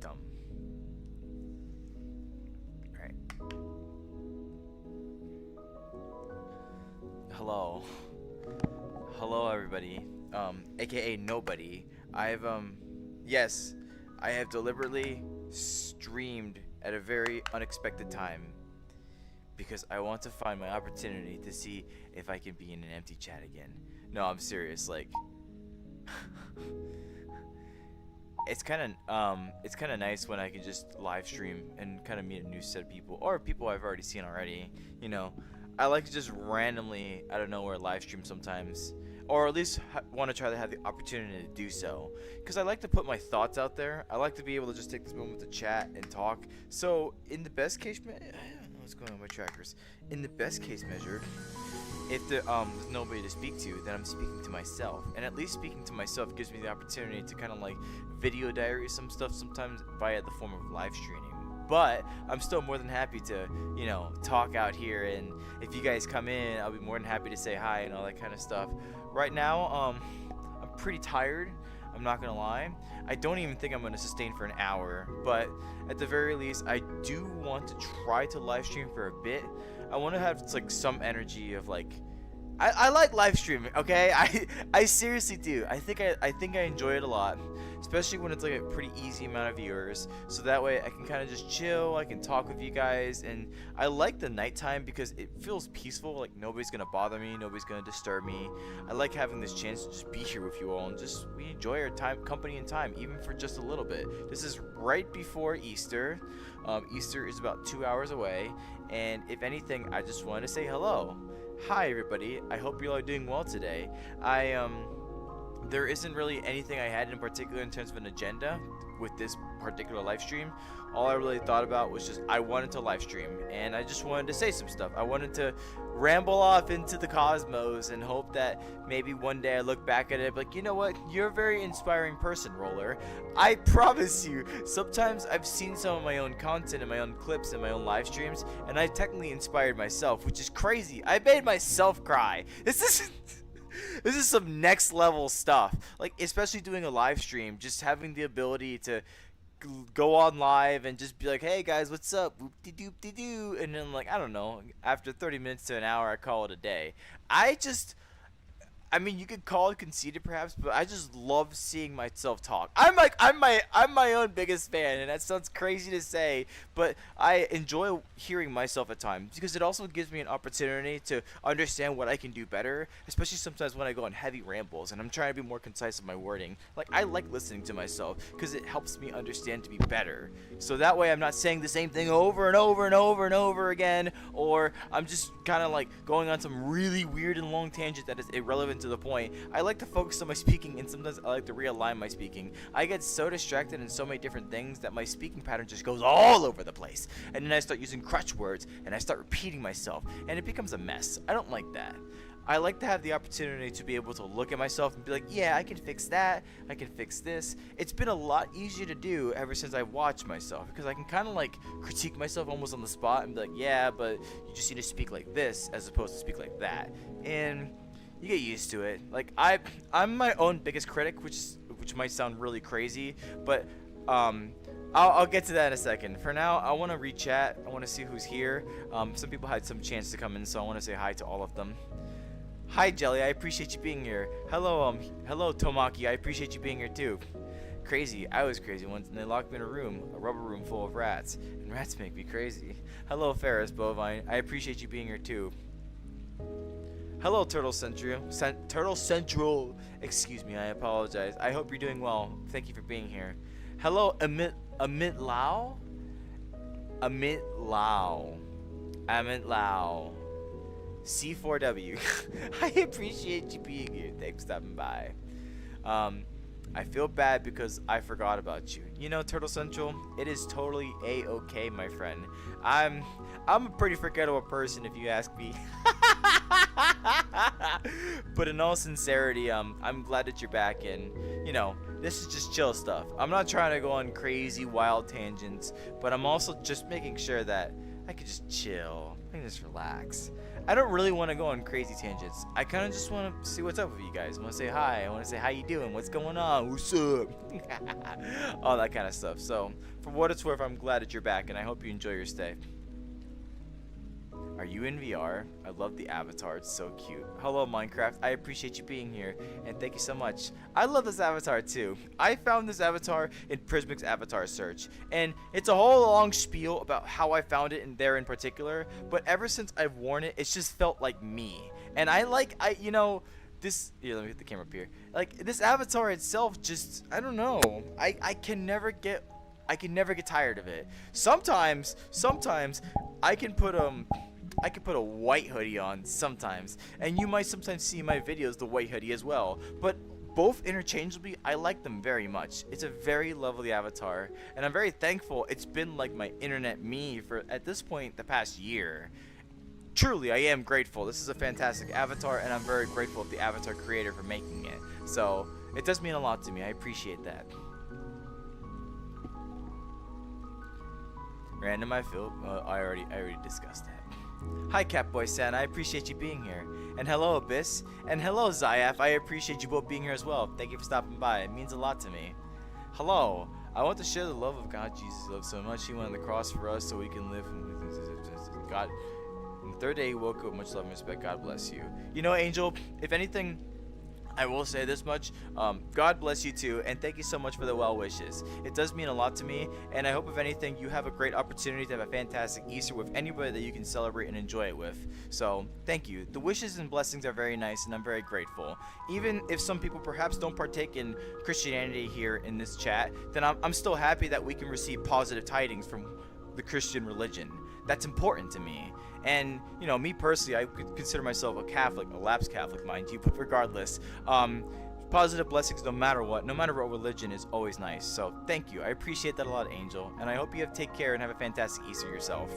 dumb. Alright. Hello. Hello everybody. AKA nobody. Yes, I have deliberately streamed at a very unexpected time because I want to find my opportunity to see if I can be in an empty chat again. No, I'm serious, like it's kind of nice when I can just live stream and kind of meet a new set of people or people I've already seen already. You know, I like to just randomly out of nowhere live stream sometimes, or at least want to try to have the opportunity to do so, because I like to put my thoughts out there. I like to be able to just take this moment to chat and talk. So in the best case, I don't know what's going on with my trackers. In the best case measure, if there's nobody to speak to, then I'm speaking to myself, and at least speaking to myself gives me the opportunity to kind of like video diary some stuff sometimes via the form of live streaming. But I'm still more than happy to, you know, talk out here, and if you guys come in, I'll be more than happy to say hi and all that kind of stuff. Right now, I'm pretty tired. I'm not gonna lie. I don't even think I'm gonna sustain for an hour, but at the very least, I do want to try to live stream for a bit. I want to have like some energy of like, I like live streaming. Okay, I seriously do. I think I enjoy it a lot, especially when it's like a pretty easy amount of viewers. So that way I can kind of just chill. I can talk with you guys, and I like the nighttime because it feels peaceful. Like nobody's gonna bother me, nobody's gonna disturb me. I like having this chance to just be here with you all and just we enjoy our time, company, and time, even for just a little bit. This is right before Easter. Easter is about 2 hours away, and if anything, I just wanted to say hello. Hi everybody, I hope you all are doing well today. There isn't really anything I had in particular in terms of an agenda with this particular live stream. All I really thought about was just I wanted to live stream, and I just wanted to say some stuff. I wanted to ramble off into the cosmos and hope that maybe one day I look back at it like, you know what, you're a very inspiring person, Roller. I promise you, sometimes I've seen some of my own content and my own clips and my own live streams, and I technically inspired myself, which is crazy. I made myself cry. This is some next level stuff. Like, especially doing a live stream, just having the ability to go on live and just be like, hey guys, what's up, whoop-de-doop-de-doo, and then like, I don't know, after 30 minutes to an hour I call it a day. I mean, you could call it conceited perhaps, but I just love seeing myself talk. I'm my own biggest fan, and that sounds crazy to say, but I enjoy hearing myself at times because it also gives me an opportunity to understand what I can do better, especially sometimes when I go on heavy rambles and I'm trying to be more concise in my wording. Like, I like listening to myself because it helps me understand to be better. So that way I'm not saying the same thing over and over and over and over again, or I'm just kind of like going on some really weird and long tangent that is irrelevant to the point. I like to focus on my speaking, and sometimes I like to realign my speaking. I get so distracted in so many different things that my speaking pattern just goes all over the place, and then I start using crutch words and I start repeating myself, and it becomes a mess. I don't like that. I like to have the opportunity to be able to look at myself and be like, yeah, I can fix that, I can fix this. It's been a lot easier to do ever since I watched myself, because I can kind of like critique myself almost on the spot and be like, yeah, but you just need to speak like this as opposed to speak like that, and you get used to it. Like, I'm my own biggest critic, which might sound really crazy, but I'll get to that in a second. For now, I want to re-chat. I want to see who's here. Some people had some chance to come in, so I want to say hi to all of them. Hi Jelly, I appreciate you being here. Hello Tomaki, I appreciate you being here too. Crazy, I was crazy once, and they locked me in a rubber room full of rats, and rats make me crazy. Hello Ferris Bovine, I appreciate you being here too. Hello Turtle Central, excuse me, I apologize. I hope you're doing well. Thank you for being here. Hello Amit Lau. C4W. I appreciate you being here. Thanks for stopping by. I feel bad because I forgot about you. You know, Turtle Central, it is totally a-okay, my friend. I'm a pretty forgettable person if you ask me. But in all sincerity, I'm glad that you're back, and you know, this is just chill stuff. I'm not trying to go on crazy wild tangents, but I'm also just making sure that I can just chill. I can just relax. I don't really want to go on crazy tangents. I kind of just want to see what's up with you guys. I want to say hi. I want to say how you doing, what's going on, what's up, all that kind of stuff. So for what it's worth, I'm glad that you're back, and I hope you enjoy your stay. Are you in VR? I love the avatar, it's so cute. Hello Minecraft, I appreciate you being here, and thank you so much. I love this avatar too. I found this avatar in Prismic's avatar search, and it's a whole long spiel about how I found it in there in particular, but ever since I've worn it, it's just felt like me. And this, here, let me hit the camera up here. Like, this avatar itself just, I don't know, I can never get tired of it. Sometimes I can put a white hoodie on sometimes, and you might sometimes see in my videos the white hoodie as well, but both interchangeably, I like them very much. It's a very lovely avatar, and I'm very thankful. It's been like my internet me for, at this point, the past year. Truly, I am grateful. This is a fantastic avatar, and I'm very grateful to the avatar creator for making it. So it does mean a lot to me. I appreciate that. Random, I feel. I already discussed that. Hi Catboy San, I appreciate you being here. And hello Abyss. And hello Zayaf, I appreciate you both being here as well. Thank you for stopping by, it means a lot to me. Hello, I want to share the love of God. Jesus loved so much, he went on the cross for us so we can live. God, on the third day he woke up, much love and respect, God bless you. You know Angel, if anything, I will say this much, God bless you too, and thank you so much for the well wishes. It does mean a lot to me, and I hope if anything you have a great opportunity to have a fantastic Easter with anybody that you can celebrate and enjoy it with. So thank you. The wishes and blessings are very nice, and I'm very grateful. Even if some people perhaps don't partake in Christianity here in this chat, then I'm still happy that we can receive positive tidings from the Christian religion. That's important to me. And, you know, me personally, I could consider myself a Catholic, a lapsed Catholic, mind you, but regardless, positive blessings no matter what religion is always nice. So thank you. I appreciate that a lot, Angel. And I hope you take care and have a fantastic Easter yourself.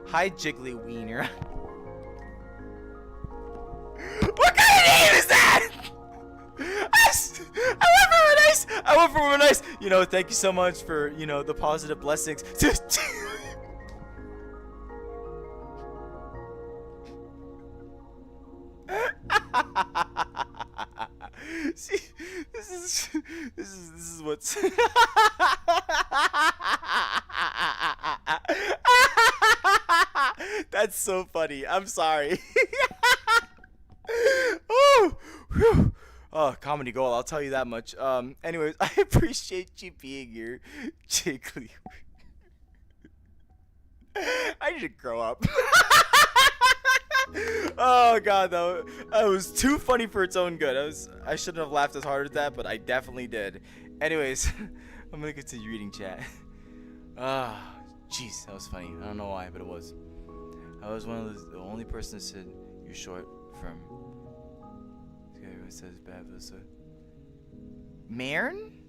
Hi, Jiggly Wiener. What kind of name is that? I went for a nice. You know, thank you so much for, you know, the positive blessings. See, this is what's That's so funny. I'm sorry. Oh, whew. Oh, comedy gold, I'll tell you that much. Anyways, I appreciate you being here, Jiggly. I need to grow up. Oh god, that was too funny for its own good. I shouldn't have laughed as hard at that, but I definitely did. Anyways, I'm gonna continue reading chat. Ah, jeez, that was funny. I don't know why, but it was. I was the only person that said you're short from. Everyone says bad, but so. Marin?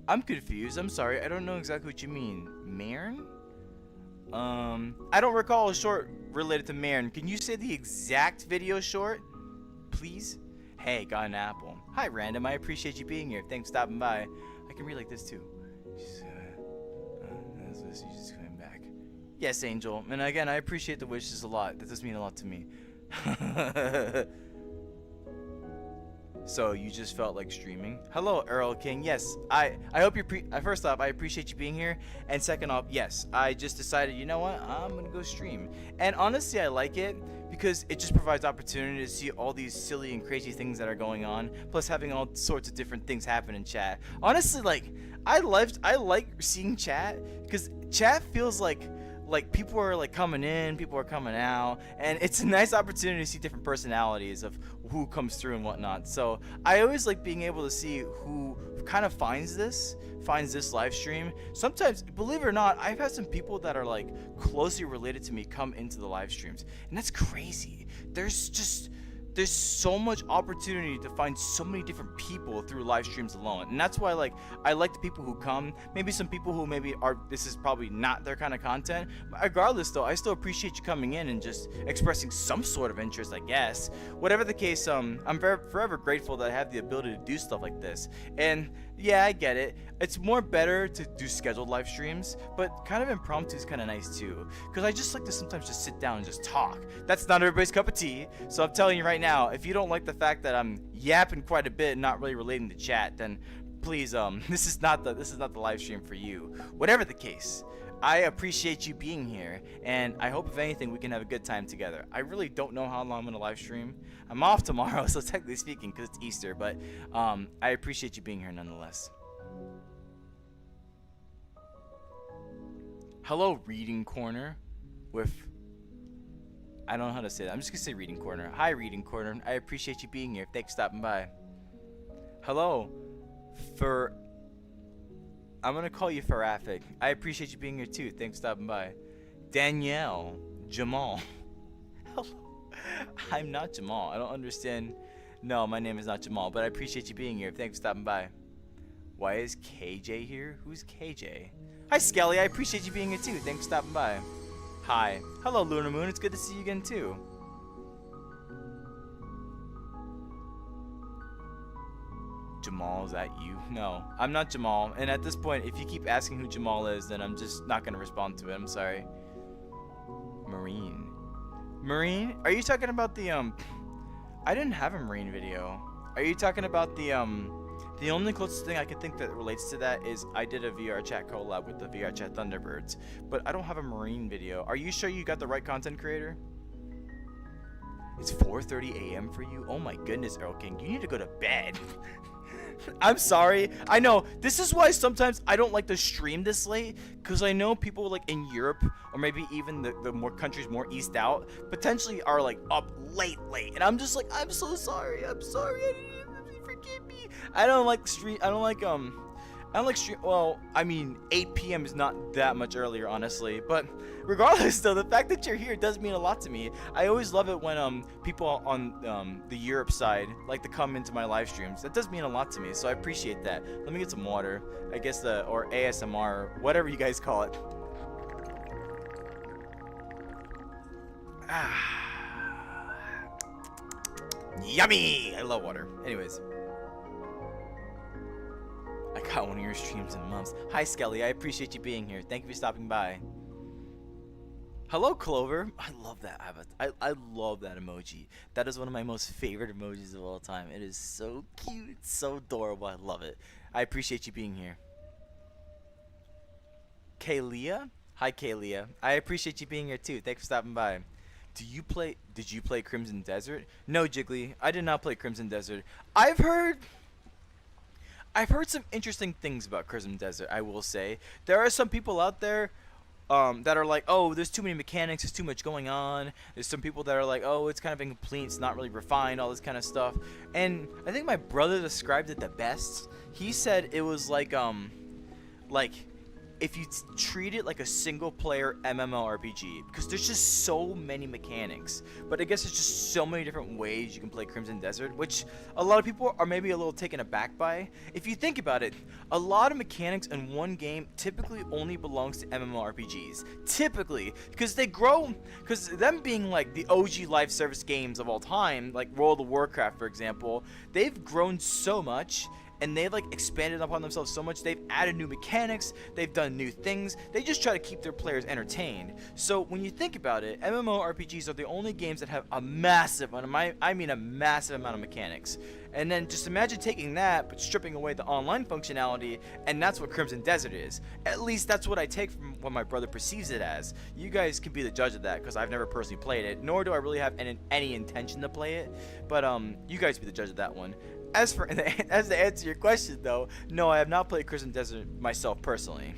I'm confused. I'm sorry. I don't know exactly what you mean. Marin? I don't recall a short related to Marin. Can you say the exact video short, please? Hey, got an apple. Hi, Random. I appreciate you being here. Thanks for stopping by. I can read like this too. You just coming back. Yes, Angel. And again, I appreciate the wishes a lot. That does mean a lot to me. So you just felt like streaming? Hello, Earl King. Yes, I hope you're first off, I appreciate you being here, and second off, yes, I just decided, you know what, I'm gonna go stream. And honestly, I like it because it just provides opportunity to see all these silly and crazy things that are going on, plus having all sorts of different things happen in chat. Honestly, like I like seeing chat because chat feels like people are like coming in, people are coming out, and it's a nice opportunity to see different personalities of who comes through and whatnot. So I always like being able to see who kind of finds this live stream. Sometimes, believe it or not, I've had some people that are like closely related to me come into the live streams, and that's crazy. There's so much opportunity to find so many different people through live streams alone, and that's why I like the people who come. Maybe some people who this is probably not their kind of content, but regardless though, I still appreciate you coming in and just expressing some sort of interest, I guess. Whatever the case, I'm forever grateful that I have the ability to do stuff like this. And Yeah, I get it. It's more better to do scheduled live streams, but kind of impromptu is kind of nice too. Because I just like to sometimes just sit down and just talk. That's not everybody's cup of tea. So I'm telling you right now, if you don't like the fact that I'm yapping quite a bit and not really relating to chat, then please, this is not the live stream for you. Whatever the case, I appreciate you being here, and I hope if anything we can have a good time together. I really don't know how long I'm gonna live stream. I'm off tomorrow, so technically speaking, because it's Easter, but I appreciate you being here nonetheless. Hello, Reading Corner, with I don't know how to say that. I'm just gonna say Reading Corner. Hi, Reading Corner. I appreciate you being here. Thanks for stopping by. Hello, for I'm gonna call you Farafik. I appreciate you being here too. Thanks for stopping by. Danielle, Jamal. Hello. I'm not Jamal. I don't understand. No, my name is not Jamal, but I appreciate you being here. Thanks for stopping by. Why is KJ here? Who's KJ? Hi, Skelly. I appreciate you being here too. Thanks for stopping by. Hi. Hello, Lunar Moon. It's good to see you again too. Jamal, is that you? No, I'm not Jamal. And at this point, if you keep asking who Jamal is, then I'm just not gonna respond to it. I'm sorry. Marine. Marine? Are you talking about the I didn't have a Marine video. Are you talking about the only closest thing I can think that relates to that is I did a VR chat collab with the VR chat Thunderbirds, but I don't have a Marine video. Are you sure you got the right content creator? It's 4:30 a.m. for you? Oh my goodness, Earl King. You need to go to bed. I'm sorry. I know. This is why sometimes I don't like to stream this late, because I know people like in Europe, or maybe even the more countries more east out, potentially are like up late. And I'm just like, I'm so sorry. I'm sorry. Forgive me. I don't like stream. I don't like stream. Well, I mean, 8 p.m. is not that much earlier, honestly. But regardless, though, the fact that you're here does mean a lot to me. I always love it when people on the Europe side like to come into my live streams. That does mean a lot to me, so I appreciate that. Let me get some water. I guess or ASMR, whatever you guys call it. Yummy! I love water. Anyways. I got one of your streams in months. Hi, Skelly. I appreciate you being here. Thank you for stopping by. Hello, Clover. I love that avatar. I love that emoji. That is one of my most favorite emojis of all time. It is so cute. So adorable. I love it. I appreciate you being here. Kaylia? Hi, Kaylia. I appreciate you being here, too. Thanks for stopping by. Did you play Crimson Desert? No, Jiggly. I did not play Crimson Desert. I've heard some interesting things about Crimson Desert, I will say. There are some people out there that are like, oh, there's too many mechanics, there's too much going on. There's some people that are like, oh, it's kind of incomplete, it's not really refined, all this kind of stuff. And I think my brother described it the best. He said it was like if you treat it like a single-player MMORPG, because there's just so many mechanics. But I guess there's just so many different ways you can play Crimson Desert, which a lot of people are maybe a little taken aback by. If you think about it, a lot of mechanics in one game typically only belongs to MMORPGs. Typically, because they grow, because them being like the OG live service games of all time, like World of Warcraft, for example, they've grown so much. And they've like expanded upon themselves so much. They've added new mechanics. They've done new things. They just try to keep their players entertained. So when you think about it, MMORPGs are the only games that have a massive, I mean a massive amount of mechanics. And then just imagine taking that, but stripping away the online functionality, and that's what Crimson Desert is. At least that's what I take from what my brother perceives it as. You guys can be the judge of that, because I've never personally played it, nor do I really have any intention to play it. But you guys be the judge of that one. As to answer your question, though, no, I have not played Crimson Desert myself personally.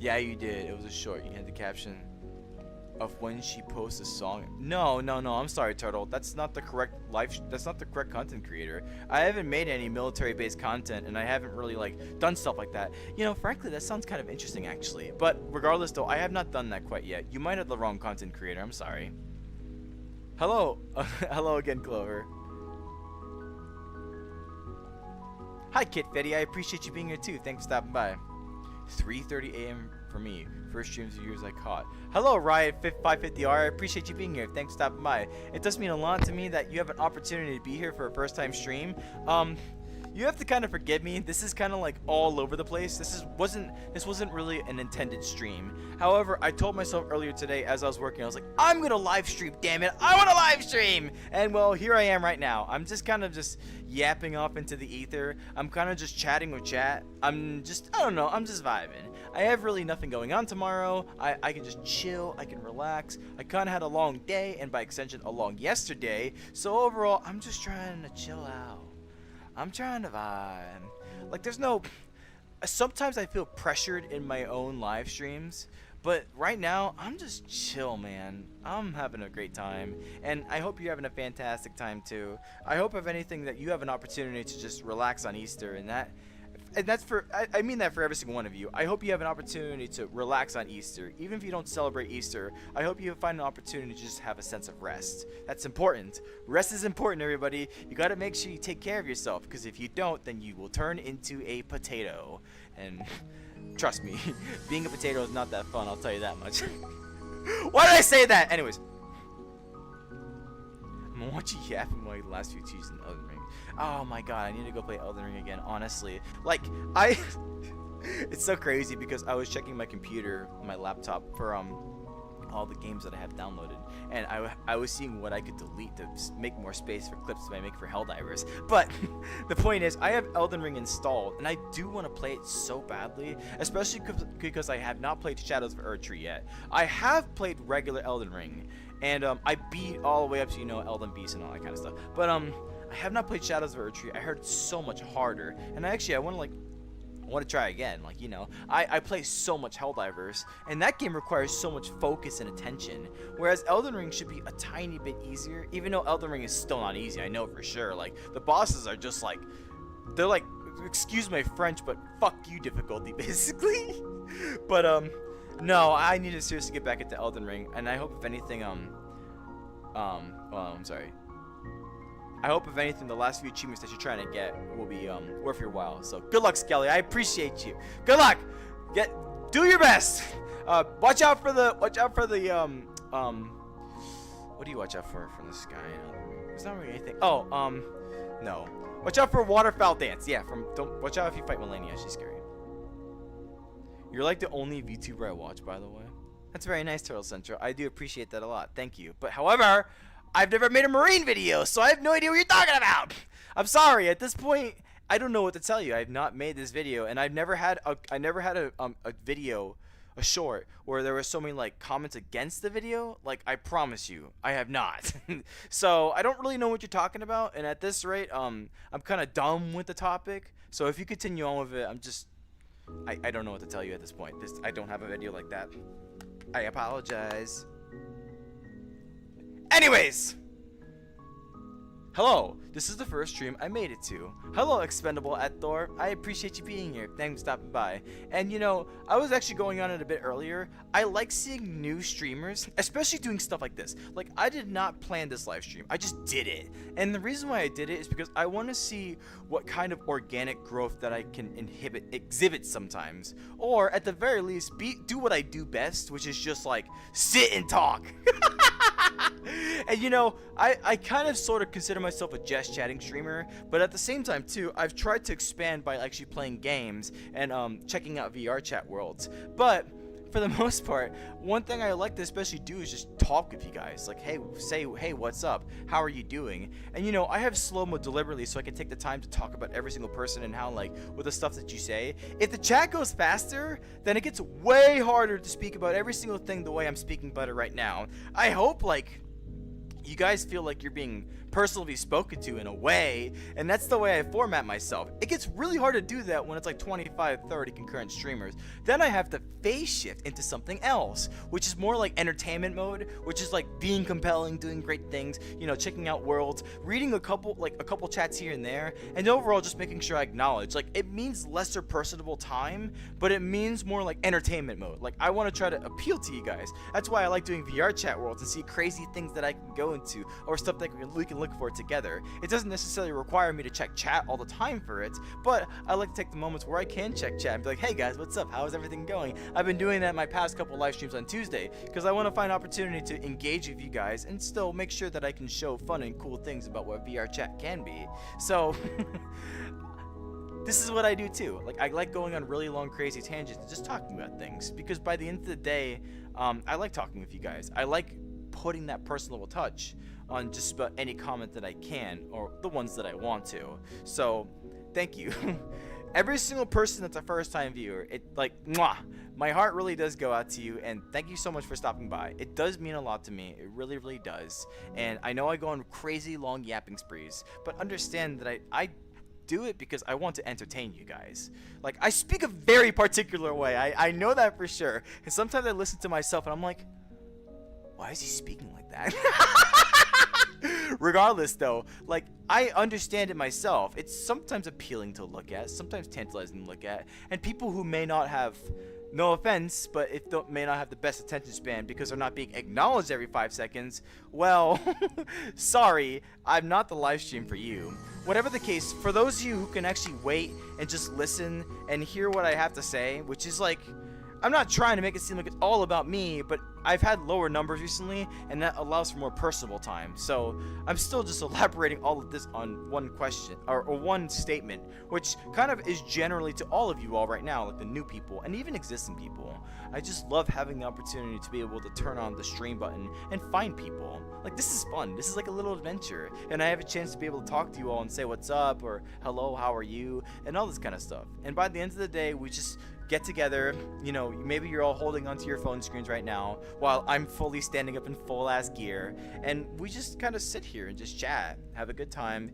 Yeah, you did. It was a short. You had the caption of when she posts a song. No. I'm sorry, Turtle. That's not the correct That's not the correct content creator. I haven't made any military-based content, and I haven't really like done stuff like that. You know, frankly, that sounds kind of interesting, actually. But regardless, though, I have not done that quite yet. You might have the wrong content creator. I'm sorry. Hello. Hello again, Clover. Hi, Kit Fetty. I appreciate you being here, too. Thanks for stopping by. 3:30 a.m. for me. First streams of yours I caught. Hello, Riot 550R. I appreciate you being here. Thanks for stopping by. It does mean a lot to me that you have an opportunity to be here for a first time stream. You have to kind of forgive me. This is kind of like all over the place. This wasn't really an intended stream. However, I told myself earlier today as I was working, I was like, I'm gonna live stream, damn it. I want to live stream. And well, here I am right now. I'm just kind of just yapping off into the ether. I'm kind of just chatting with chat. I don't know, I'm just vibing. I have really nothing going on tomorrow. I can just chill, I can relax. I kind of had a long day, and by extension, a long yesterday. So overall, I'm just trying to chill out. I'm trying to vibe. Like, there's no... Sometimes I feel pressured in my own live streams, but right now, I'm just chill, man. I'm having a great time, and I hope you're having a fantastic time, too. I hope, if anything, that you have an opportunity to just relax on Easter, and that's for, I mean that for every single one of you. I hope you have an opportunity to relax on Easter. Even if you don't celebrate Easter, I hope you find an opportunity to just have a sense of rest. That's important. Rest is important, everybody. You gotta make sure you take care of yourself, because if you don't, then you will turn into a potato. And trust me, being a potato is not that fun, I'll tell you that much. Why did I say that? Anyways. I'm gonna watch you yapping my last few Tuesdays in Elden Ring. Oh my god, I need to go play Elden Ring again, honestly. Like, it's so crazy because I was checking my computer, my laptop, for all the games that I have downloaded, and I was seeing what I could delete to make more space for clips that I make for Helldivers. But the point is, I have Elden Ring installed, and I do want to play it so badly, especially because I have not played Shadows of Erdtree yet. I have played regular Elden Ring, and I beat all the way up to, you know, Elden Beast and all that kind of stuff. But I have not played Shadows of Erdtree. I heard it's so much harder, and I want to try again. Like, you know, I play so much Helldivers, and that game requires so much focus and attention, whereas Elden Ring should be a tiny bit easier, even though Elden Ring is still not easy, I know for sure. Like, the bosses are just like, they're like, excuse my French, but fuck you difficulty, basically. But no, I need to seriously get back into Elden Ring, and I hope if anything, I'm sorry. I hope, if anything, the last few achievements that you're trying to get will be worth your while. So good luck, Skelly. I appreciate you. Good luck. Do your best. Watch out for the what do you watch out for from this guy? There's not really anything. Oh, no. Watch out for waterfowl dance. Yeah, don't watch out if you fight Melania. She's scary. You're like the only VTuber I watch, by the way. That's very nice, Turtle Central. I do appreciate that a lot. Thank you. But however, I've never made a marine video, so I have no idea what you're talking about. I'm sorry. At this point, I don't know what to tell you. I have not made this video, and I've never had a video, a short, where there were so many like comments against the video. Like, I promise you, I have not. So I don't really know what you're talking about, and at this rate, I'm kind of dumb with the topic. So if you continue on with it, I don't know what to tell you at this point. I don't have a video like that. I apologize. Anyways, hello, this is the first stream I made it to. Hello, Expendable at Thor. I appreciate you being here. Thanks for stopping by. And you know, I was actually going on it a bit earlier. I like seeing new streamers, especially doing stuff like this. Like, I did not plan this live stream. I just did it. And the reason why I did it is because I want to see what kind of organic growth that I can exhibit sometimes. Or at the very least, do what I do best, which is just like sit and talk. And you know, I kind of sort of consider myself a just chatting streamer, but at the same time too, I've tried to expand by actually playing games and checking out VR chat worlds. But for the most part, one thing I like to especially do is just talk with you guys. Like, hey, what's up? How are you doing? And you know, I have slow-mo deliberately so I can take the time to talk about every single person and how, like, with the stuff that you say. If the chat goes faster, then it gets way harder to speak about every single thing the way I'm speaking about it right now. I hope, like, you guys feel like you're being personally spoken to in a way, and that's the way I format myself. It gets really hard to do that when it's like 25, 30 concurrent streamers. Then I have to phase shift into something else, which is more like entertainment mode, which is like being compelling, doing great things, you know, checking out worlds, reading a couple chats here and there, and overall just making sure I acknowledge. Like, it means lesser personable time, but it means more like entertainment mode. Like, I want to try to appeal to you guys. That's why I like doing VR chat worlds and see crazy things that I can go into, or stuff that we can look for it together. It doesn't necessarily require me to check chat all the time for it, but I like to take the moments where I can check chat and be like, hey guys, what's up? How is everything going? I've been doing that my past couple live streams on Tuesday because I want to find opportunity to engage with you guys and still make sure that I can show fun and cool things about what VR chat can be. So this is what I do too. Like, I like going on really long crazy tangents and just talking about things, because by the end of the day, I like talking with you guys. I like putting that personal touch on just about any comment that I can, or the ones that I want to. So thank you. Every single person that's a first time viewer, it like, mwah, my heart really does go out to you, and thank you so much for stopping by. It does mean a lot to me. It really, really does. And I know I go on crazy long yapping sprees, but understand that I do it because I want to entertain you guys. Like, I speak a very particular way. I know that for sure. And sometimes I listen to myself and I'm like, why is he speaking like that? Regardless though, like, I understand it myself. It's sometimes appealing to look at, sometimes tantalizing to look at, and people who may not have, no offense, but if they may not have the best attention span because they're not being acknowledged every 5 seconds, well, sorry, I'm not the live stream for you. Whatever the case, for those of you who can actually wait and just listen and hear what I have to say, which is like, I'm not trying to make it seem like it's all about me, but I've had lower numbers recently, and that allows for more personable time. So I'm still just elaborating all of this on one question, or one statement, which kind of is generally to all of you all right now, like the new people and even existing people. I just love having the opportunity to be able to turn on the stream button and find people. Like, this is fun. This is like a little adventure, and I have a chance to be able to talk to you all and say what's up, or hello, how are you, and all this kind of stuff. And by the end of the day, we just get together, you know, maybe you're all holding onto your phone screens right now while I'm fully standing up in full ass gear, and we just kind of sit here and just chat, have a good time,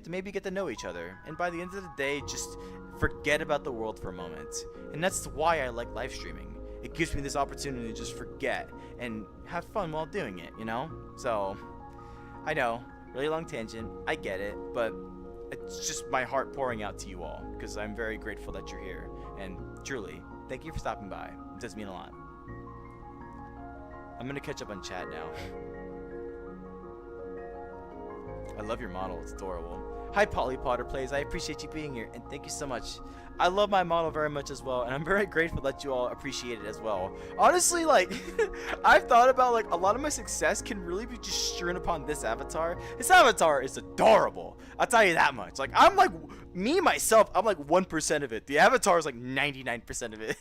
maybe get to know each other, and by the end of the day, just forget about the world for a moment. And that's why I like live streaming. It gives me this opportunity to just forget and have fun while doing it, you know? So, I know, really long tangent, I get it, but it's just my heart pouring out to you all, because I'm very grateful that you're here. And truly, thank you for stopping by. It does mean a lot. I'm gonna catch up on chat now. I love your model, it's adorable. Hi Polly Potter Plays, I appreciate you being here, and thank you so much. I love my model very much as well, and I'm very grateful that you all appreciate it as well. Honestly, like, I've thought about, like, a lot of my success can really be just strewn upon this avatar. This avatar is adorable, I'll tell you that much. Like, I'm like, me myself, I'm like 1% of it. The avatar is like 99% of it.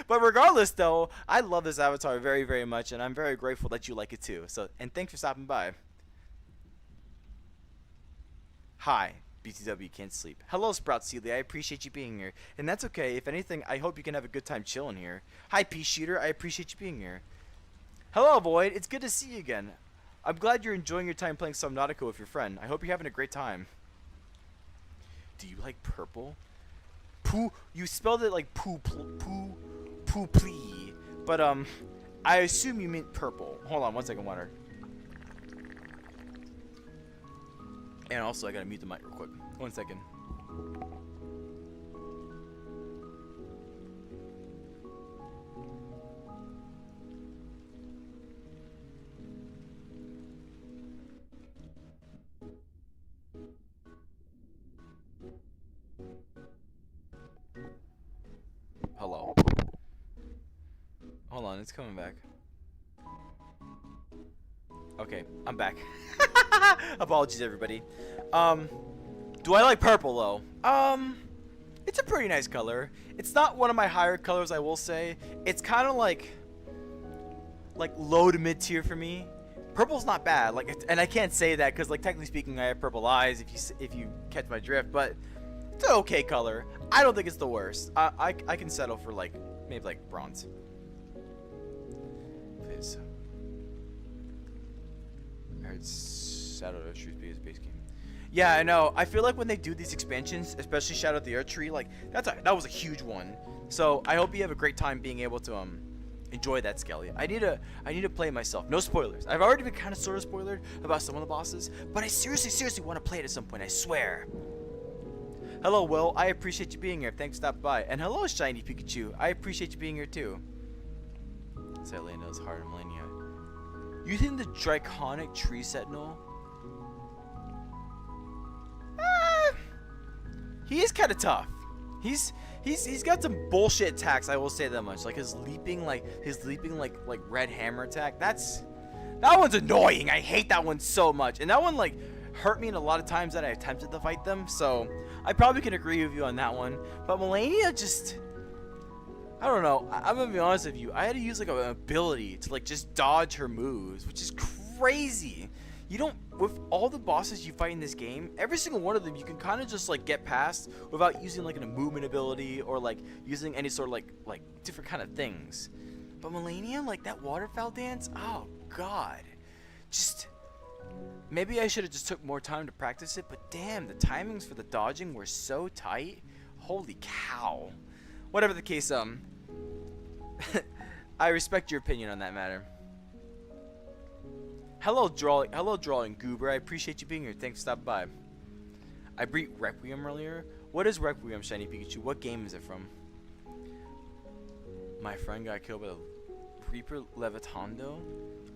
But regardless though, I love this avatar very, very much, and I'm very grateful that you like it too. So, and thanks for stopping by. Hi, BTW can't sleep. Hello, Sprout Celia, I appreciate you being here. And that's okay, if anything, I hope you can have a good time chilling here. Hi, Pea Shooter, I appreciate you being here. Hello, Void, it's good to see you again. I'm glad you're enjoying your time playing Subnautica with your friend. I hope you're having a great time. Do you like purple? Poo, you spelled it like poo plee. But, I assume you meant purple. Hold on, 1 second, water. And also, I gotta mute the mic real quick. 1 second. Hello. Hold on, it's coming back. Okay, I'm back. Apologies, everybody. Do I like purple, though? It's a pretty nice color. It's not one of my higher colors, I will say. It's kind of like low to mid tier for me. Purple's not bad, like, and I can't say that because, like, technically speaking, I have purple eyes. If you catch my drift, but it's an okay color. I don't think it's the worst. I can settle for like maybe like bronze. Please. I heard Shadow of the Earth Tree is base game. Yeah, I know. I feel like when they do these expansions, especially Shadow of the Earth Tree, like that was a huge one. So I hope you have a great time being able to enjoy that, Skelly. I need to play it myself. No spoilers. I've already been kind of sort of spoiled about some of the bosses, but I seriously want to play it at some point. I swear. Hello, Will. I appreciate you being here. Thanks for stopping by. And hello, Shiny Pikachu. I appreciate you being here too. Selena knows Heart of Millennia. You think the Draconic Tree Sentinel he is kind of tough. He's got some bullshit attacks. I will say that much. Like his leaping like red hammer attack. That one's annoying. I hate that one so much. And that one like hurt me in a lot of times that I attempted to fight them. So I probably can agree with you on that one. But Melania just, I don't know. I'm gonna be honest with you. I had to use like an ability to like just dodge her moves, which is crazy. You don't, with all the bosses you fight in this game, every single one of them you can kind of just like get past without using like a movement ability or like using any sort of like different kind of things. But Melania, like that waterfowl dance, oh god. Just, maybe I should have just took more time to practice it, but damn, the timings for the dodging were so tight. Holy cow. Whatever the case, I respect your opinion on that matter. Hello, drawing goober. I appreciate you being here. Thanks for stopping by. I beat Requiem earlier. What is Requiem, Shiny Pikachu? What game is it from? My friend got killed by the Reaper Levitando.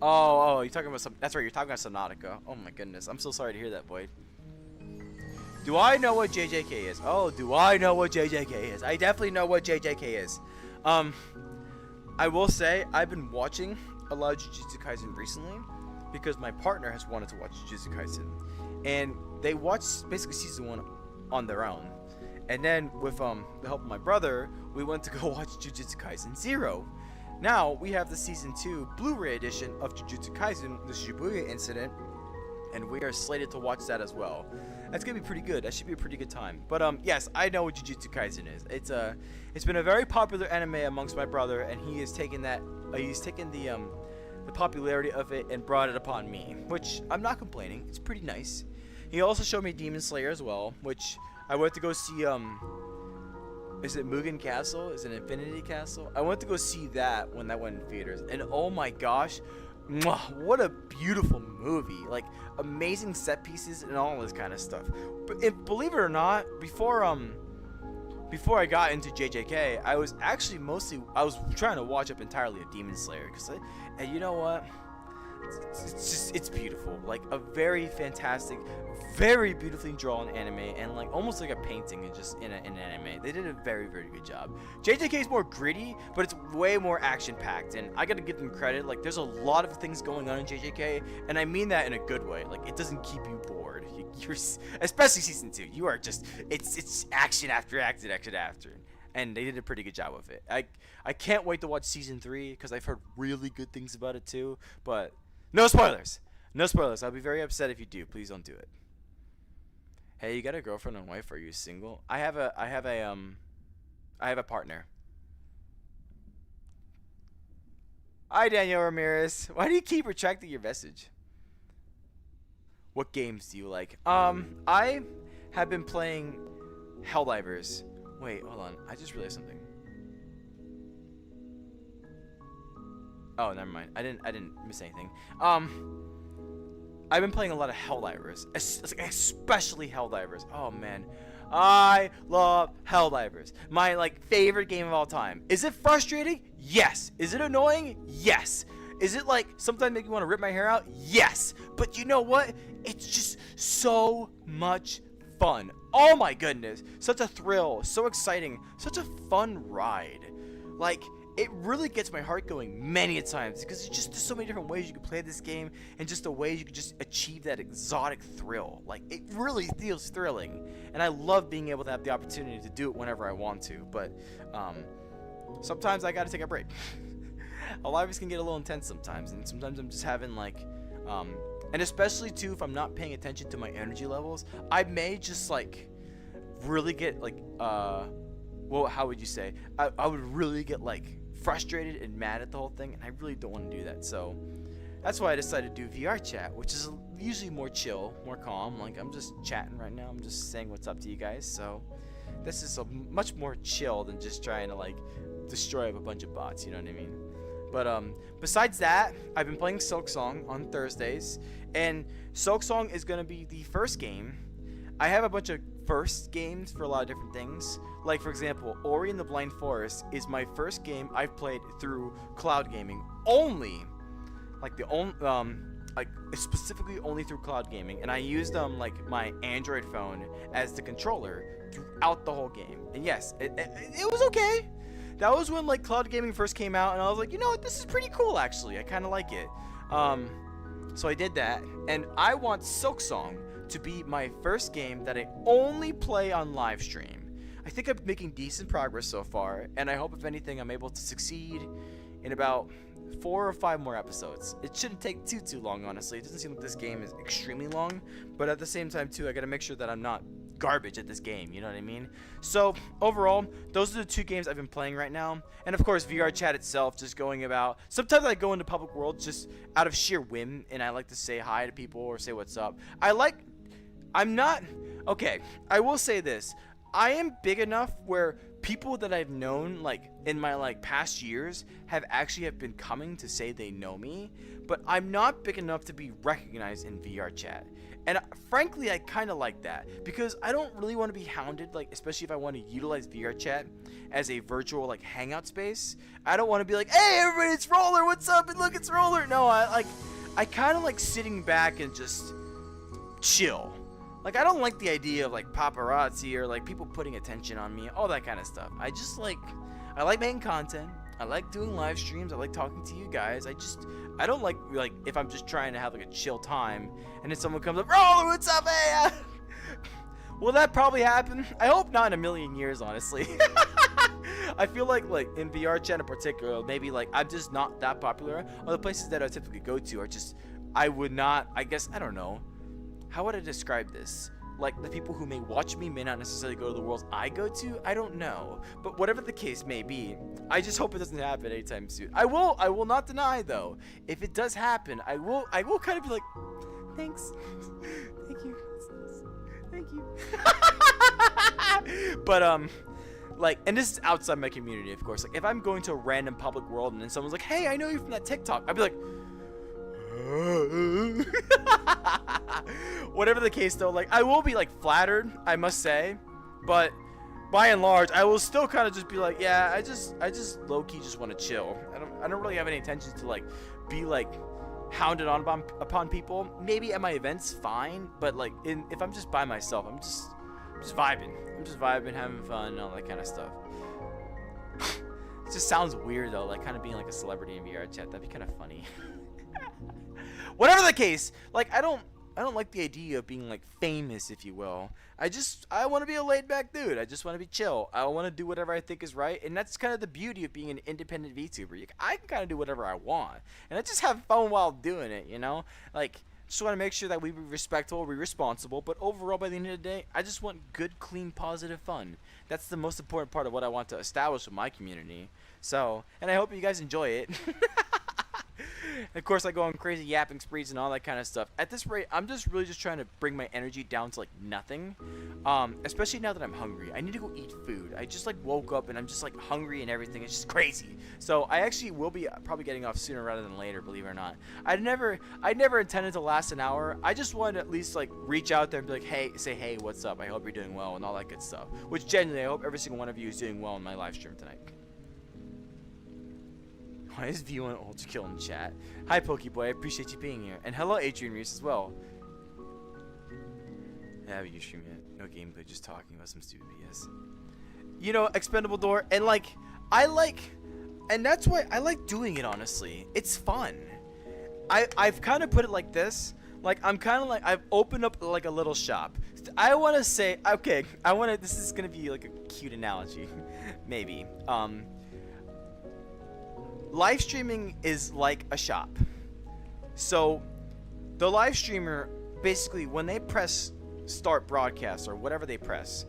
Oh, you're talking about some. That's right. You're talking about Subnautica. Oh my goodness. I'm so sorry to hear that, boy. Do I know what JJK is? Oh, do I know what JJK is? I definitely know what JJK is. I will say I've been watching a lot of Jujutsu Kaisen recently, because my partner has wanted to watch Jujutsu Kaisen, and they watched basically season 1 on their own, and then with the help of my brother, we went to go watch Jujutsu Kaisen 0. Now we have the season 2 Blu-ray edition of Jujutsu Kaisen, the Shibuya incident, and we are slated to watch that as well. That's gonna be pretty good. That should be a pretty good time. But yes, I know what Jujutsu Kaisen is. It's been a very popular anime amongst my brother, and he has taken that. He's taken the popularity of it and brought it upon me, which I'm not complaining. It's pretty nice. He also showed me Demon Slayer as well, which I went to go see. Is it Mugen Castle? Is it Infinity Castle? I went to go see that when that went in theaters, and oh my gosh, mwah, what a beautiful movie! Like amazing set pieces and all this kind of stuff. But believe it or not, before I got into JJK, I was actually trying to watch up entirely a Demon Slayer, and you know what? It's beautiful, like a very fantastic, very beautifully drawn anime, and like almost like a painting in an anime. They did a very, very good job. JJK is more gritty, but it's way more action packed, and I gotta give them credit. Like there's a lot of things going on in JJK, and I mean that in a good way. Like it doesn't keep you bored. You're especially season 2. You are just it's action after action after. And they did a pretty good job with it. I can't wait to watch season 3 because I've heard really good things about it too. But no spoilers. No spoilers. I'll be very upset if you do. Please don't do it. Hey, you got a girlfriend and wife? Are you single? I have a partner. Hi, Daniel Ramirez. Why do you keep retracting your message? What games do you like? I have been playing Helldivers. Wait, hold on. I just realized something. Oh, never mind. I didn't miss anything. I've been playing a lot of Helldivers, especially Helldivers. Oh man, I love Helldivers. My like favorite game of all time. Is it frustrating? Yes. Is it annoying? Yes. Is it like sometimes make you want to rip my hair out? Yes. But you know what? It's just so much fun. Oh my goodness. Such a thrill. So exciting. Such a fun ride. Like, it really gets my heart going many a times because there's so many different ways you can play this game and just the ways you can just achieve that exotic thrill. Like, it really feels thrilling. And I love being able to have the opportunity to do it whenever I want to. But sometimes I got to take a break. A lot of us can get a little intense sometimes. And sometimes I'm just having like... and especially too if I'm not paying attention to my energy levels, I may just like really get like well, how would you say, I would really get like frustrated and mad at the whole thing, and I really don't want to do that. So that's why I decided to do VR chat, which is usually more chill, more calm. Like I'm just chatting right now, I'm just saying what's up to you guys. So this is much more chill than just trying to like destroy a bunch of bots, you know what I mean? But besides that, I've been playing Silksong on Thursdays, and Silksong is gonna be the first game. I have a bunch of first games for a lot of different things. Like for example, Ori and the Blind Forest is my first game I've played through cloud gaming only. Like the only like specifically only through cloud gaming, and I used like my Android phone as the controller throughout the whole game. And yes, it was okay. That was when like cloud gaming first came out, and I was like, you know what, this is pretty cool actually. I kind of like it. So I did that, and I want Silksong to be my first game that I only play on live stream. I think I'm making decent progress so far, and I hope if anything I'm able to succeed in about 4 or 5 more episodes. It shouldn't take too long, honestly. It doesn't seem like this game is extremely long, but at the same time too, I gotta make sure that I'm not garbage at this game, you know what I mean? So overall, those are the 2 games I've been playing right now, and of course VR chat itself, just going about. Sometimes I go into public world just out of sheer whim, and I like to say hi to people or say what's up. I'm not okay, I will say this. I am big enough where people that I've known like in my like past years have been coming to say they know me, but I'm not big enough to be recognized in VR chat. And frankly, I kind of like that, because I don't really want to be hounded, like especially if I want to utilize VR chat as a virtual like hangout space. I don't want to be like, hey everybody, it's Roller, what's up, and look, it's Roller. No, I kind of like sitting back and just chill. Like, I don't like the idea of like paparazzi or like people putting attention on me, all that kind of stuff. I like making content. I like doing live streams. I like talking to you guys. I don't like if I'm just trying to have like a chill time and then someone comes up, Roller, what's up, hey? Will that probably happen? I hope not in a million years, honestly. I feel like in VR chat in particular, maybe like I'm just not that popular. Or the places that I typically go to are just, I don't know. How would I describe this? Like, the people who may watch me may not necessarily go to the worlds I go to. I don't know. But whatever the case may be, I just hope it doesn't happen anytime soon. I will not deny, though. If it does happen, I will kind of be like, thanks. Thank you. Thank you. But, like, and this is outside my community, of course. Like, if I'm going to a random public world and then someone's like, hey, I know you from that TikTok, I'd be like, whatever the case though, like I will be like flattered, I must say, but by and large I will still kind of just be like, yeah, I just low-key just want to chill. I don't really have any intention to like be like hounded on upon people. Maybe at my events, fine, but like if I'm just by myself, I'm just vibing, having fun and all that kind of stuff. It just sounds weird though, like kind of being like a celebrity in VR chat. That'd be kind of funny. Whatever the case, like I don't like the idea of being like famous, if you will. I want to be a laid back dude. I just want to be chill. I want to do whatever I think is right, and that's kind of the beauty of being an independent VTuber. I can kind of do whatever I want, and I just have fun while doing it, you know? Like, just want to make sure that we be respectful, we responsible, but overall, by the end of the day, I just want good, clean, positive fun. That's the most important part of what I want to establish with my community. So, and I hope you guys enjoy it. Of course, I go on crazy yapping sprees and all that kind of stuff. At this rate, I'm just really just trying to bring my energy down to like nothing. Especially now that I'm hungry. I need to go eat food. I just like woke up and I'm just like hungry and everything. It's just crazy. So I actually will be probably getting off sooner rather than later, believe it or not. I never intended to last an hour. I just wanted to at least like reach out there and be like, hey, say hey, what's up? I hope you're doing well and all that good stuff. Which genuinely, I hope every single one of you is doing well in my live stream tonight. Why is V1 Ultra Kill in chat? Hi, Pokeboy. I appreciate you being here. And hello, Adrian Reese, as well. Yeah, you stream yet. No gameplay, just talking about some stupid BS. You know, Expendable Door, and like, and that's why I like doing it, honestly. It's fun. I've kind of put it like this. Like, I'm kind of like, I've opened up like a little shop. I want to say, okay, this is going to be like a cute analogy. Maybe. Live streaming is like a shop. So the live streamer, basically when they press start broadcast or whatever they press,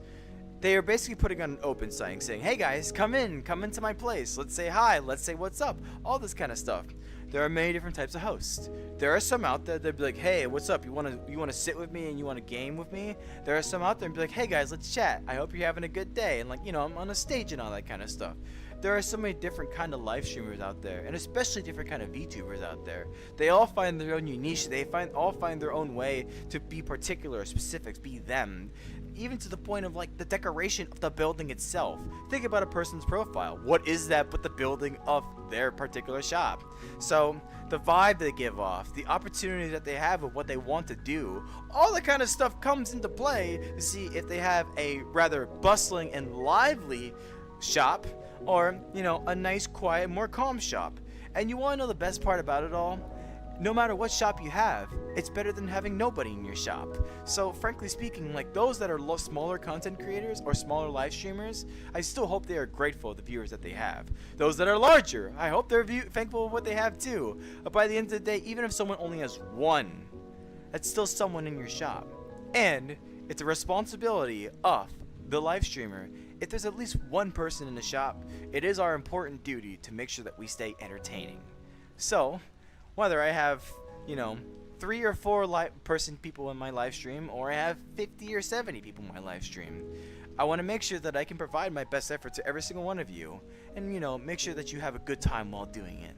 they are basically putting on an open sign saying, hey guys, come into my place, let's say hi, let's say what's up, all this kind of stuff. There are many different types of hosts. There are some out there that be like, hey, what's up, you want to sit with me and you want to game with me? There are some out there and be like, hey guys, let's chat, I hope you're having a good day, and like, you know, I'm on a stage and all that kind of stuff. There are so many different kind of live streamers out there, and especially different kind of VTubers out there. They all find their own niche. They all find their own way to be particular, specifics, be them. even to the point of like the decoration of the building itself. Think about a person's profile. What is that but the building of their particular shop? So the vibe they give off, the opportunity that they have of what they want to do, all that kind of stuff comes into play to see if they have a rather bustling and lively shop, or, you know, a nice, quiet, more calm shop. And you want to know the best part about it all? No matter what shop you have, it's better than having nobody in your shop. So frankly speaking, like those that are smaller content creators or smaller live streamers, I still hope they are grateful of the viewers that they have. Those that are larger, I hope they're thankful of what they have too. But by the end of the day, even if someone only has one, that's still someone in your shop. And it's a responsibility of the live streamer. If there's at least one person in the shop, it is our important duty to make sure that we stay entertaining. So whether I have, you know, 3 or 4 people in my live stream, or I have 50 or 70 people in my live stream, I want to make sure that I can provide my best effort to every single one of you, and, you know, make sure that you have a good time while doing it.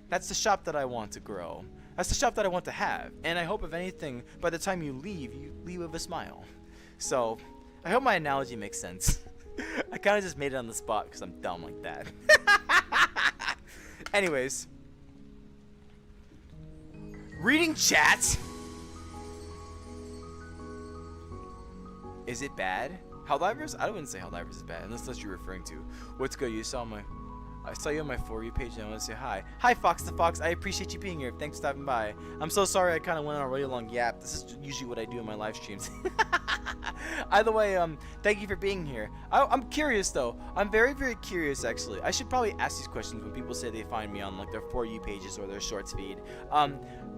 That's the shop that I want to grow. That's the shop that I want to have, and I hope, if anything, by the time you leave with a smile. So I hope my analogy makes sense. I kind of just made it on the spot because I'm dumb like that. Anyways, reading chat. Is it bad? Helldivers? I wouldn't say Helldivers is bad, unless that's what you're referring to. What's good? I saw you on my For You page and I want to say hi. Hi, Fox the Fox. I appreciate you being here. Thanks for stopping by. I'm so sorry I kind of went on a really long yap. This is usually what I do in my live streams. Either way, thank you for being here. I'm curious though. I'm very, very curious actually. I should probably ask these questions when people say they find me on like their For You pages or their Shorts feed.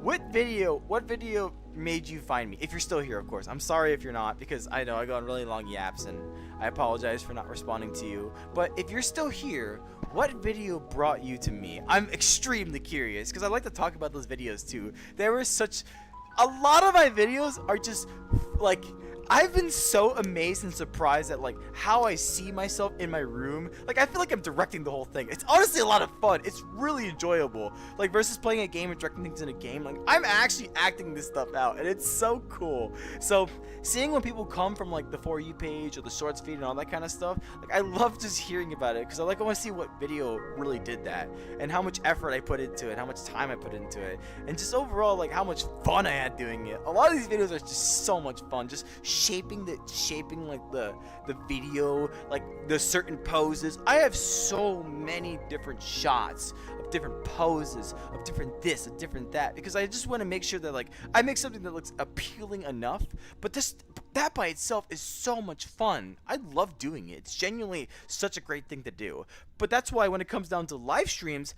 What video made you find me? If you're still here, of course. I'm sorry if you're not, because I know I go on really long yaps and I apologize for not responding to you. But if you're still here, what video brought you to me? I'm extremely curious because I like to talk about those videos too. A lot of my videos are just like, I've been so amazed and surprised at like how I see myself in my room. Like, I feel like I'm directing the whole thing. It's honestly a lot of fun. It's really enjoyable. Like, versus playing a game and directing things in a game, like I'm actually acting this stuff out and it's so cool. So seeing when people come from like the For You page or the Shorts feed and all that kind of stuff, like I love just hearing about it because I want to see what video really did that and how much effort I put into it, how much time I put into it, and just overall like how much fun I had doing it. A lot of these videos are just so much fun, just shaping like the video, like the certain poses. I have so many different shots of different poses, of different this, of different that, because I just want to make sure that like I make something that looks appealing enough. But that by itself is so much fun. I love doing it. It's genuinely such a great thing to do. But that's why when it comes down to live streams,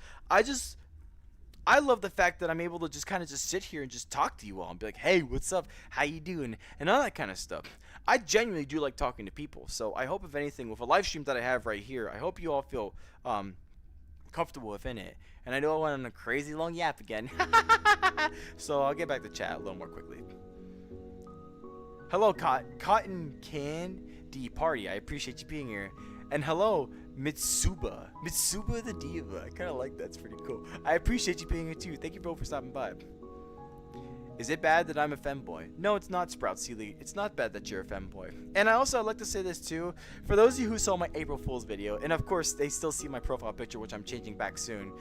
I love the fact that I'm able to just kind of just sit here and just talk to you all and be like, hey, what's up? How you doing? And all that kind of stuff. I genuinely do like talking to people. So I hope, if anything, with a live stream that I have right here, I hope you all feel comfortable within it. And I know I went on a crazy long yap again. So I'll get back to chat a little more quickly. Hello, Cotton Candy Party. I appreciate you being here. And hello, Mitsuba the Diva. I kind of like that. It's pretty cool. I appreciate you being here too. Thank you both for stopping by. Is it bad that I'm a femboy? No, it's not, Sprout Sealy. It's not bad that you're a femboy. And I'd like to say this too. For those of you who saw my April Fool's video, and of course they still see my profile picture, which I'm changing back soon.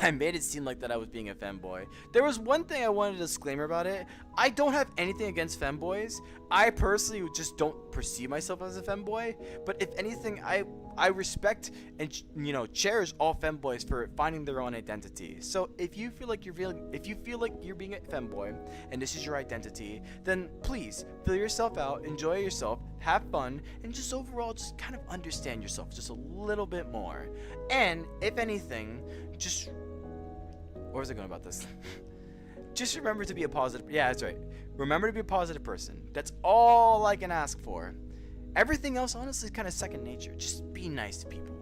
I made it seem like that I was being a femboy. There was one thing I wanted a disclaimer about it. I don't have anything against femboys. I personally just don't perceive myself as a femboy. But if anything, I respect and, you know, cherish all femboys for finding their own identity. So if you feel like you're being a femboy and this is your identity, then please fill yourself out, enjoy yourself, have fun, and just overall just kind of understand yourself just a little bit more. And if anything, just, where was I going about this? Just remember to be a positive. Yeah, that's right. Remember to be a positive person. That's all I can ask for. Everything else, honestly, is kind of second nature. Just be nice to people.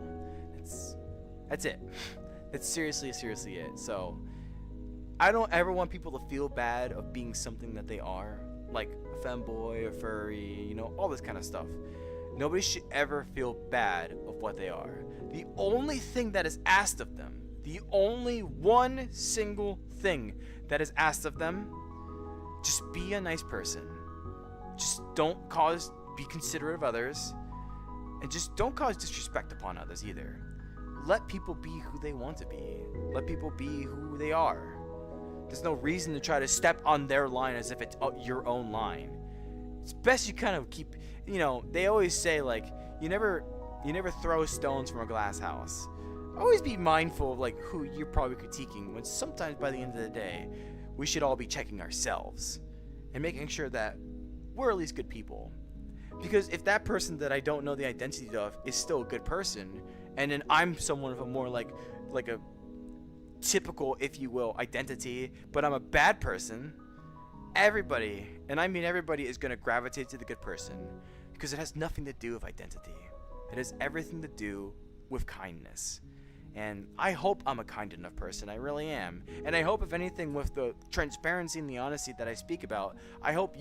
That's it. That's seriously it. So I don't ever want people to feel bad of being something that they are, like a femboy, a furry, you know, all this kind of stuff. Nobody should ever feel bad of what they are. The only thing that is asked of them, the only one single thing that is asked of them, just be a nice person. Just be considerate of others, and just don't cause disrespect upon others either. Let people be who they want to be. Let people be who they are. There's no reason to try to step on their line as if it's your own line. It's best you kind of keep, they always say, like, you never throw stones from a glass house. Always be mindful of, like, who you're probably critiquing, when sometimes by the end of the day, we should all be checking ourselves and making sure that we're at least good people. Because if that person that I don't know the identity of is still a good person, and then I'm someone of a more like a typical, if you will, identity, but I'm a bad person, everybody, and I mean everybody, is going to gravitate to the good person, because it has nothing to do with identity. It has everything to do with kindness. And I hope I'm a kind enough person. I really am. And I hope, if anything, with the transparency and the honesty that I speak about, I hope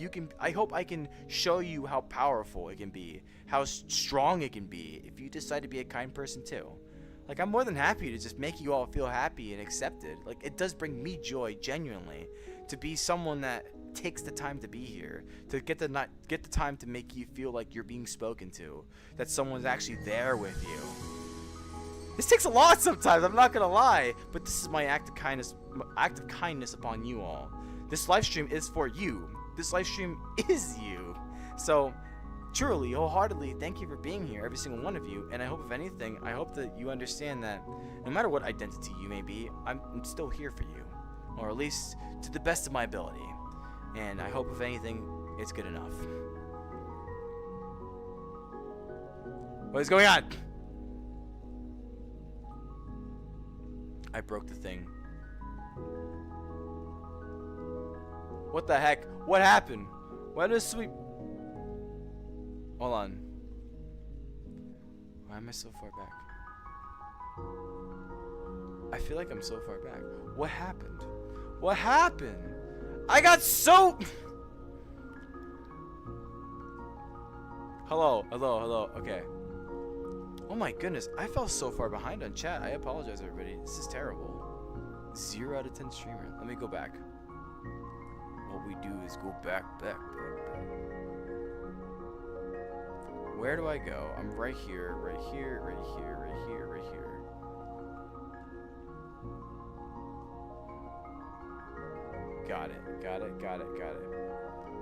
I can show you how powerful it can be, how strong it can be if you decide to be a kind person too. Like, I'm more than happy to just make you all feel happy and accepted. Like, it does bring me joy, genuinely, to be someone that takes the time to be here, to get the time to make you feel like you're being spoken to, that someone's actually there with you. This takes a lot sometimes, I'm not gonna lie, but this is my act of kindness upon you all. This live stream is for you. This live stream is you. So, truly, wholeheartedly, thank you for being here, every single one of you. And I hope, if anything, I hope that you understand that no matter what identity you may be, I'm still here for you, or at least to the best of my ability. And I hope, if anything, it's good enough. What is going on? I broke the thing. What the heck? What happened? Why did it sweep? Hold on. Why am I so far back? I feel like I'm so far back. What happened? What happened? I got so... Hello. Okay. Oh my goodness, I fell so far behind on chat. I apologize, everybody. This is terrible. 0 out of 10 streamer. Let me go back. What we do is go back. Where do I go? I'm right here. Got it.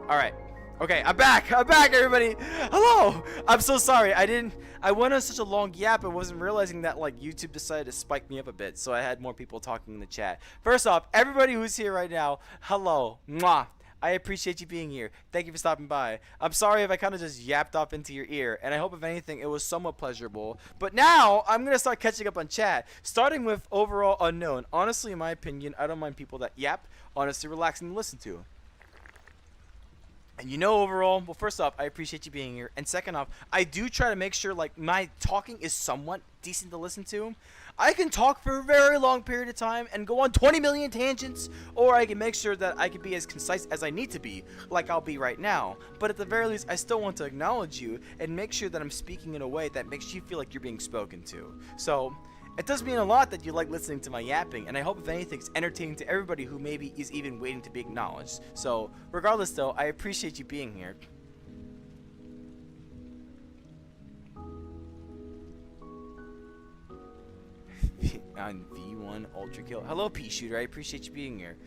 Alright. Okay, I'm back, everybody. Hello. I'm so sorry. I went on such a long yap. I wasn't realizing that, like, YouTube decided to spike me up a bit, so I had more people talking in the chat. First off, everybody who's here right now, hello. Mwah. I appreciate you being here. Thank you for stopping by. I'm sorry if I kind of just yapped off into your ear, and I hope, if anything, it was somewhat pleasurable. But now, I'm going to start catching up on chat, starting with overall unknown. Honestly, in my opinion, I don't mind people that yap. Honestly, relaxing to listen to. And overall, well, first off, I appreciate you being here. And second off, I do try to make sure, like, my talking is somewhat decent to listen to. I can talk for a very long period of time and go on 20 million tangents, or I can make sure that I can be as concise as I need to be, like I'll be right now. But at the very least, I still want to acknowledge you and make sure that I'm speaking in a way that makes you feel like you're being spoken to. So, it does mean a lot that you like listening to my yapping, and I hope, if anything, it's entertaining to everybody who maybe is even waiting to be acknowledged. So, regardless though, I appreciate you being here. On V1 Ultra Kill. Hello, P Shooter. I appreciate you being here.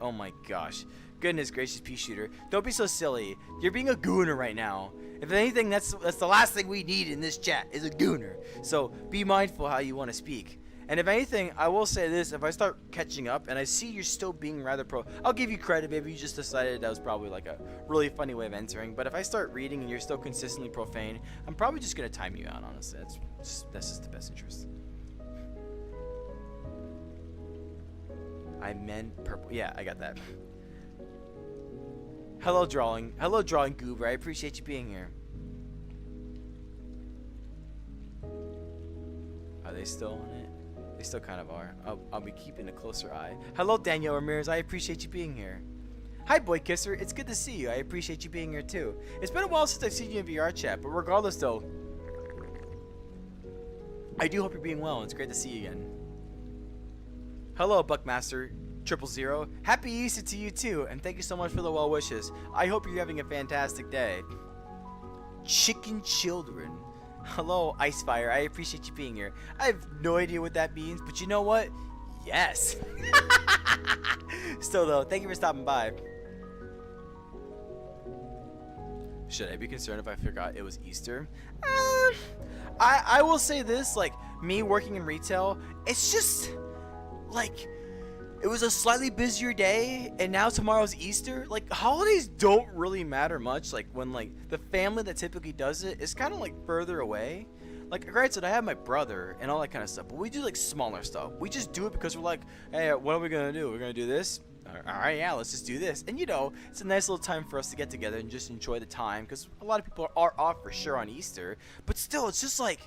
Oh my gosh. Goodness gracious, P Shooter. Don't be so silly. You're being a gooner right now. If anything, that's the last thing we need in this chat, is a gooner. So be mindful how you want to speak. And if anything, I will say this: if I start catching up and I see you're still being rather I'll give you credit. Maybe you just decided that was probably like a really funny way of entering. But if I start reading and you're still consistently profane, I'm probably just gonna time you out. Honestly, that's just the best interest. I meant purple. Yeah, I got that. Hello, drawing goober. I appreciate you being here. Are they still on it? They still kind of are. I'll be keeping a closer eye. Hello, Daniel Ramirez. I appreciate you being here. Hi, Boy Kisser. It's good to see you. I appreciate you being here too. It's been a while since I've seen you in VR chat, but regardless though, I do hope you're being well, and it's great to see you again. Hello, Buckmaster. 000. Happy Easter to you too, and thank you so much for the well wishes. I hope you're having a fantastic day. Chicken Children. Hello, Icefire. I appreciate you being here. I have no idea what that means, but you know what? Yes. Still though, thank you for stopping by. Should I be concerned if I forgot it was Easter? I will say this, like, me working in retail, it's just, like, it was a slightly busier day, and now tomorrow's Easter. Like, holidays don't really matter much, like, when, like, the family that typically does it is kind of, like, further away. Like, granted, I have my brother and all that kind of stuff, but we do, like, smaller stuff. We just do it because we're like, hey, what are we gonna do? We're gonna do this? Alright, yeah, let's just do this. And you know, it's a nice little time for us to get together and just enjoy the time, because a lot of people are off for sure on Easter, but still, it's just like,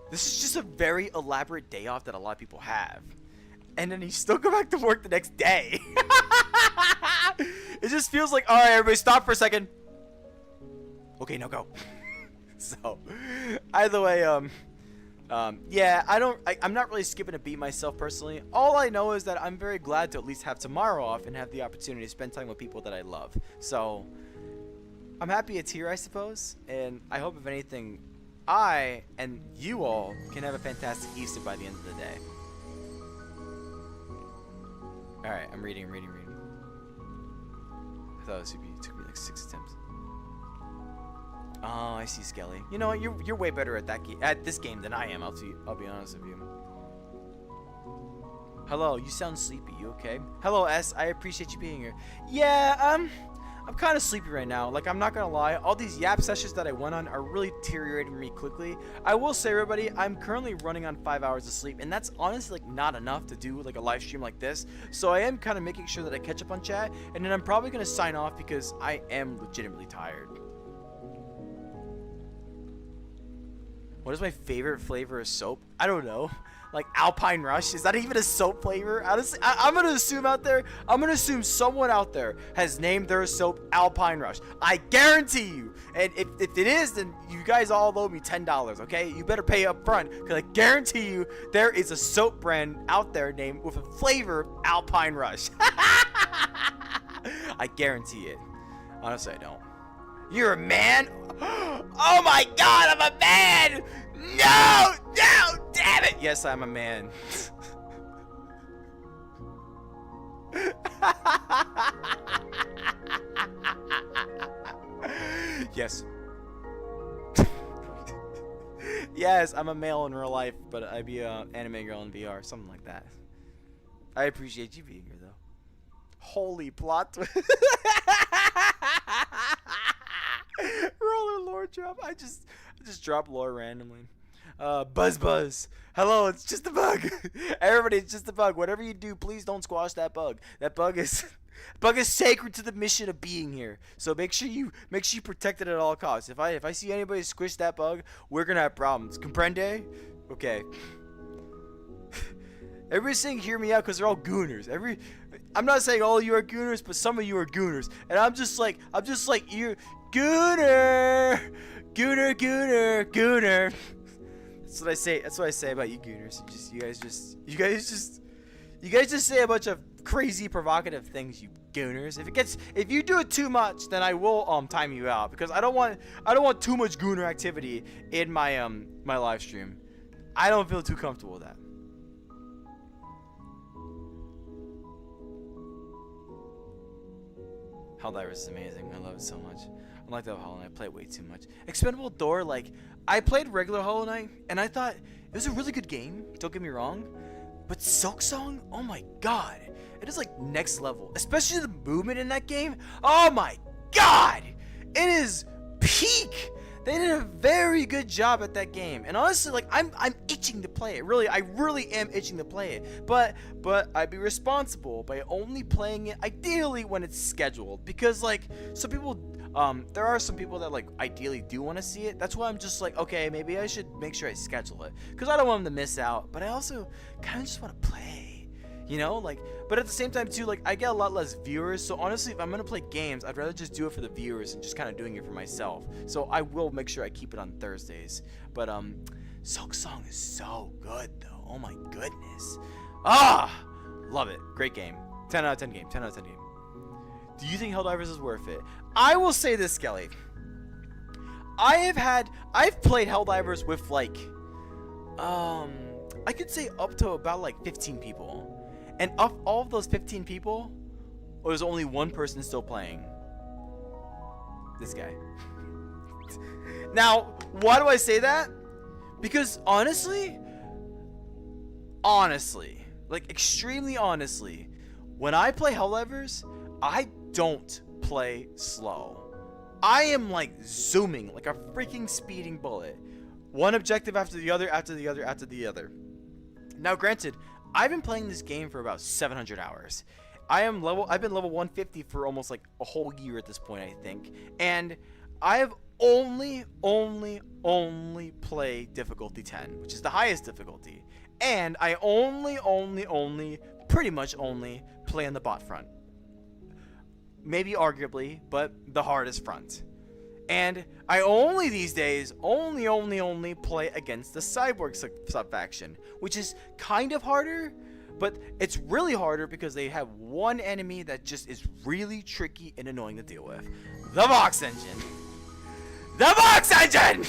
this is just a very elaborate day off that a lot of people have. And then you still go back to work the next day. It just feels like, alright, everybody stop for a second. Okay, now go. So, either way, yeah, I'm not really skipping a beat myself personally. All I know is that I'm very glad to at least have tomorrow off and have the opportunity to spend time with people that I love. So, I'm happy it's here, I suppose. And I hope, if anything, I and you all can have a fantastic Easter by the end of the day. Alright, I'm reading. I thought it took me like 6 attempts. Oh, I see, Skelly. You know what? You're way better at this game than I am. I'll be honest with you. Hello, you sound sleepy. You okay? Hello, S. I appreciate you being here. Yeah, I'm kind of sleepy right now. Like, I'm not gonna lie. All these yap sessions that I went on are really deteriorating me quickly. I will say, everybody, I'm currently running on 5 hours of sleep, and that's honestly like not enough to do like a live stream like this. So I am kind of making sure that I catch up on chat, and then I'm probably gonna sign off because I am legitimately tired. What is my favorite flavor of soap? I don't know. Like Alpine Rush? Is that even a soap flavor? Honestly, I'm going to assume someone out there has named their soap Alpine Rush. I guarantee you. And if it is, then you guys all owe me $10, okay? You better pay up front, because I guarantee you there is a soap brand out there named with a flavor Alpine Rush. I guarantee it. Honestly, I don't. You're a man? Oh my god, I'm a man! No! No! Damn it! Yes, I'm a man. Yes. Yes, I'm a male in real life, but I'd be an anime girl in VR, something like that. I appreciate you being here, though. Holy plot twist. Roller lore drop. I just dropped lore randomly. Buzz. Hello, it's just a bug. Everybody, it's just a bug. Whatever you do, please don't squash that bug. That bug is sacred to the mission of being here. So make sure you protect it at all costs. If I see anybody squish that bug, we're gonna have problems. Comprende? Okay. Everybody's saying hear me out because they're all gooners. I'm not saying all of you are gooners, but some of you are gooners. And I'm just like you gooner. That's what I say. That's what I say about you gooners. You guys just say a bunch of crazy provocative things, you gooners. If you do it too much, then I will time you out, because I don't want too much gooner activity in my my live stream. I don't feel too comfortable with that. Helldivers is amazing. I love it so much. Unlike that Hollow Knight, I play it way too much. Expendable Door, like, I played regular Hollow Knight, and I thought it was a really good game. Don't get me wrong. But Silksong, oh my god. It is like next level. Especially the movement in that game. Oh my god. It is peak. They did a very good job at that game. And honestly, like, I'm itching to play it. I really am itching to play it. But I'd be responsible by only playing it ideally when it's scheduled. Because, like, some people, there are some people that, like, ideally do want to see it. That's why I'm just like, okay, maybe I should make sure I schedule it. Because I don't want them to miss out. But I also kind of just want to play. You know, like, but at the same time too, like, I get a lot less viewers, so honestly, if I'm gonna play games, I'd rather just do it for the viewers and just kind of doing it for myself. So I will make sure I keep it on Thursdays. But Silksong is so good though. Oh my goodness. Love it. Great game. 10 out of 10 game. 10 out of 10 game. Do you think Helldivers is worth it? I will say this, Skelly. I've played Helldivers with like, I could say up to about like 15 people. And of all of those 15 people, there's only one person still playing. This guy. Now, why do I say that? Because honestly, like extremely honestly, when I play Helldivers, I don't play slow. I am like zooming like a freaking speeding bullet. One objective after the other, after the other, after the other. Now granted, I've been playing this game for about 700 hours. I've been level 150 for almost like a whole year at this point, I think. And I have only play difficulty 10, which is the highest difficulty. And I pretty much only play on the bot front. Maybe arguably, but the hardest front. And I only these days only play against the Cyborg sub-faction, which is kind of harder, but it's really harder because they have one enemy that just is really tricky and annoying to deal with. The Box Engine! The Box Engine!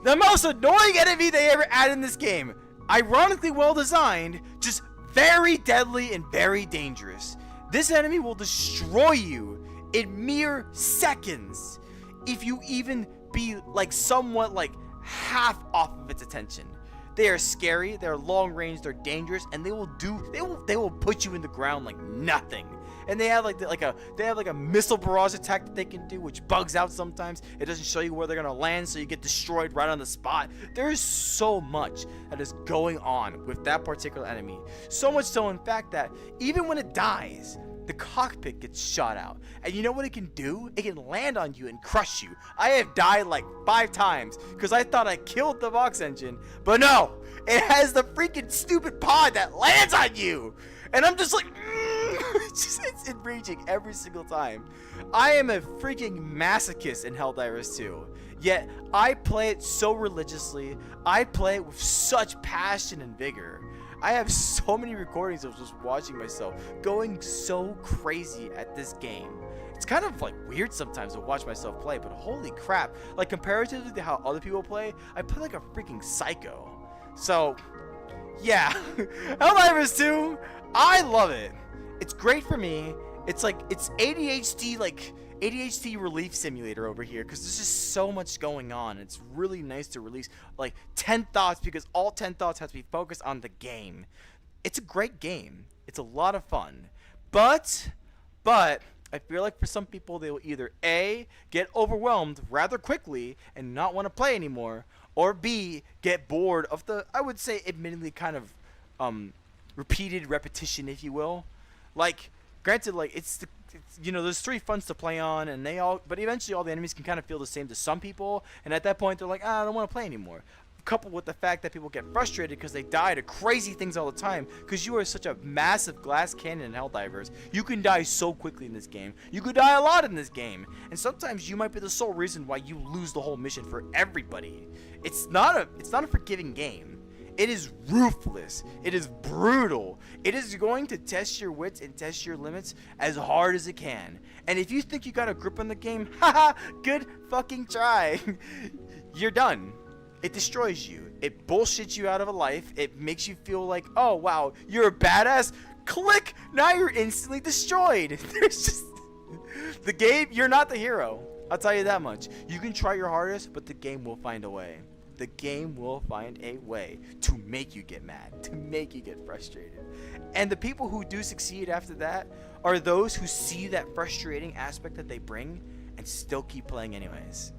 The most annoying enemy they ever added in this game. Ironically well designed, just very deadly and very dangerous. This enemy will destroy you in mere seconds if you even be like somewhat like half off of its attention. They are scary, they're long range, they're dangerous, and they will put you in the ground like nothing. And they have like a missile barrage attack that they can do, which bugs out sometimes. It doesn't show you where they're gonna land, so you get destroyed right on the spot. There is so much that is going on with that particular enemy. So much so, in fact, that even when it dies, the cockpit gets shot out. And you know what it can do? It can land on you and crush you. I have died like 5 times because I thought I killed the Box Engine, but no, it has the freaking stupid pod that lands on you. And I'm just like, it's enraging every single time. I am a freaking masochist in Helldivers 2. Yet, I play it so religiously. I play it with such passion and vigor. I have so many recordings of just watching myself going so crazy at this game. It's kind of like weird sometimes to watch myself play, but holy crap. Like comparatively to how other people play, I play like a freaking psycho. So, yeah. Helldivers 2, I love it. It's great for me. It's like, it's ADHD, like ADHD relief simulator over here, because there's just so much going on. It's really nice to release like 10 thoughts, because all 10 thoughts have to be focused on the game. It's a great game. It's a lot of fun. But I feel like for some people, they will either A, get overwhelmed rather quickly and not want to play anymore, or B, get bored of the, I would say, admittedly kind of repeated repetition, if you will. Like, granted, like it's you know, there's 3 fronts to play on, and but eventually all the enemies can kind of feel the same to some people, and at that point they're like, I don't want to play anymore. Coupled with the fact that people get frustrated because they die to crazy things all the time, because you are such a massive glass cannon in Helldivers. You can die so quickly in this game. You could die a lot in this game, and sometimes you might be the sole reason why you lose the whole mission for everybody. It's not a forgiving game. It is ruthless. It is brutal. It is going to test your wits and test your limits as hard as it can. And if you think you got a grip on the game, haha, good fucking try. You're done. It destroys you. It bullshits you out of a life. It makes you feel like, oh wow, you're a badass. Click! Now you're instantly destroyed. There's just the game. You're not the hero. I'll tell you that much. You can try your hardest, but the game will find a way. The game will find a way to make you get mad, to make you get frustrated. And the people who do succeed after that are those who see that frustrating aspect that they bring and still keep playing anyways.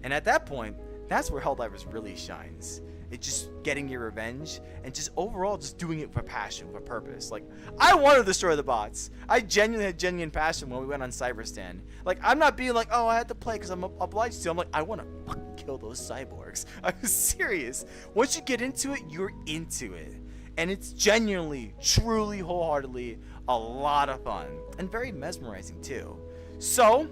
And at that point, that's where Helldivers really shines. It's just getting your revenge and just overall just doing it with passion, with a purpose. Like, I want to destroy the bots. I genuinely had genuine passion when we went on Cyberstand. Like, I'm not being like, oh, I had to play because I'm obliged to. I'm like, I want to fucking kill those cyborgs. I'm serious. Once you get into it, you're into it. And it's genuinely, truly, wholeheartedly a lot of fun. And very mesmerizing, too. So,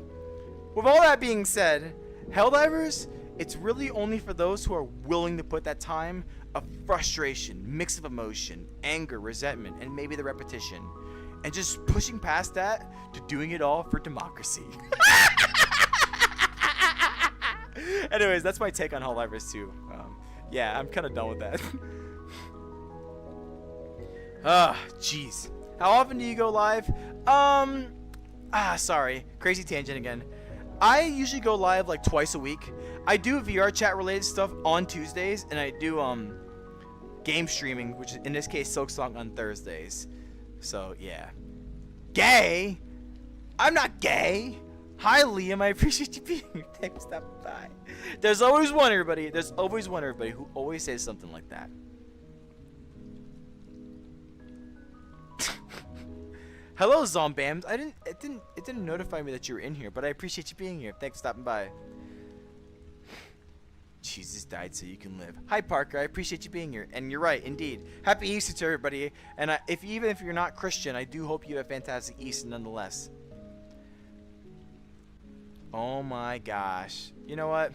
with all that being said, Helldivers, it's really only for those who are willing to put that time of frustration, mix of emotion, anger, resentment, and maybe the repetition. and just pushing past that to doing it all for democracy. Anyways, that's my take on Helldivers 2. Yeah, I'm kind of done with that. Jeez. How often do you go live? Sorry. Crazy tangent again. I usually go live like twice a week. I do VR chat related stuff on Tuesdays, and I do game streaming, which is in this case Silksong, on Thursdays. So yeah. Gay? I'm not gay. Hi Liam, I appreciate you being here. Thanks, stop by. There's always one, everybody. There's always one, everybody, who always says something like that. Hello, Zombams. It didn't notify me that you were in here, but I appreciate you being here. Thanks for stopping by. Jesus died so you can live. Hi, Parker. I appreciate you being here. And you're right, indeed. Happy Easter to everybody. And even if you're not Christian, I do hope you have a fantastic Easter nonetheless. Oh my gosh. You know what?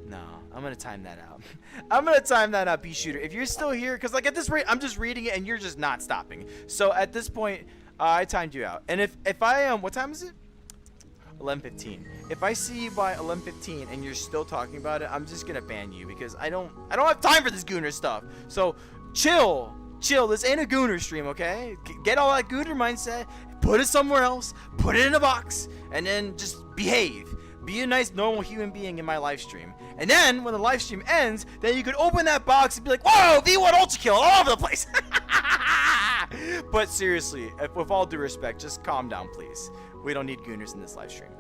No, I'm going to time that out. I'm going to time that out, B-Shooter. If you're still here, because like at this rate, I'm just reading it and you're just not stopping. So at this point, I timed you out. And if I what time is it? 11:15. If I see you by 11:15 and you're still talking about it, I'm just going to ban you because I don't have time for this Gooner stuff. So chill. This ain't a Gooner stream, okay? Get all that Gooner mindset, put it somewhere else, put it in a box, and then just behave. Be a nice, normal human being in my live stream. And then, when the live stream ends, then you could open that box and be like, whoa, V1 Ultra Kill all over the place. But seriously, with all due respect, just calm down, please. We don't need Gooners in this live stream.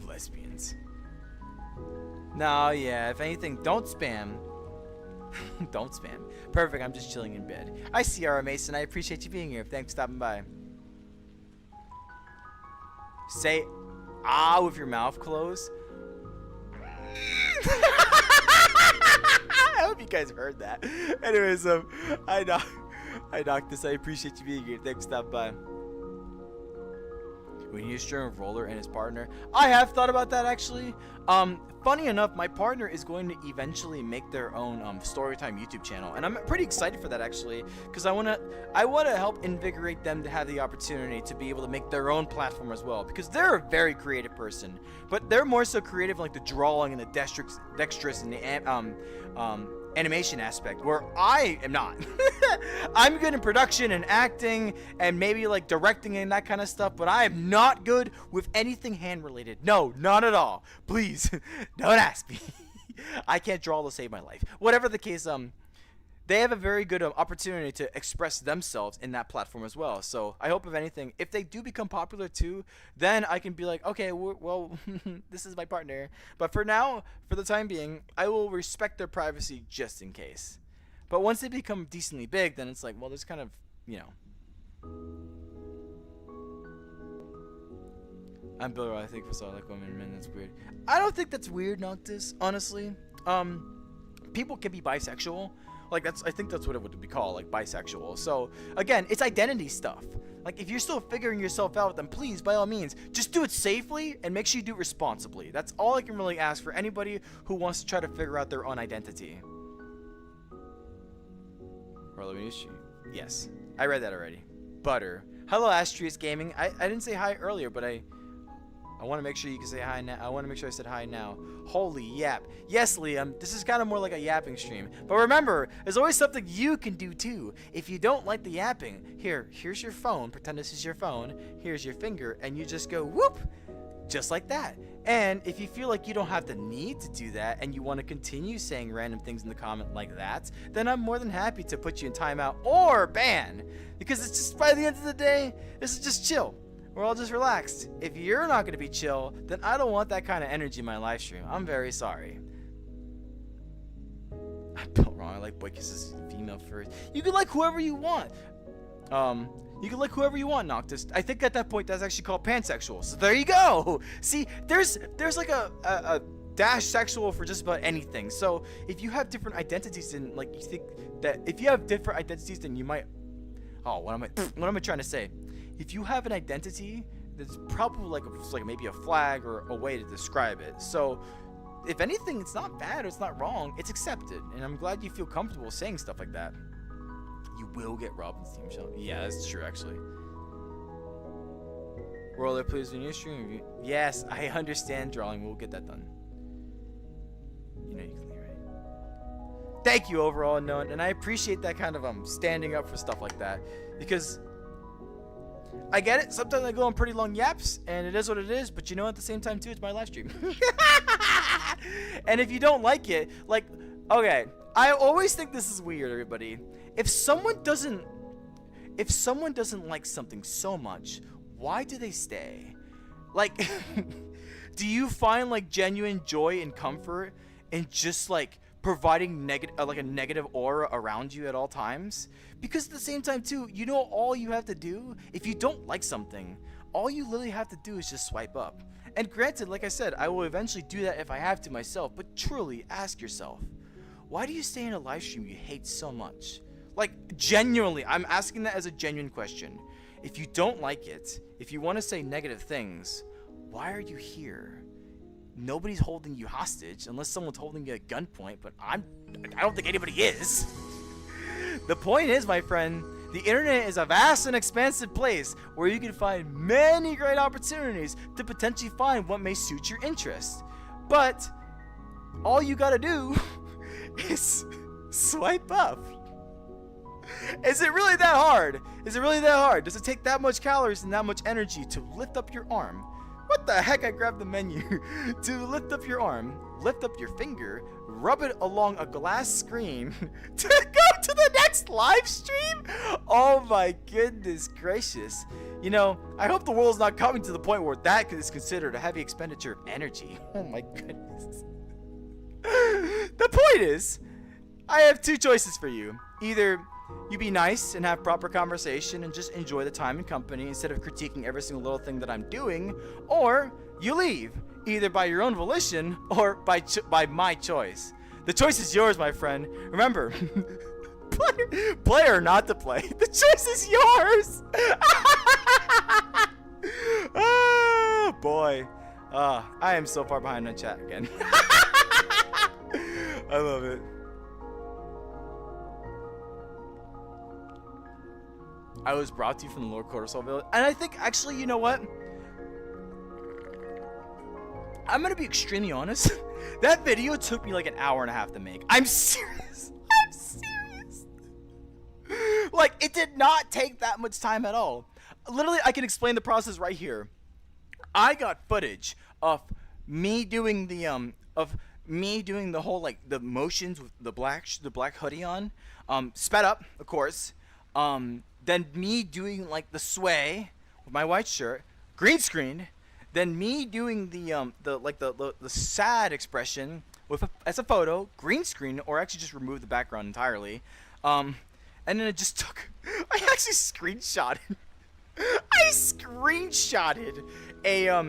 Lesbians. No, yeah, if anything, don't spam. Don't spam. Perfect, I'm just chilling in bed. Hi, Ciara Mason. I appreciate you being here. Thanks for stopping by. Say with your mouth closed. I hope you guys heard that. Anyways, I knocked this. I appreciate you being here. Thanks for stopping by. When you stream with Roller and his partner, I have thought about that actually. Funny enough, my partner is going to eventually make their own Storytime YouTube channel, and I'm pretty excited for that actually, because I wanna help invigorate them to have the opportunity to be able to make their own platform as well, because they're a very creative person, but they're more so creative in like the drawing and the dexterous and the animation aspect, where I am not. I'm good in production and acting and maybe like directing and that kind of stuff, but I am not good with anything hand related. No, not at all. Please don't ask me. I can't draw to save my life. Whatever the case, they have a very good opportunity to express themselves in that platform as well. So I hope, if anything, if they do become popular too, then I can be like, okay, well, this is my partner. But for now, for the time being, I will respect their privacy just in case. But once they become decently big, then it's like, well, there's kind of, you know. I'm Bill Roy. I think for like women and men, that's weird. I don't think that's weird, Noctis, honestly. People can be bisexual. Like, I think that's what it would be called, like bisexual. So again, it's identity stuff. Like, if you're still figuring yourself out, then please, by all means, just do it safely and make sure you do it responsibly. That's all I can really ask for anybody who wants to try to figure out their own identity. Yes, I read that already. Butter. Hello, Astrius Gaming. I didn't say hi earlier, but I want to make sure you can say hi now. I want to make sure I said hi now. Holy yap. Yes, Liam, this is kind of more like a yapping stream. But remember, there's always something you can do too. If you don't like the yapping, here's your phone. Pretend this is your phone. Here's your finger, and you just go whoop, just like that. And if you feel like you don't have the need to do that, and you want to continue saying random things in the comment like that, then I'm more than happy to put you in timeout or ban. Because it's just, by the end of the day, this is just chill. We're all just relaxed. If you're not going to be chill, then I don't want that kind of energy in my live stream. I'm very sorry. I built wrong. I like boy kisses female first. You can like whoever you want. You can like whoever you want, Noctis. I think at that point that's actually called pansexual. So there you go. See, there's like a dash sexual for just about anything. So if you have different identities, and like you think that if you have different identities, then you might. Oh, what am I trying to say? If you have an identity, that's probably like maybe a flag or a way to describe it. So if anything, it's not bad or it's not wrong. It's accepted, and I'm glad you feel comfortable saying stuff like that. You will get robbed in Steam Shell. Yeah, that's true, actually. Roller, please, when you stream. Yes, I understand drawing. We'll get that done. You know you can leave, right? Thank you, overall, Unknown, and I appreciate that kind of standing up for stuff like that, because I get it. Sometimes I go on pretty long yaps, and it is what it is. But you know, at the same time, too, it's my live stream. And if you don't like it, like, okay, I always think this is weird, everybody. If someone doesn't like something so much, why do they stay? Like, do you find like genuine joy and comfort in just like providing like a negative aura around you at all times? Because at the same time too, you know, all you have to do, if you don't like something, all you literally have to do is just swipe up. And granted, like I said, I will eventually do that if I have to myself, but truly ask yourself, why do you stay in a live stream you hate so much? Like, genuinely, I'm asking that as a genuine question. If you don't like it, if you want to say negative things, why are you here? Nobody's holding you hostage unless someone's holding you at gunpoint, but I don't think anybody is. The point is, my friend, the internet is a vast and expansive place where you can find many great opportunities to potentially find what may suit your interest. But all you gotta do is swipe up. Is it really that hard? Is it really that hard? Does it take that much calories and that much energy to lift up your arm? What the heck? I grabbed the menu. To lift up your arm, lift up your finger, rub it along a glass screen to go to the next live stream? Oh my goodness gracious. You know, I hope the world's not coming to the point where that is considered a heavy expenditure of energy. Oh my goodness. The point is, I have two choices for you. Either you be nice and have proper conversation and just enjoy the time and company instead of critiquing every single little thing that I'm doing, or you leave, either by your own volition or by my choice. The choice is yours, my friend. Remember, play or not to play. The choice is yours. Oh boy, I am so far behind on chat again. I love it. I was brought to you from the Lord Cortisol Village. And I think, actually, you know what? I'm going to be extremely honest. That video took me like an hour and a half to make. I'm serious. I'm serious. Like, it did not take that much time at all. Literally, I can explain the process right here. I got footage of me doing the, whole, like, the motions with the black hoodie on. Sped up, of course. Then me doing like the sway with my white shirt, green screen. Then me doing the sad expression as a photo, green screen, or actually just remove the background entirely. And then it just took. I actually screenshotted. I screenshotted a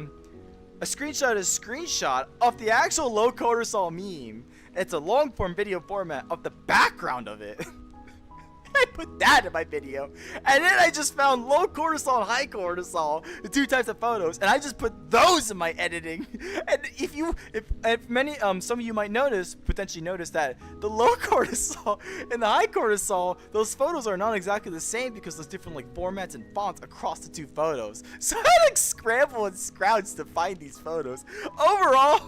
screenshot of the actual low cortisol meme. It's a long form video format of the background of it. I put that in my video, and then I just found low cortisol and high cortisol, the two types of photos, and I just put those in my editing. And if many some of you might potentially notice that the low cortisol and the high cortisol, those photos are not exactly the same because there's different like formats and fonts across the two photos. So I like scramble and scrounge to find these photos. Overall.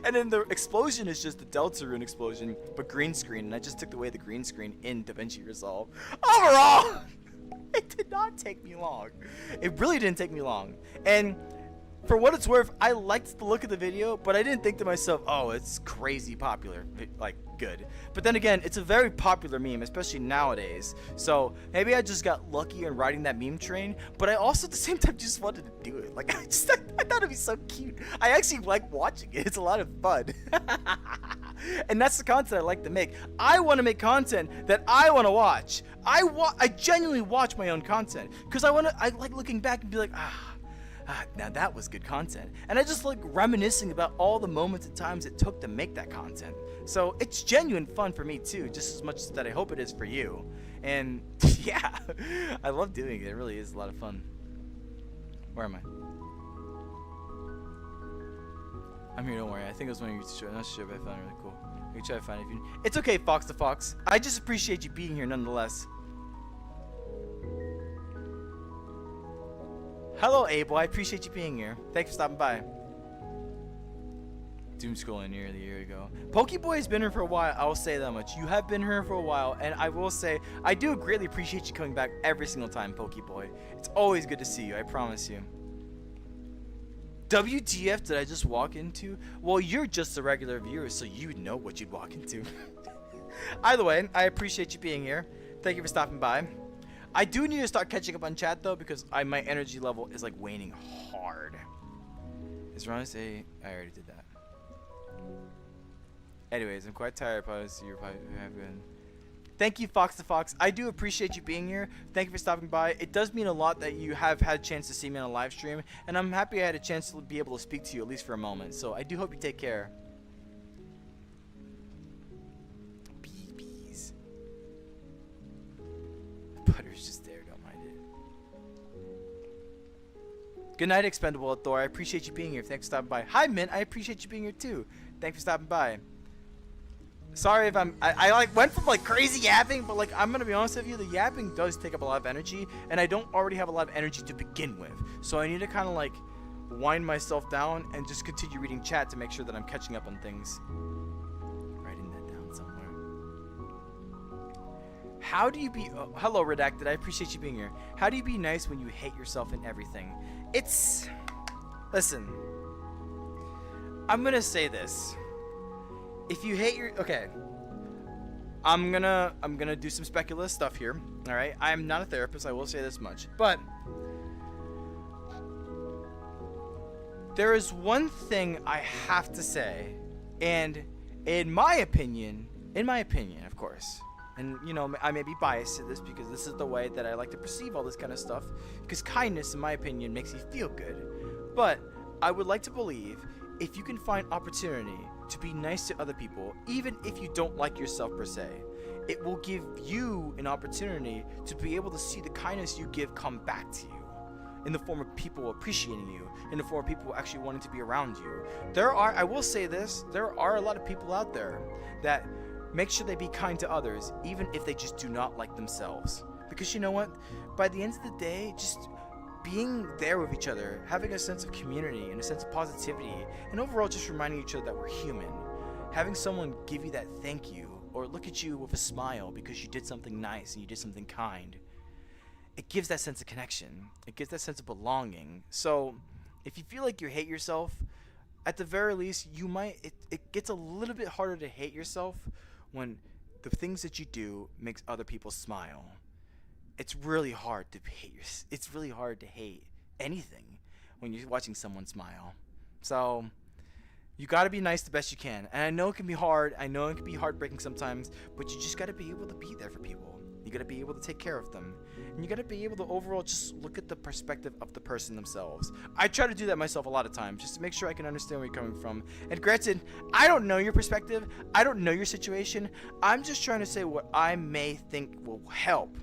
And then the explosion is just the Delta Rune explosion, but green screen, and I just took away the green screen in DaVinci Resolve. Overall, it did not take me long. It really didn't take me long. And for what it's worth, I liked the look of the video, but I didn't think to myself, oh, it's crazy popular, like good. But then again, it's a very popular meme, especially nowadays. So maybe I just got lucky in riding that meme train, but I also at the same time just wanted to do it. Like I thought it'd be so cute. I actually like watching it. It's a lot of fun. And that's the content I like to make. I want to make content that I want to watch. I genuinely watch my own content because I like looking back and be like, now that was good content. And I just like reminiscing about all the moments and times it took to make that content. So it's genuine fun for me too, just as much as that I hope it is for you. And yeah, I love doing it. It really is a lot of fun. Where am I? I'm here, don't worry. I think it was one of your I'm not sure, but I found it really cool. You can try to find it if you... It's okay, Fox the Fox. I just appreciate you being here nonetheless. Hello, Abel. I appreciate you being here. Thanks for stopping by. Doom scrolling nearly a year ago. Pokeboy has been here for a while. I will say that much. You have been here for a while, and I will say I do greatly appreciate you coming back every single time, Pokeboy. It's always good to see you. I promise you. WTF did I just walk into? Well, you're just a regular viewer, so you know what you'd walk into. Either way, I appreciate you being here. Thank you for stopping by. I do need to start catching up on chat though, because my energy level is like waning hard. Is Ron say I already did that? Anyways, I'm quite tired. Probably see you're probably having. Thank you, Fox the Fox. I do appreciate you being here. Thank you for stopping by. It does mean a lot that you have had a chance to see me on a live stream, and I'm happy I had a chance to be able to speak to you at least for a moment. So I do hope you take care. Bees. Butter's just there. Don't mind it. Good night, Expendable Thor. I appreciate you being here. Thanks for stopping by. Hi, Mint. I appreciate you being here too. Thanks for stopping by. Sorry if I like went from like crazy yapping, but like I'm gonna be honest with you, the yapping does take up a lot of energy, and I don't already have a lot of energy to begin with. So I need to kind of like wind myself down and just continue reading chat to make sure that I'm catching up on things. Writing that down somewhere. How do you be? Oh, hello, Redacted. I appreciate you being here. How do you be nice when you hate yourself and everything? It's. Listen. I'm gonna say this. If you hate your I'm gonna do some speculative stuff here. All right, I am not a therapist. I will say this much, but there is one thing I have to say, and in my opinion, of course, and you know I may be biased to this because this is the way that I like to perceive all this kind of stuff. Because kindness, in my opinion, makes you feel good. But I would like to believe if you can find opportunity to be nice to other people, even if you don't like yourself per se, it will give you an opportunity to be able to see the kindness you give come back to you in the form of people appreciating you, in the form of people actually wanting to be around you. I will say this, there are a lot of people out there that make sure they be kind to others, even if they just do not like themselves. Because you know what? By the end of the day, just being there with each other, having a sense of community and a sense of positivity, and overall just reminding each other that we're human. Having someone give you that thank you, or look at you with a smile because you did something nice and you did something kind, it gives that sense of connection. It gives that sense of belonging. So if you feel like you hate yourself, at the very least, it gets a little bit harder to hate yourself when the things that you do makes other people smile. It's really hard to hate anything when you're watching someone smile. So you got to be nice the best you can. And I know it can be hard. I know it can be heartbreaking sometimes, but you just got to be able to be there for people. You got to be able to take care of them. And you got to be able to overall just look at the perspective of the person themselves. I try to do that myself a lot of times just to make sure I can understand where you're coming from. And granted, I don't know your perspective. I don't know your situation. I'm just trying to say what I may think will help.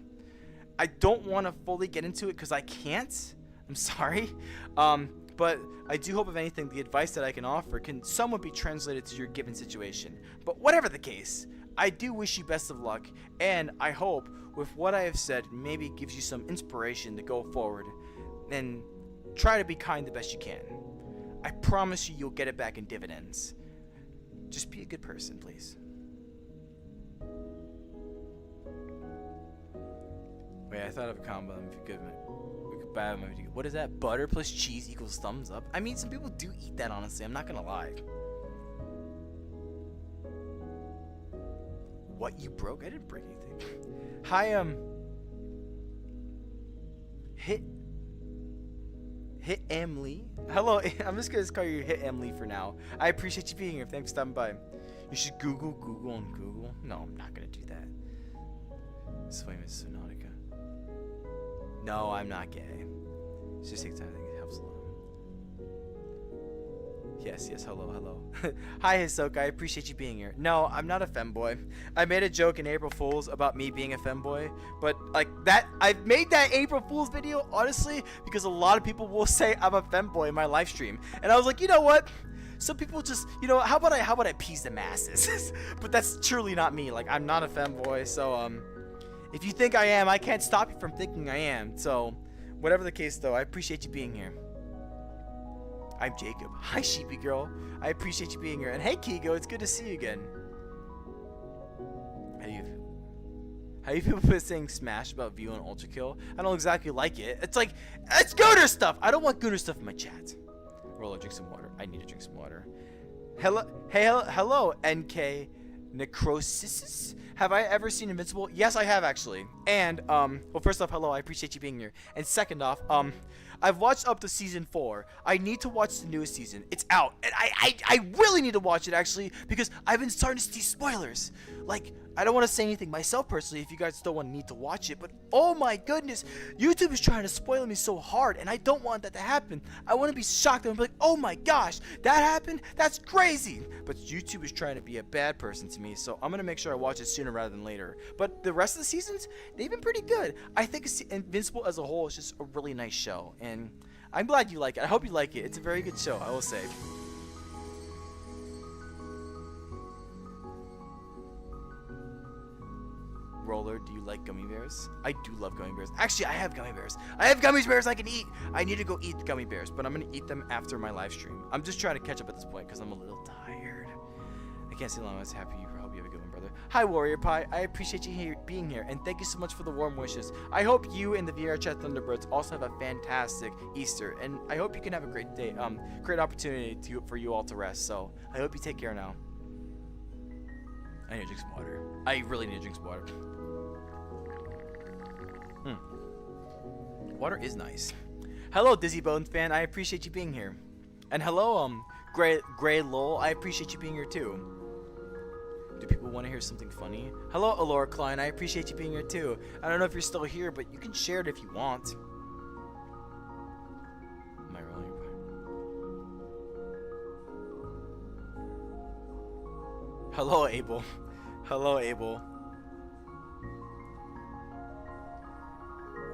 I don't want to fully get into it because I can't. I'm sorry. But I do hope, if anything, the advice that I can offer can somewhat be translated to your given situation. But whatever the case, I do wish you best of luck. And I hope with what I have said maybe gives you some inspiration to go forward and try to be kind the best you can. I promise you'll get it back in dividends. Just be a good person, please. Wait, I thought of a combo. If you could buy them. What is that? Butter plus cheese equals thumbs up? I mean, some people do eat that, honestly. I'm not gonna lie. What, you broke? I didn't break anything. Hi, Hit Emily. Hello, I'm just gonna call you Hit Emily for now. I appreciate you being here. Thanks for stopping by. You should Google on Google. No, I'm not gonna do that. Swim is Sonautica. No, I'm not gay. It's just takes time. I think it helps a lot. Yes, hello. Hi, Hisoka. I appreciate you being here. No, I'm not a femboy. I made a joke in April Fool's about me being a femboy, but like that, I made that April Fool's video honestly because a lot of people will say I'm a femboy in my live stream, and I was like, you know what? some people just, you know, how about I appease the masses? But that's truly not me. Like, I'm not a femboy, so if you think I am, I can't stop you from thinking I am. So whatever the case, though, I appreciate you being here. I'm Jacob. Hi, Sheepy Girl. I appreciate you being here. And hey, Kigo, it's good to see you again. How you people saying smash about View and Ultra Kill? I don't exactly like it. It's like, it's Gooner stuff. I don't want Gooner stuff in my chat. Roller, drink some water. I need to drink some water. Hello, NK Necrosis. Have I ever seen Invincible? Yes, I have actually. And well, first off, hello. I appreciate you being here. And second off, I've watched up to season 4. I need to watch the newest season. It's out, and I really need to watch it actually because I've been starting to see spoilers. Like, I don't want to say anything myself personally if you guys still need to watch it, but oh my goodness, YouTube is trying to spoil me so hard, and I don't want that to happen. I want to be shocked and be like, oh my gosh, that happened? That's crazy. But YouTube is trying to be a bad person to me, so I'm going to make sure I watch it sooner rather than later. But the rest of the seasons, they've been pretty good. I think Invincible as a whole is just a really nice show, and I'm glad you like it. I hope you like it. It's a very good show, I will say. Roller, do you like gummy bears? I do love gummy bears. Actually, I have gummy bears. I have gummy bears I can eat. I need to go eat the gummy bears, but I'm going to eat them after my live stream. I'm just trying to catch up at this point because I'm a little tired. I can't say long as happy you. Hope you have a good one, brother. Hi, Warrior Pie. I appreciate you being here, and thank you so much for the warm wishes. I hope you and the VR Chat Thunderbirds also have a fantastic Easter, and I hope you can have a great day. Great opportunity for you all to rest, so I hope you take care now. I need to drink some water. I really need to drink some water. Water is nice. Hello, Dizzy Bones fan. I appreciate you being here. And hello, Gray Lol. I appreciate you being here too. Do people want to hear something funny? Hello, Alora Klein. I appreciate you being here too. I don't know if you're still here, but you can share it if you want. Am I rolling your part? Hello, Abel. Hello, Abel.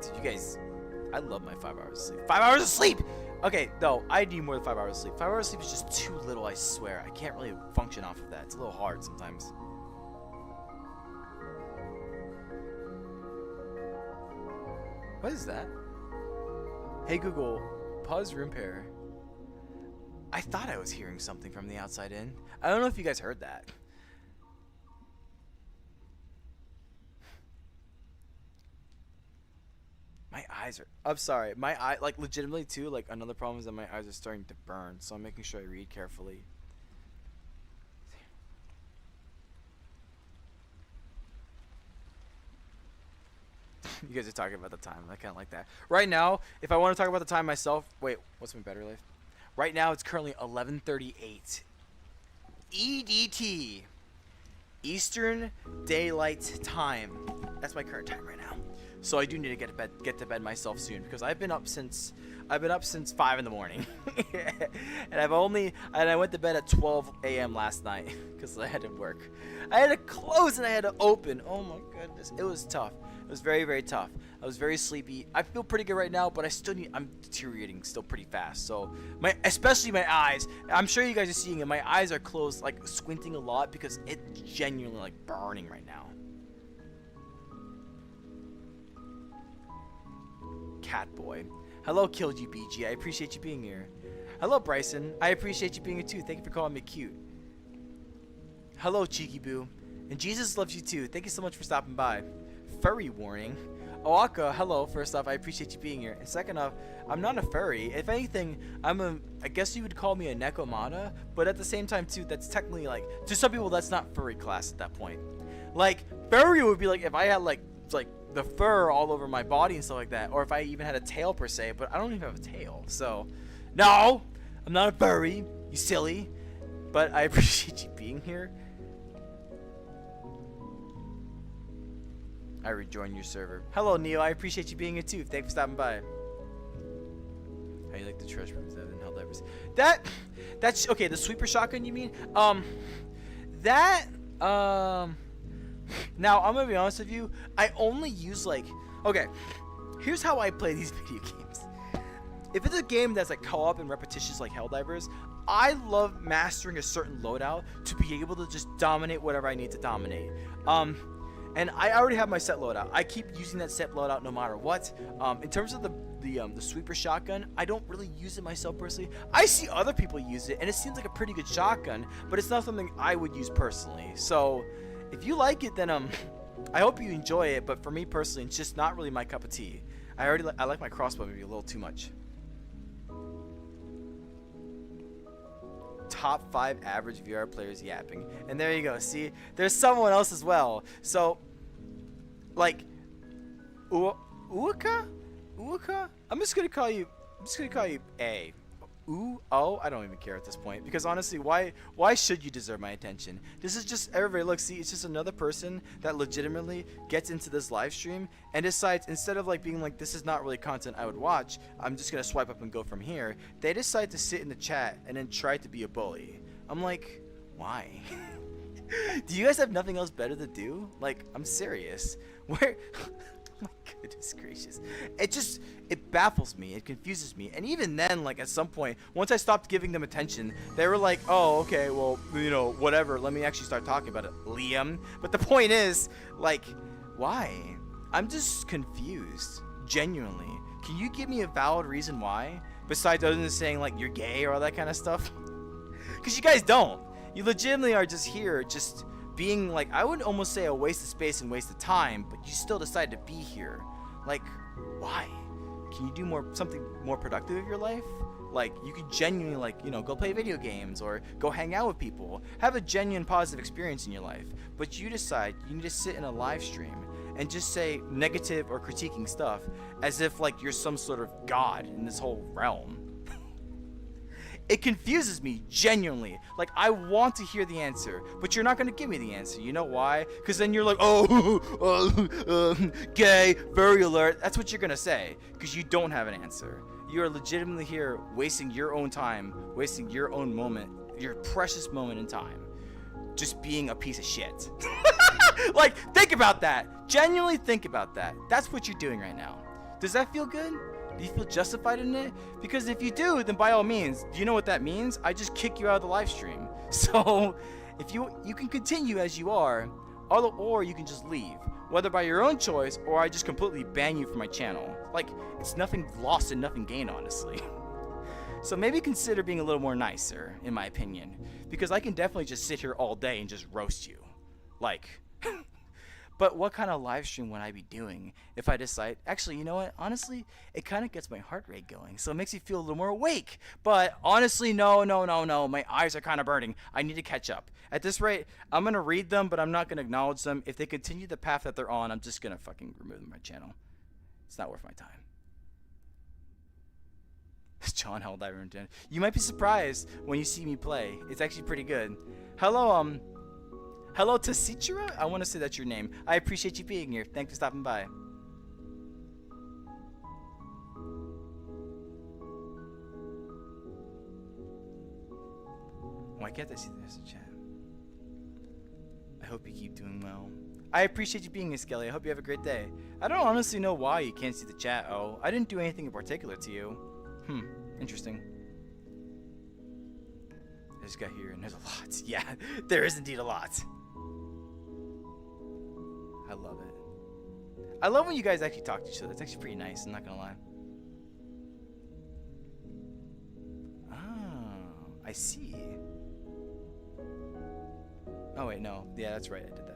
Did you guys... I love my 5 hours of sleep. 5 hours of sleep! Okay, no, I need more than 5 hours of sleep. 5 hours of sleep is just too little, I swear. I can't really function off of that. It's a little hard sometimes. What is that? Hey Google, pause room pair. I thought I was hearing something from the outside in. I don't know if you guys heard that. My eyes are... I'm sorry. My eye... Like, legitimately, too, like, another problem is that my eyes are starting to burn. So I'm making sure I read carefully. You guys are talking about the time. I kind of like that. Right now, if I want to talk about the time myself... Wait, what's my battery life? Right now, it's currently 11:38. EDT. Eastern Daylight Time. That's my current time right now. So I do need to get to bed myself soon because I've been up since 5 in the morning, and I went to bed at 12 a.m. last night because I had to work. I had to close and I had to open. Oh my goodness, it was tough. It was very, very tough. I was very sleepy. I feel pretty good right now, but I'm deteriorating still pretty fast. So especially my eyes. I'm sure you guys are seeing it. My eyes are closed, like squinting a lot because it's genuinely like burning right now. Catboy. Hello, KillGBG. I appreciate you being here. Hello, Bryson. I appreciate you being here too. Thank you for calling me cute. Hello, Cheeky Boo. And Jesus loves you too. Thank you so much for stopping by. Furry warning. Oaka, hello. First off, I appreciate you being here. And second off, I'm not a furry. If anything, I guess you would call me a Nekomata. But at the same time too, that's technically like, to some people, that's not furry class at that point. Like, furry would be like if I had like the fur all over my body and stuff like that, or if I even had a tail per se, but I don't even have a tail, so no, I'm not a furry, you silly. But I appreciate you being here. I rejoined your server. Hello, Neo. I appreciate you being here too. Thanks for stopping by. How you like the trash rooms in Helldivers? That's okay. The sweeper shotgun, you mean? Now, I'm gonna be honest with you, I only use like... Okay, here's how I play these video games. if it's a game that's like co-op and repetitious like Helldivers, I love mastering a certain loadout to be able to just dominate whatever I need to dominate. And I already have my set loadout. I keep using that set loadout no matter what. In terms of the sweeper shotgun, I don't really use it myself personally. I see other people use it, and it seems like a pretty good shotgun, but it's not something I would use personally. So, if you like it, then I hope you enjoy it. But for me personally, it's just not really my cup of tea. I like my crossbow maybe a little too much. Top 5 average VR players yapping, and there you go. See, there's someone else as well. So, like, Uaka? I'm just gonna call you A. I don't even care at this point, because honestly, why should you deserve my attention? This is just, everybody look, see, it's just another person that legitimately gets into this live stream and decides, instead of like being like, this is not really content I would watch, I'm just gonna swipe up and go from here, they decide to sit in the chat and then try to be a bully. I'm like, why? Do you guys have nothing else better to do? Like, I'm serious. Where my goodness gracious. It baffles me. It confuses me. And even then, like, at some point, once I stopped giving them attention, they were like, oh, okay, well, you know, whatever. Let me actually start talking about it, Liam. But the point is, like, why? I'm just confused. Genuinely. Can you give me a valid reason why? Besides other than saying, like, you're gay or all that kind of stuff? Because you guys don't. You legitimately are just here, just being like, I would almost say a waste of space and waste of time, but you still decide to be here. Like, why? Can you do something more productive with your life? Like, you could genuinely, like, you know, go play video games or go hang out with people, have a genuine positive experience in your life. But you decide you need to sit in a live stream and just say negative or critiquing stuff as if like you're some sort of god in this whole realm. It confuses me, genuinely. Like, I want to hear the answer, but you're not going to give me the answer. You know why? Because then you're like, gay, very alert. That's what you're going to say, because you don't have an answer. You are legitimately here wasting your own time, wasting your own moment, your precious moment in time, just being a piece of shit. Like, think about that. Genuinely think about that. That's what you're doing right now. Does that feel good? Do you feel justified in it? Because if you do, then by all means, do you know what that means? I just kick you out of the live stream. So, if you can continue as you are, or you can just leave, whether by your own choice or I just completely ban you from my channel. Like, it's nothing lost and nothing gained, honestly. So maybe consider being a little more nicer, in my opinion, because I can definitely just sit here all day and just roast you. Like, but what kind of live stream would I be doing if I decide, actually, you know what, honestly, it kind of gets my heart rate going, so it makes me feel a little more awake. But honestly, no, my eyes are kind of burning. I need to catch up. At this rate, I'm going to read them, but I'm not going to acknowledge them. If they continue the path that they're on, I'm just going to fucking remove them from my channel. It's not worth my time. John Helldiver. You might be surprised when you see me play. It's actually pretty good. Hello, Tessitura? I want to say that's your name. I appreciate you being here. Thanks for stopping by. Why can't I see the rest of the chat? I hope you keep doing well. I appreciate you being here, Skelly. I hope you have a great day. I don't honestly know why you can't see the chat. Oh, I didn't do anything in particular to you. Interesting. I just got here and there's a lot. Yeah, there is indeed a lot. I love it. I love when you guys actually talk to each other. It's actually pretty nice, I'm not gonna lie. Oh, I see. Oh wait, no. Yeah, that's right, I did that.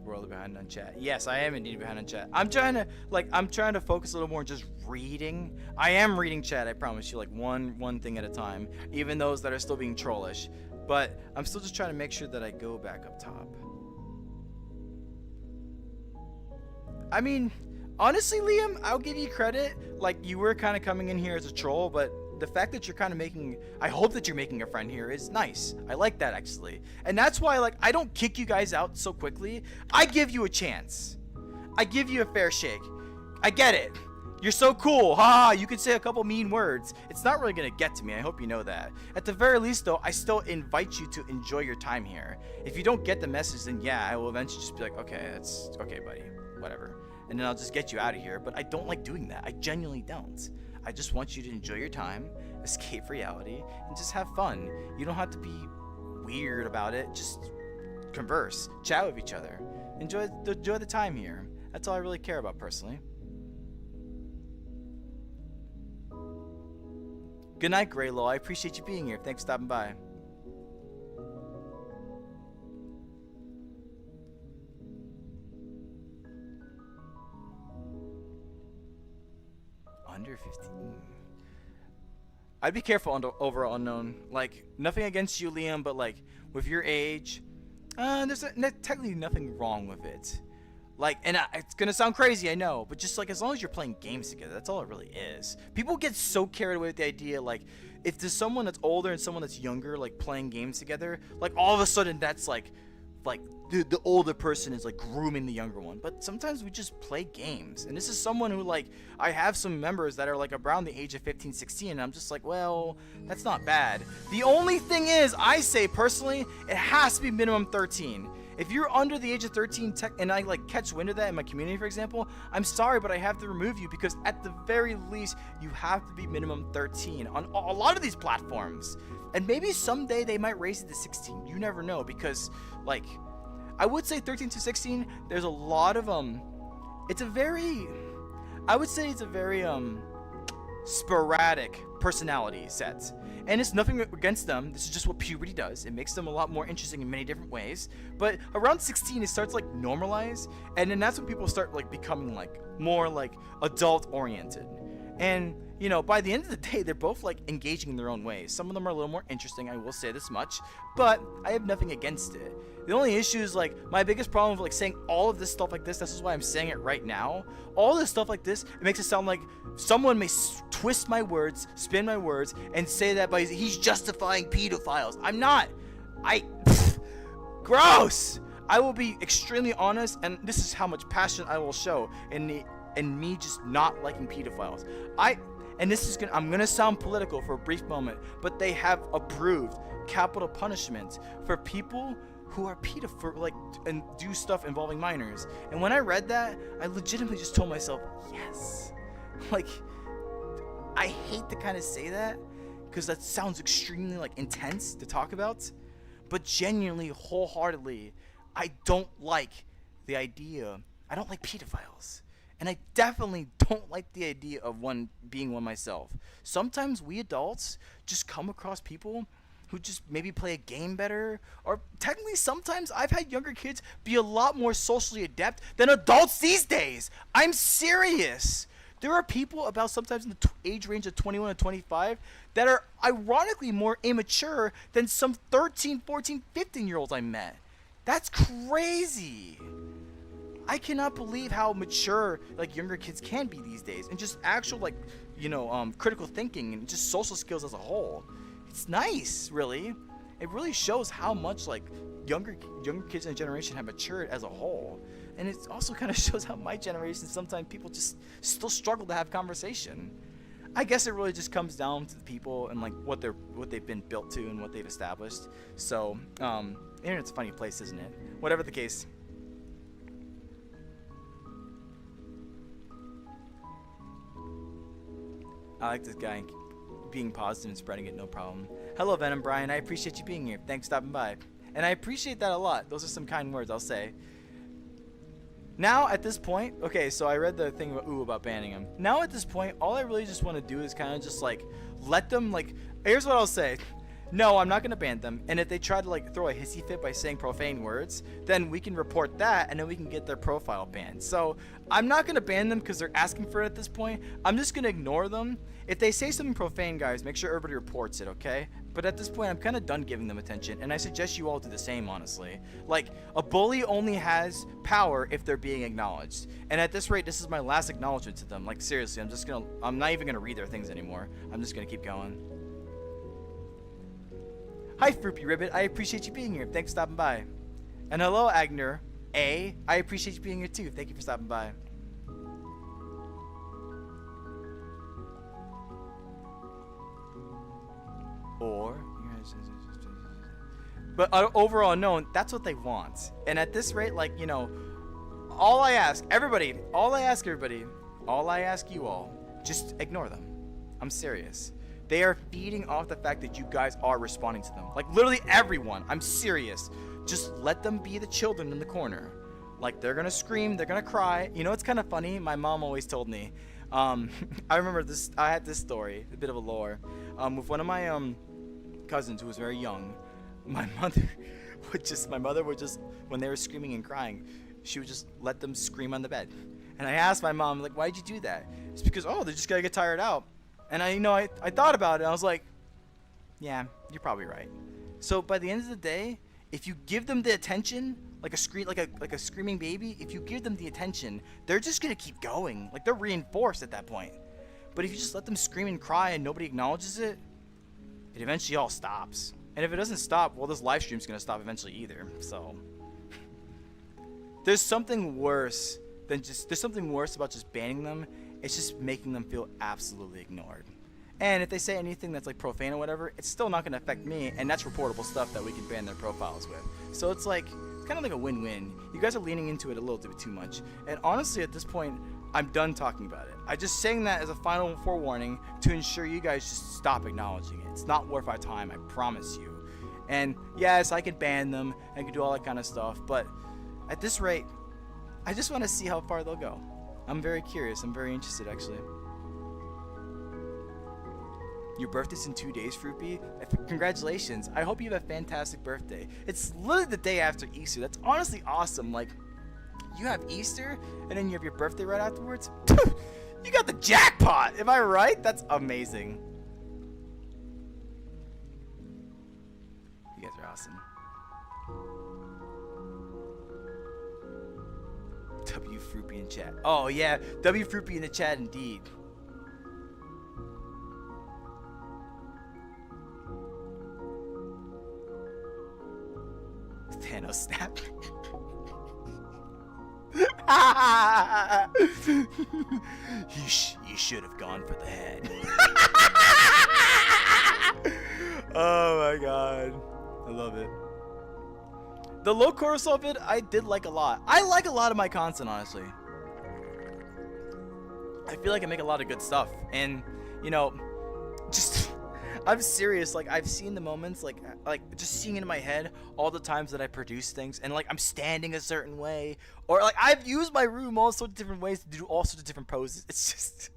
We're all behind on chat. Yes, I am indeed behind on chat. I'm trying to focus a little more on just reading. I am reading chat, I promise you, like one thing at a time, even those that are still being trollish. But I'm still just trying to make sure that I go back up top. I mean, honestly, Liam, I'll give you credit. Like, you were kind of coming in here as a troll, but the fact that you're kind of I hope that you're making a friend here is nice. I like that, actually. And that's why, like, I don't kick you guys out so quickly. I give you a chance. I give you a fair shake. I get it. You're so cool. Ha! You can say a couple mean words. It's not really gonna get to me. I hope you know that. At the very least, though, I still invite you to enjoy your time here. If you don't get the message, then yeah, I will eventually just be like, okay, that's okay, buddy, whatever, and then I'll just get you out of here. But I don't like doing that. I genuinely don't. I just want you to enjoy your time, escape reality, and just have fun. You don't have to be weird about it. Just converse, chat with each other, enjoy the time here. That's all I really care about personally. Good night, Greylow. I appreciate you being here. Thanks for stopping by. Under 15. I'd be careful on overall unknown. Like, nothing against you, Liam, but like with your age, there's technically nothing wrong with it. Like, and it's gonna sound crazy, I know, but just like as long as you're playing games together, that's all it really is. People get so carried away with the idea, like, if there's someone that's older and someone that's younger, like playing games together, like all of a sudden that's like the older person is like grooming the younger one. But sometimes we just play games, and this is someone who, like, I have some members that are like around the age of 15, 16, and I'm just like, well, that's not bad. The only thing is, I say personally, it has to be minimum 13. If you're under the age of 13 and I like catch wind of that in my community, for example, I'm sorry, but I have to remove you, because at the very least, you have to be minimum 13 on a lot of these platforms. And maybe someday they might raise it to 16. You never know, because like, I would say 13 to 16, there's a lot of it's a very, I would say it's a very sporadic personality set. And it's nothing against them. This is just what puberty does. It makes them a lot more interesting in many different ways. But around 16, it starts like normalize, and then that's when people start like becoming like more like adult oriented. And you know, by the end of the day, they're both like engaging in their own ways. Some of them are a little more interesting, I will say this much, but I have nothing against it. The only issue is like my biggest problem with like saying all of this stuff like this is why I'm saying it right now. All this stuff like this, it makes it sound like someone may twist my words, spin my words, and say that by he's justifying pedophiles. I'm not. Gross. I will be extremely honest, and this is how much passion I will show in me just not liking pedophiles. And this is I'm gonna sound political for a brief moment, but they have approved capital punishment for people who are pedophiles, like, and do stuff involving minors. And when I read that, I legitimately just told myself, yes. Like, I hate to kind of say that, because that sounds extremely like intense to talk about, but genuinely, wholeheartedly, I don't like the idea. I don't like pedophiles. And I definitely don't like the idea of being one myself. Sometimes we adults just come across people who just maybe play a game better, or technically sometimes I've had younger kids be a lot more socially adept than adults these days. I'm serious. There are people about sometimes in the age range of 21 to 25 that are ironically more immature than some 13, 14, 15-year-olds I met. That's crazy. I cannot believe how mature like younger kids can be these days, and just actual like, you know, critical thinking and just social skills as a whole. It's nice, really. It really shows how much like younger kids in a generation have matured as a whole, and it also kind of shows how my generation sometimes people just still struggle to have conversation. I guess it really just comes down to the people and like what they've been built to and what they've established. So, internet's a funny place, isn't it? Whatever the case. I like this guy being positive and spreading it, no problem. Hello, Venom Brian. I appreciate you being here. Thanks for stopping by. And I appreciate that a lot. Those are some kind words, I'll say. Now, at this point, okay, so I read the thing about banning him. Now, at this point, all I really just want to do is kind of just, like, let them, like, here's what I'll say. No, I'm not going to ban them. And if they try to, like, throw a hissy fit by saying profane words, then we can report that, and then we can get their profile banned. So, I'm not going to ban them because they're asking for it at this point. I'm just going to ignore them. If they say something profane, guys, make sure everybody reports it, okay? But at this point, I'm kind of done giving them attention, and I suggest you all do the same, honestly. Like, a bully only has power if they're being acknowledged. And at this rate, this is my last acknowledgement to them. Like, seriously, I'm not even going to read their things anymore. I'm just going to keep going. Hi, Froopy Ribbit. I appreciate you being here. Thanks for stopping by. And hello, Agner A. I appreciate you being here, too. Thank you for stopping by. Or, but overall known, that's what they want. And at this rate, like, you know, all I ask everybody, all I ask you all, just ignore them. I'm serious. They are feeding off the fact that you guys are responding to them. Like, literally everyone. I'm serious. Just let them be the children in the corner. Like, they're gonna scream, they're gonna cry. You know, it's kind of funny. My mom always told me. I remember this. I had this story, a bit of a lore, with one of my cousins who was very young. My mother would just, when they were screaming and crying, she would just let them scream on the bed. And I asked my mom, like, why'd you do that? It's because, oh, they're just gonna get tired out. And I thought about it. And I was like, yeah, you're probably right. So by the end of the day, if you give them the attention, like a screaming baby, if you give them the attention, they're just gonna keep going. Like, they're reinforced at that point. But if you just let them scream and cry and nobody acknowledges it, it eventually all stops. And if it doesn't stop, well, this live stream's gonna stop eventually either. So there's something worse about just banning them. It's just making them feel absolutely ignored. And if they say anything that's like profane or whatever, it's still not gonna affect me, and that's reportable stuff that we can ban their profiles with. So it's like, it's kind of like a win-win. You guys are leaning into it a little bit too much. And honestly, at this point, I'm done talking about it. I'm just saying that as a final forewarning to ensure you guys just stop acknowledging it. It's not worth our time, I promise you. And yes, I could ban them, I could do all that kind of stuff, but at this rate, I just want to see how far they'll go. I'm very curious. I'm very interested, actually. Your birthday's in 2 days, Fruity. Congratulations. I hope you have a fantastic birthday. It's literally the day after Easter. That's honestly awesome. Like, you have Easter, and then you have your birthday right afterwards? You got the jackpot! Am I right? That's amazing. You guys are awesome. W Fruity in chat. Oh yeah, W Fruity in the chat indeed. Thanos snap. You should have gone for the head. Oh my god, I love it. The low cortisol vid, I did like a lot. I like a lot of my content, honestly. I feel like I make a lot of good stuff. And, you know, just, I'm serious. Like, I've seen the moments, like just seeing in my head all the times that I produce things. And, like, I'm standing a certain way. Or, like, I've used my room all sorts of different ways to do all sorts of different poses. It's just,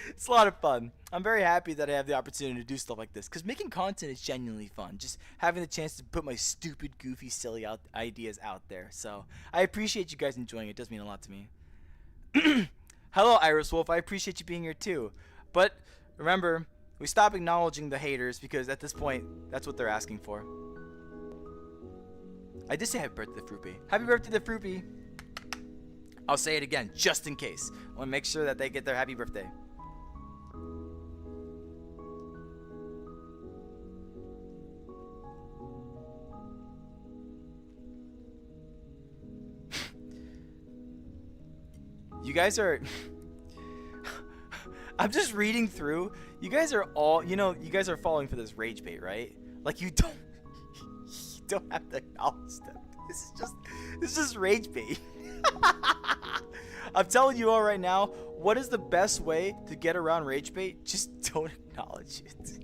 it's a lot of fun. I'm very happy that I have the opportunity to do stuff like this, because making content is genuinely fun. Just having the chance to put my stupid, goofy, silly ideas out there. So I appreciate you guys enjoying it. It does mean a lot to me. Hello, Iris Wolf. I appreciate you being here too. But remember, we stop acknowledging the haters, because at this point, that's what they're asking for. I did say happy birthday to Fruity. Happy birthday to Fruity. I'll say it again, just in case. I want to make sure that they get their happy birthday. You guys are... I'm just reading through. You guys are all... You know, you guys are falling for this rage bait, right? Like, you don't... You don't have to acknowledge them. This is just rage bait. I'm telling you all right now, what is the best way to get around rage bait? Just don't acknowledge it.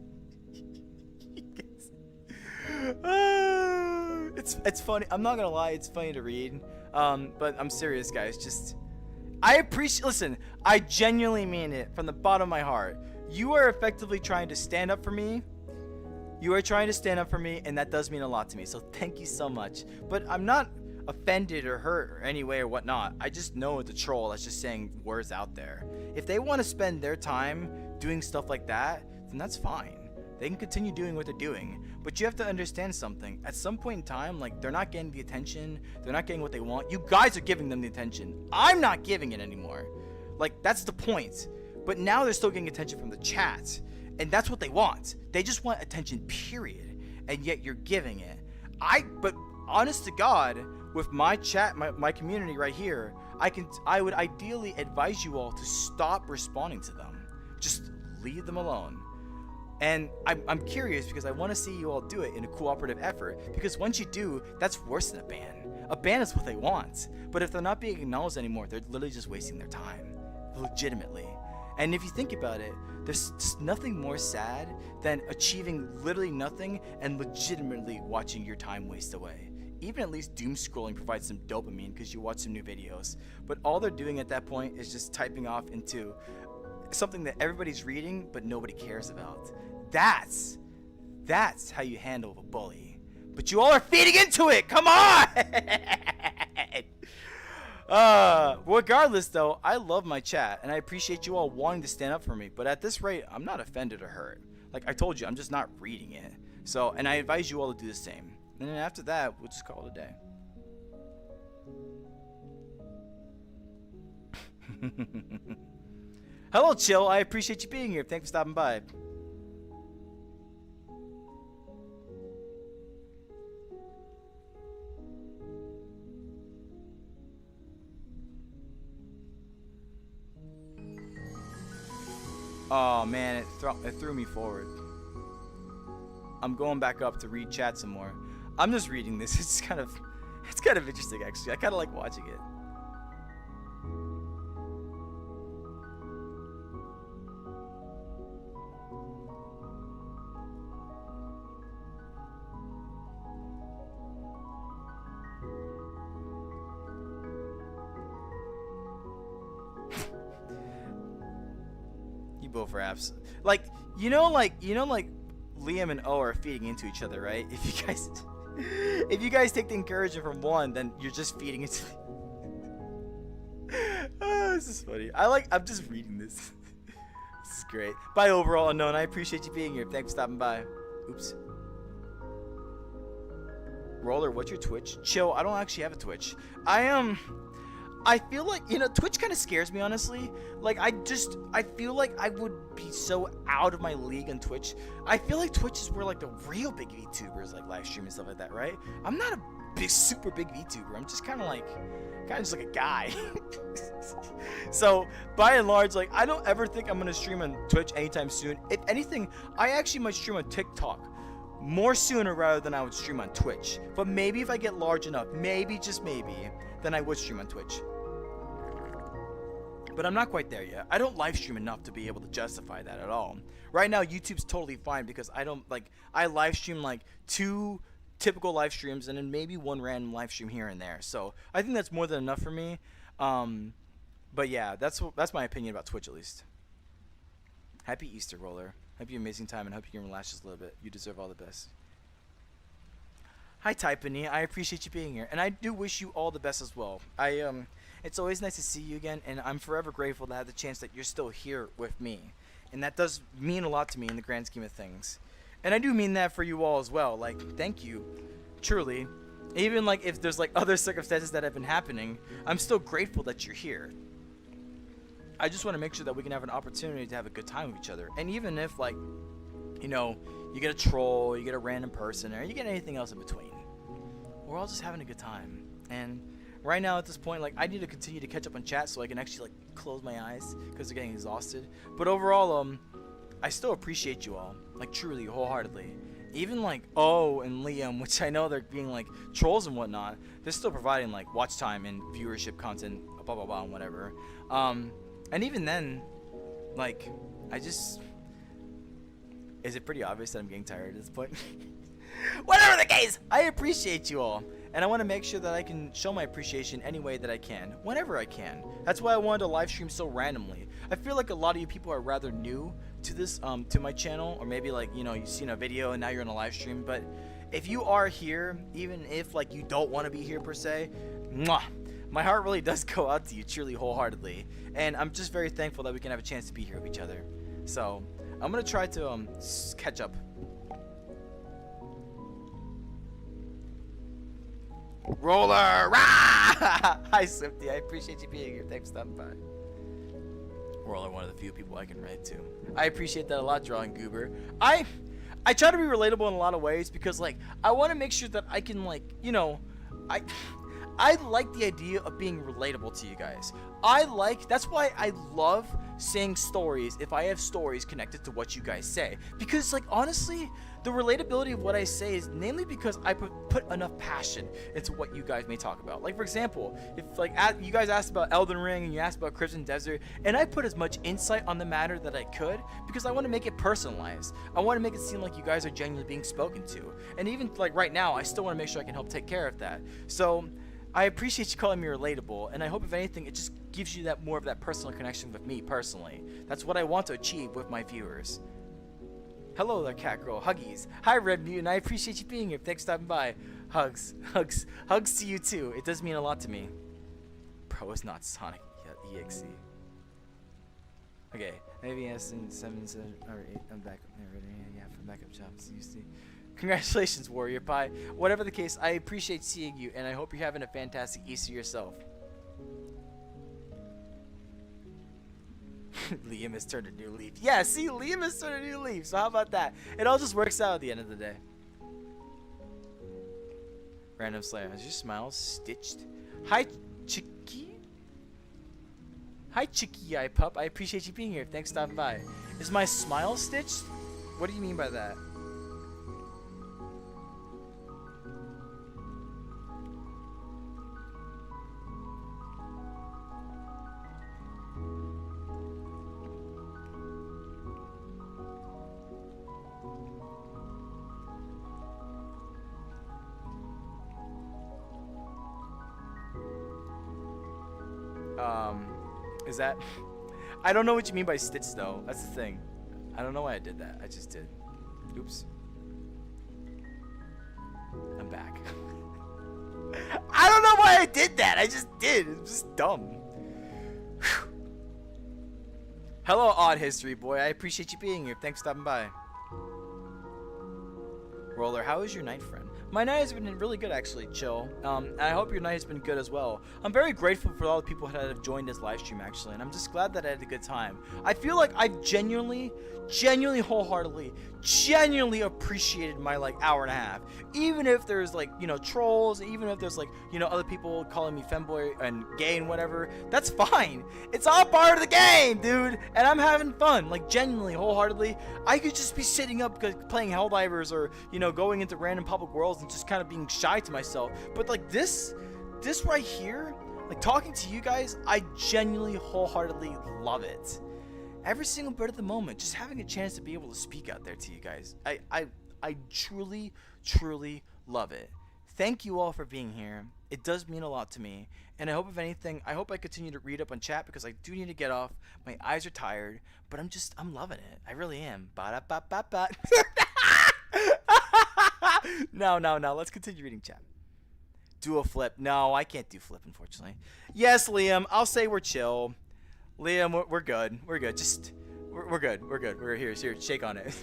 It's funny. I'm not gonna lie, it's funny to read. But I'm serious, guys. Just... I appreciate... Listen, I genuinely mean it from the bottom of my heart. You are effectively trying to stand up for me. You are trying to stand up for me, and that does mean a lot to me. So thank you so much. But I'm not offended or hurt or any way or whatnot. I just know it's a troll that's just saying words out there. If they want to spend their time doing stuff like that, then that's fine. They can continue doing what they're doing. But you have to understand something. At some point in time, like, they're not getting the attention. They're not getting what they want. You guys are giving them the attention. I'm not giving it anymore. Like, that's the point. But now they're still getting attention from the chat. And that's what they want. They just want attention, period. And yet you're giving it. But honest to God, with my chat, my community right here, I would ideally advise you all to stop responding to them. Just leave them alone. And I'm curious because I want to see you all do it in a cooperative effort. Because once you do, that's worse than a ban. A ban is what they want. But if they're not being acknowledged anymore, they're literally just wasting their time. Legitimately. And if you think about it, there's just nothing more sad than achieving literally nothing and legitimately watching your time waste away. Even at least doom scrolling provides some dopamine because you watch some new videos. But all they're doing at that point is just typing off into something that everybody's reading but nobody cares about. That's how you handle a bully. But you all are feeding into it. Come on. Regardless though, I love my chat and I appreciate you all wanting to stand up for me. But at this rate, I'm not offended or hurt. Like I told you, I'm just not reading it. So, and I advise you all to do the same. And then after that, we'll just call it a day. Hello, Chill. I appreciate you being here. Thanks for stopping by. Oh man, it threw me forward. I'm going back up to read chat some more. I'm just reading this. It's kind of interesting actually. I kind of like watching it. You both for apps. Like Liam and O are feeding into each other, right? If you guys take the encouragement from one, then you're just feeding into oh, this is funny. I'm just reading this. This is great. Bye overall unknown. I appreciate you being here. Thanks for stopping by. Oops. Roller, what's your Twitch? Chill, I don't actually have a Twitch. I feel like, Twitch kind of scares me, honestly. Like, I feel like I would be so out of my league on Twitch. I feel like Twitch is where, like, the real big VTubers, like, live stream and stuff like that, right? I'm not a super big VTuber. I'm just kind of just like a guy. So, by and large, like, I don't ever think I'm going to stream on Twitch anytime soon. If anything, I actually might stream on TikTok more sooner rather than I would stream on Twitch. But maybe if I get large enough, maybe, just maybe, then I would stream on Twitch. But I'm not quite there yet. I don't live stream enough to be able to justify that at all. Right now, YouTube's totally fine because I live stream like 2 typical live streams and then maybe 1 random live stream here and there. So I think that's more than enough for me. But yeah, that's my opinion about Twitch at least. Happy Easter, Roller. Hope you have an amazing time and hope you can relax just a little bit. You deserve all the best. Hi, Typany. I appreciate you being here, and I do wish you all the best as well. It's always nice to see you again, and I'm forever grateful to have the chance that you're still here with me, and that does mean a lot to me in the grand scheme of things. And I do mean that for you all as well. Like, thank you, truly. Even like if there's like other circumstances that have been happening, I'm still grateful that you're here. I just want to make sure that we can have an opportunity to have a good time with each other, and even if like, you get a troll, you get a random person, or you get anything else in between, we're all just having a good time. And right now at this point, like, I need to continue to catch up on chat so I can actually like close my eyes because they're getting exhausted. But overall, I still appreciate you all, like truly, wholeheartedly. Even like O and Liam, which I know they're being like trolls and whatnot, they're still providing like watch time and viewership content, blah blah blah and whatever. And even then, like, is it pretty obvious that I'm getting tired at this point? Whatever the case, I appreciate you all. And I want to make sure that I can show my appreciation any way that I can, whenever I can. That's why I wanted to live stream so randomly. I feel like a lot of you people are rather new to this, to my channel, or maybe like, you've seen a video and now you're in a live stream. But if you are here, even if like you don't want to be here per se, mwah, my heart really does go out to you, truly, wholeheartedly. And I'm just very thankful that we can have a chance to be here with each other. So I'm gonna try to catch up. Roller! Rah! Hi, Swifty. I appreciate you being here. Thanks for stopping by. Roller, one of the few people I can relate to. I appreciate that a lot, Drawing Goober. I try to be relatable in a lot of ways because, like, I want to make sure that I can, like, I like the idea of being relatable to you guys. That's why I love saying stories if I have stories connected to what you guys say. Because, like, honestly, the relatability of what I say is namely because I put enough passion into what you guys may talk about. Like, for example, if like you guys asked about Elden Ring and you asked about Crimson Desert, and I put as much insight on the matter that I could because I want to make it personalized. I want to make it seem like you guys are genuinely being spoken to. And even like right now, I still want to make sure I can help take care of that. So I appreciate you calling me relatable, and I hope if anything, it just gives you that more of that personal connection with me personally. That's what I want to achieve with my viewers. Hello there, cat girl. Huggies. Hi, Red Mutant. I appreciate you being here. Thanks for stopping by. Hugs. Hugs. Hugs to you, too. It does mean a lot to me. Bro, it's not Sonic EXE. Okay. Maybe S7, 7, or 8. I'm back. Yeah, from backup jobs. You see. Congratulations, Warrior Pie. Whatever the case, I appreciate seeing you, and I hope you're having a fantastic Easter yourself. Liam has turned a new leaf. Yeah, see, Liam has turned a new leaf. So how about that? It all just works out at the end of the day. Random Slayer. Is your smile stitched? Hi, Chicky. Hi, Chicky Eye Pup. I appreciate you being here. Thanks for stopping by. Is my smile stitched? What do you mean by that? Is that? I don't know what you mean by stitch though. That's the thing. I don't know why I did that. I just did. Oops. I'm back. I don't know why I did that. I just did. It's just dumb. Whew. Hello, Odd History Boy. I appreciate you being here. Thanks for stopping by. Roller, how is your night, friend? My night has been really good, actually. Chill. And I hope your night has been good as well. I'm very grateful for all the people that have joined this live stream, actually, and I'm just glad that I had a good time. I feel like I've genuinely, wholeheartedly, genuinely appreciated my like hour and a half. Even if there's like, you know, trolls, even if there's like, you know, other people calling me femboy and gay and whatever, that's fine. It's all part of the game, dude. And I'm having fun, like genuinely, wholeheartedly. I could just be sitting up playing Helldivers or, you know, going into random public worlds and just kind of being shy to myself. But like this right here, like talking to you guys, I genuinely, wholeheartedly love it. Every single bit of the moment, just having a chance to be able to speak out there to you guys, I truly love it. Thank you all for being here. It does mean a lot to me, and I hope if anything, I hope I continue to read up on chat because I do need to get off. My eyes are tired, but I'm loving it. I really am. Ba-da-ba-ba-ba. No, let's continue reading chat. Do a flip. No, I can't do flip, unfortunately. Yes, Liam, I'll say we're chill. Liam, we're good. We're good. We're good. We're here. Shake on it.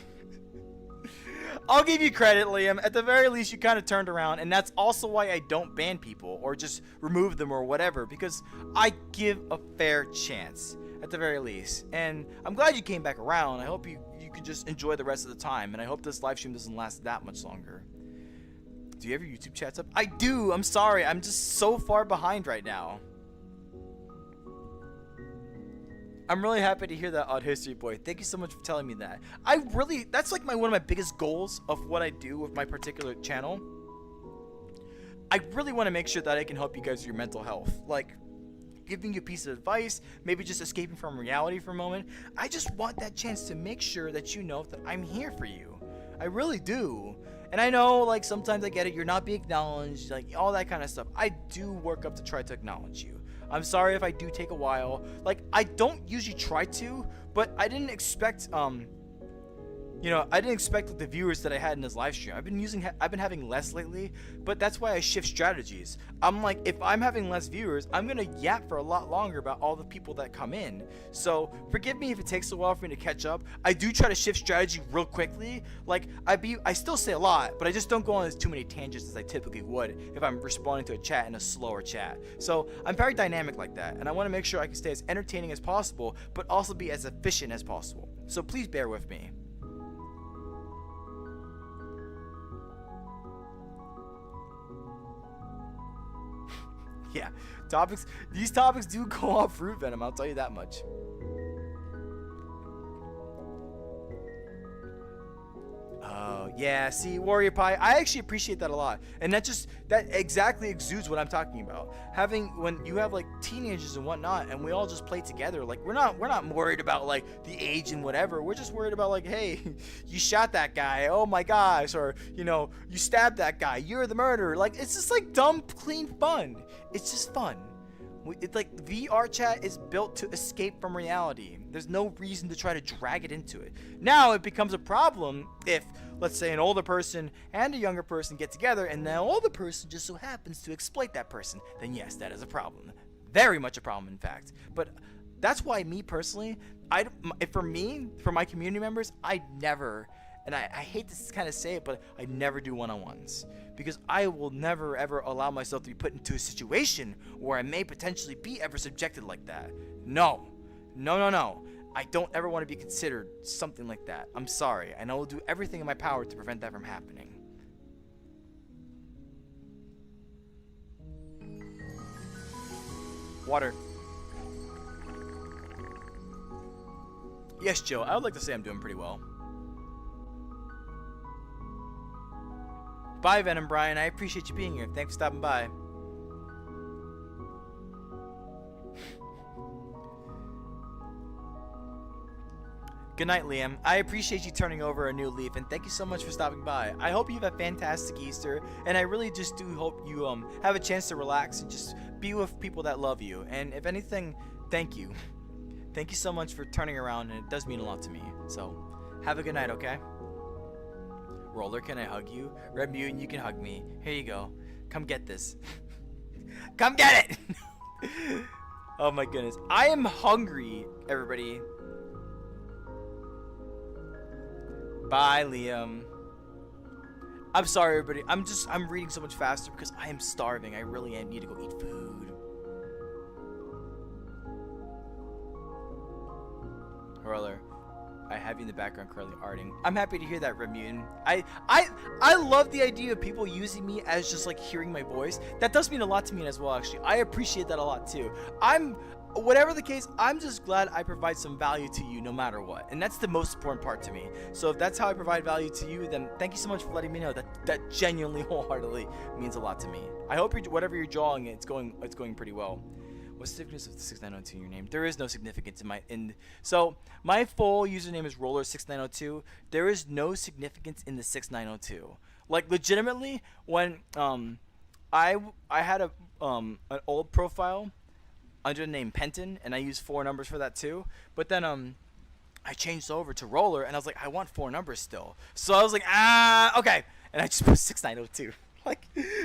I'll give you credit, Liam. At the very least, you kind of turned around, and that's also why I don't ban people or just remove them or whatever, because I give a fair chance at the very least. And I'm glad you came back around. I hope you can just enjoy the rest of the time, and I hope this live stream doesn't last that much longer. Do you have your YouTube chats up? I do. I'm sorry. I'm just so far behind right now. I'm really happy to hear that, Odd History Boy. Thank you so much for telling me that. That's like one of my biggest goals of what I do with my particular channel. I really want to make sure that I can help you guys with your mental health. Like, giving you a piece of advice, maybe just escaping from reality for a moment. I just want that chance to make sure that you know that I'm here for you. I really do. And I know, like, sometimes I get it. You're not being acknowledged, like, all that kind of stuff. I do work up to try to acknowledge you. I'm sorry if I do take a while. Like, I don't usually try to, but I didn't expect, I didn't expect like, the viewers that I had in this live stream. I've been having less lately, but that's why I shift strategies. I'm like, if I'm having less viewers, I'm gonna yap for a lot longer about all the people that come in. So forgive me if it takes a while for me to catch up. I do try to shift strategy real quickly. Like I still say a lot, but I just don't go on as too many tangents as I typically would if I'm responding to a chat in a slower chat. So I'm very dynamic like that, and I want to make sure I can stay as entertaining as possible, but also be as efficient as possible. So please bear with me. Yeah, these topics do go off Fruit Venom, I'll tell you that much. Oh, yeah, see, Warrior Pie, I actually appreciate that a lot. And that exactly exudes what I'm talking about. When you have like teenagers and whatnot, and we all just play together, like we're not worried about like the age and whatever. We're just worried about like, hey, you shot that guy, oh my gosh, or you stabbed that guy, you're the murderer. Like, it's just like dumb, clean fun. It's just fun. It's like VR chat is built to escape from reality. There's no reason to try to drag it into it. Now it becomes a problem if, let's say, an older person and a younger person get together and the older person just so happens to exploit that person. Then yes, that is a problem. Very much a problem, in fact. But that's why me personally, for my community members, I never, and I hate to kind of say it, but I never do one-on-ones. Because I will never ever allow myself to be put into a situation where I may potentially be ever subjected like that. No. I don't ever want to be considered something like that. I'm sorry, and I will do everything in my power to prevent that from happening. Water. Yes, Joe, I would like to say I'm doing pretty well. Bye, Venom Brian. I appreciate you being here. Thanks for stopping by. Good night, Liam. I appreciate you turning over a new leaf, and thank you so much for stopping by. I hope you have a fantastic Easter, and I really just do hope you have a chance to relax and just be with people that love you. And if anything, thank you. Thank you so much for turning around, and it does mean a lot to me. So, have a good night, okay? Roller, can I hug you? Red Mutant, you can hug me. Here you go. Come get this. Come get it! Oh my goodness. I am hungry, everybody. Bye, Liam. I'm sorry, everybody. I'm reading so much faster because I am starving. I really need to go eat food. Roller, I have you in the background currently arting. I'm happy to hear that, Red Mutant. I love the idea of people using me as just like hearing my voice. That does mean a lot to me as well, actually. I appreciate that a lot too. Whatever the case, I'm just glad I provide some value to you no matter what. And that's the most important part to me. So if that's how I provide value to you, then thank you so much for letting me know. That genuinely, wholeheartedly means a lot to me. I hope whatever you're drawing, it's going pretty well. What's the significance of the 6902 in your name? There is no significance so my full username is Roller6902. There is no significance in the 6902. Like legitimately, when I had an old profile under the name Penton, and I used 4 numbers for that too. But then I changed over to Roller, and I was like, I want 4 numbers still. So I was like, okay, and I just put 6902. Like,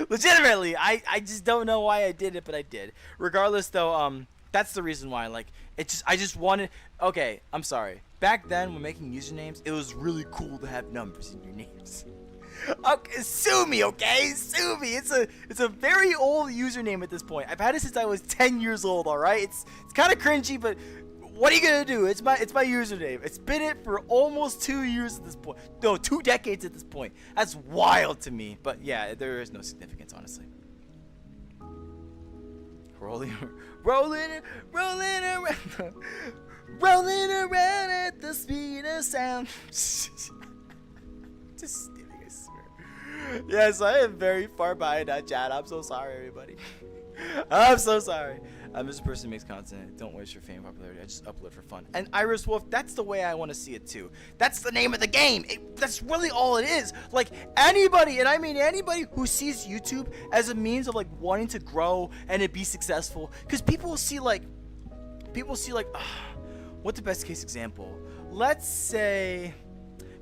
legitimately, I just don't know why I did it, but I did. Regardless, though, that's the reason why. Like, I just wanted. Okay, I'm sorry. Back then, when making usernames, it was really cool to have numbers in your names. Okay, sue me, okay? Sue me. It's a very old username at this point. I've had it since I was 10 years old. All right, it's kind of cringy, but what are you gonna do? It's my username. It's been it for almost 2 years at this point. No, 2 decades at this point. That's wild to me. But yeah, there is no significance, honestly. Rolling around, rolling around at the speed of sound. Just stealing, I swear. Yes, I am very far behind that chat. I'm so sorry, everybody. I'm so sorry. I'm just a person who makes content. Don't waste your fame and popularity. I just upload for fun. And Iris Wolf, that's the way I want to see it too. That's the name of the game. That's really all it is. Like anybody, and I mean anybody who sees YouTube as a means of like wanting to grow and to be successful, because people see like, what's the best case example? Let's say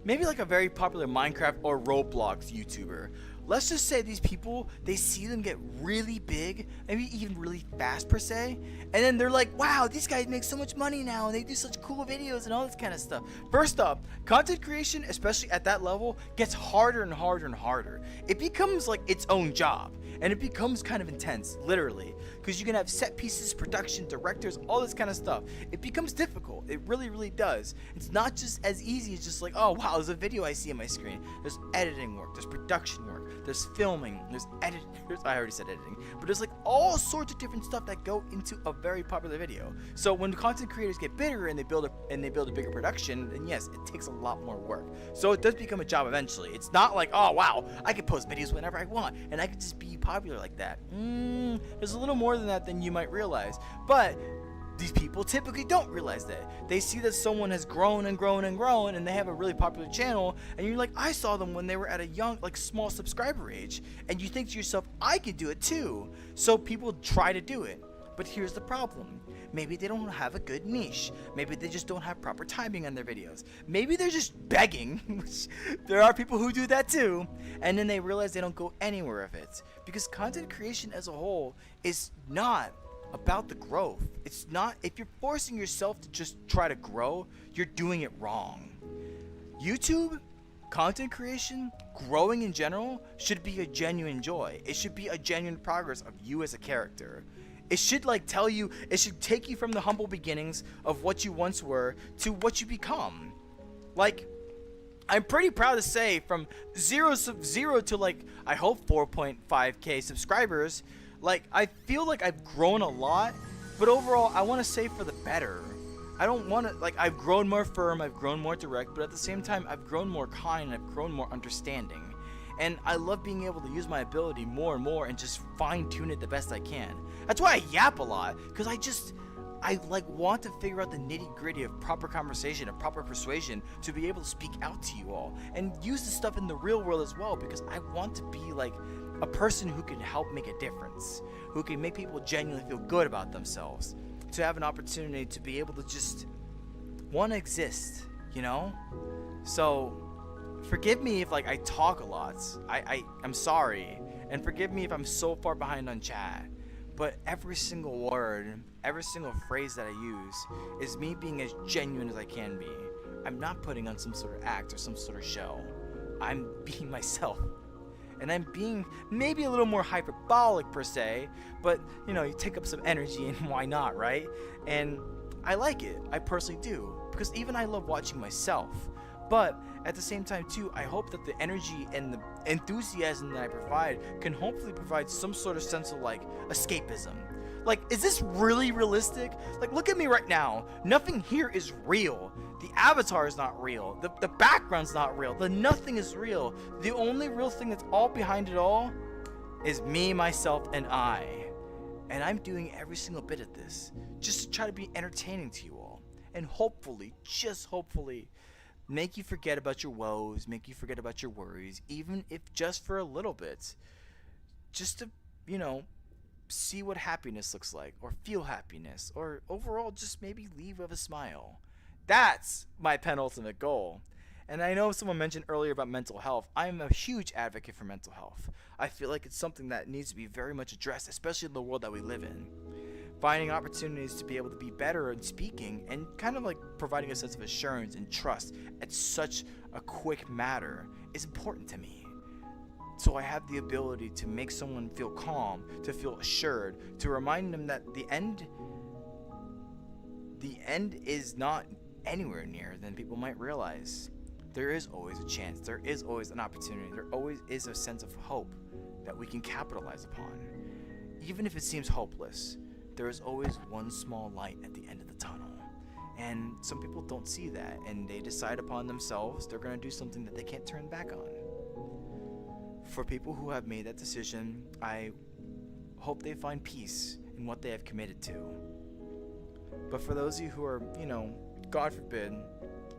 maybe like a very popular Minecraft or Roblox YouTuber. Let's just say these people, they see them get really big, maybe even really fast per se, and then they're like, wow, these guys make so much money now, and they do such cool videos and all this kind of stuff. First up, content creation, especially at that level, gets harder and harder and harder. It becomes like its own job, and it becomes kind of intense, literally. because you can have set pieces, production, directors, all this kind of stuff. It becomes difficult. It really, really does. It's not just as easy as just like, oh wow, there's a video I see on my screen. There's editing work, there's production work, there's filming, there's editing. I already said editing, but there's like all sorts of different stuff that go into a very popular video. So when content creators get bigger and they build a bigger production, then yes, it takes a lot more work. So it does become a job eventually. It's not like, oh wow, I can post videos whenever I want and I can just be popular like that. There's a little more than that than you might realize. But these people typically don't realize that. They see that someone has grown and grown and grown and they have a really popular channel, and you're like, I saw them when they were at a young, like small subscriber age, and you think to yourself, I could do it too. So people try to do it. But here's the problem. Maybe they don't have a good niche. Maybe they just don't have proper timing on their videos. Maybe they're just begging, which there are people who do that too, and then they realize they don't go anywhere with it. Because content creation as a whole is not about the growth. It's not, if you're forcing yourself to just try to grow, you're doing it wrong. YouTube, content creation, growing in general should be a genuine joy. It should be a genuine progress of you as a character. It should like tell you, it should take you from the humble beginnings of what you once were to what you become. Like, I'm pretty proud to say from zero to like, I hope 4.5k subscribers, like I feel like I've grown a lot, but overall I want to say for the better. I don't want to, like, I've grown more firm, I've grown more direct, but at the same time I've grown more kind, I've grown more understanding. And I love being able to use my ability more and more and just fine tune it the best I can. That's why I yap a lot, because I like want to figure out the nitty gritty of proper conversation and proper persuasion to be able to speak out to you all and use this stuff in the real world as well, because I want to be like a person who can help make a difference, who can make people genuinely feel good about themselves, to have an opportunity to be able to just want to exist, you know? So forgive me if like I talk a lot. I'm sorry, and forgive me if I'm so far behind on chat. But every single word, every single phrase that I use is me being as genuine as I can be. I'm not putting on some sort of act or some sort of show. I'm being myself. And I'm being maybe a little more hyperbolic per se, but you know, you take up some energy and why not, right? And I like it. I personally do. Because even I love watching myself. But at the same time too, I hope that the energy and the enthusiasm that I provide can hopefully provide some sort of sense of like escapism. Like, is this really realistic? Like, look at me right now. Nothing here is real. The avatar is not real. The background's not real. The nothing is real. The only real thing that's all behind it all is me, myself, and I. And I'm doing every single bit of this just to try to be entertaining to you all. And hopefully, just hopefully, make you forget about your woes, make you forget about your worries, even if just for a little bit. Just to, you know, see what happiness looks like, or feel happiness, or overall just maybe leave with a smile. That's my penultimate goal. And I know someone mentioned earlier about mental health. I'm a huge advocate for mental health. I feel like it's something that needs to be very much addressed, especially in the world that we live in. Finding opportunities to be able to be better in speaking and kind of like providing a sense of assurance and trust at such a quick matter is important to me. So I have the ability to make someone feel calm, to feel assured, to remind them that the end is not anywhere near than people might realize. There is always a chance, there is always an opportunity, there always is a sense of hope that we can capitalize upon. Even if it seems hopeless, there is always one small light at the end of the tunnel. And some people don't see that, and they decide upon themselves they're going to do something that they can't turn back on. For people who have made that decision, I hope they find peace in what they have committed to. But for those of you who are, you know, God forbid,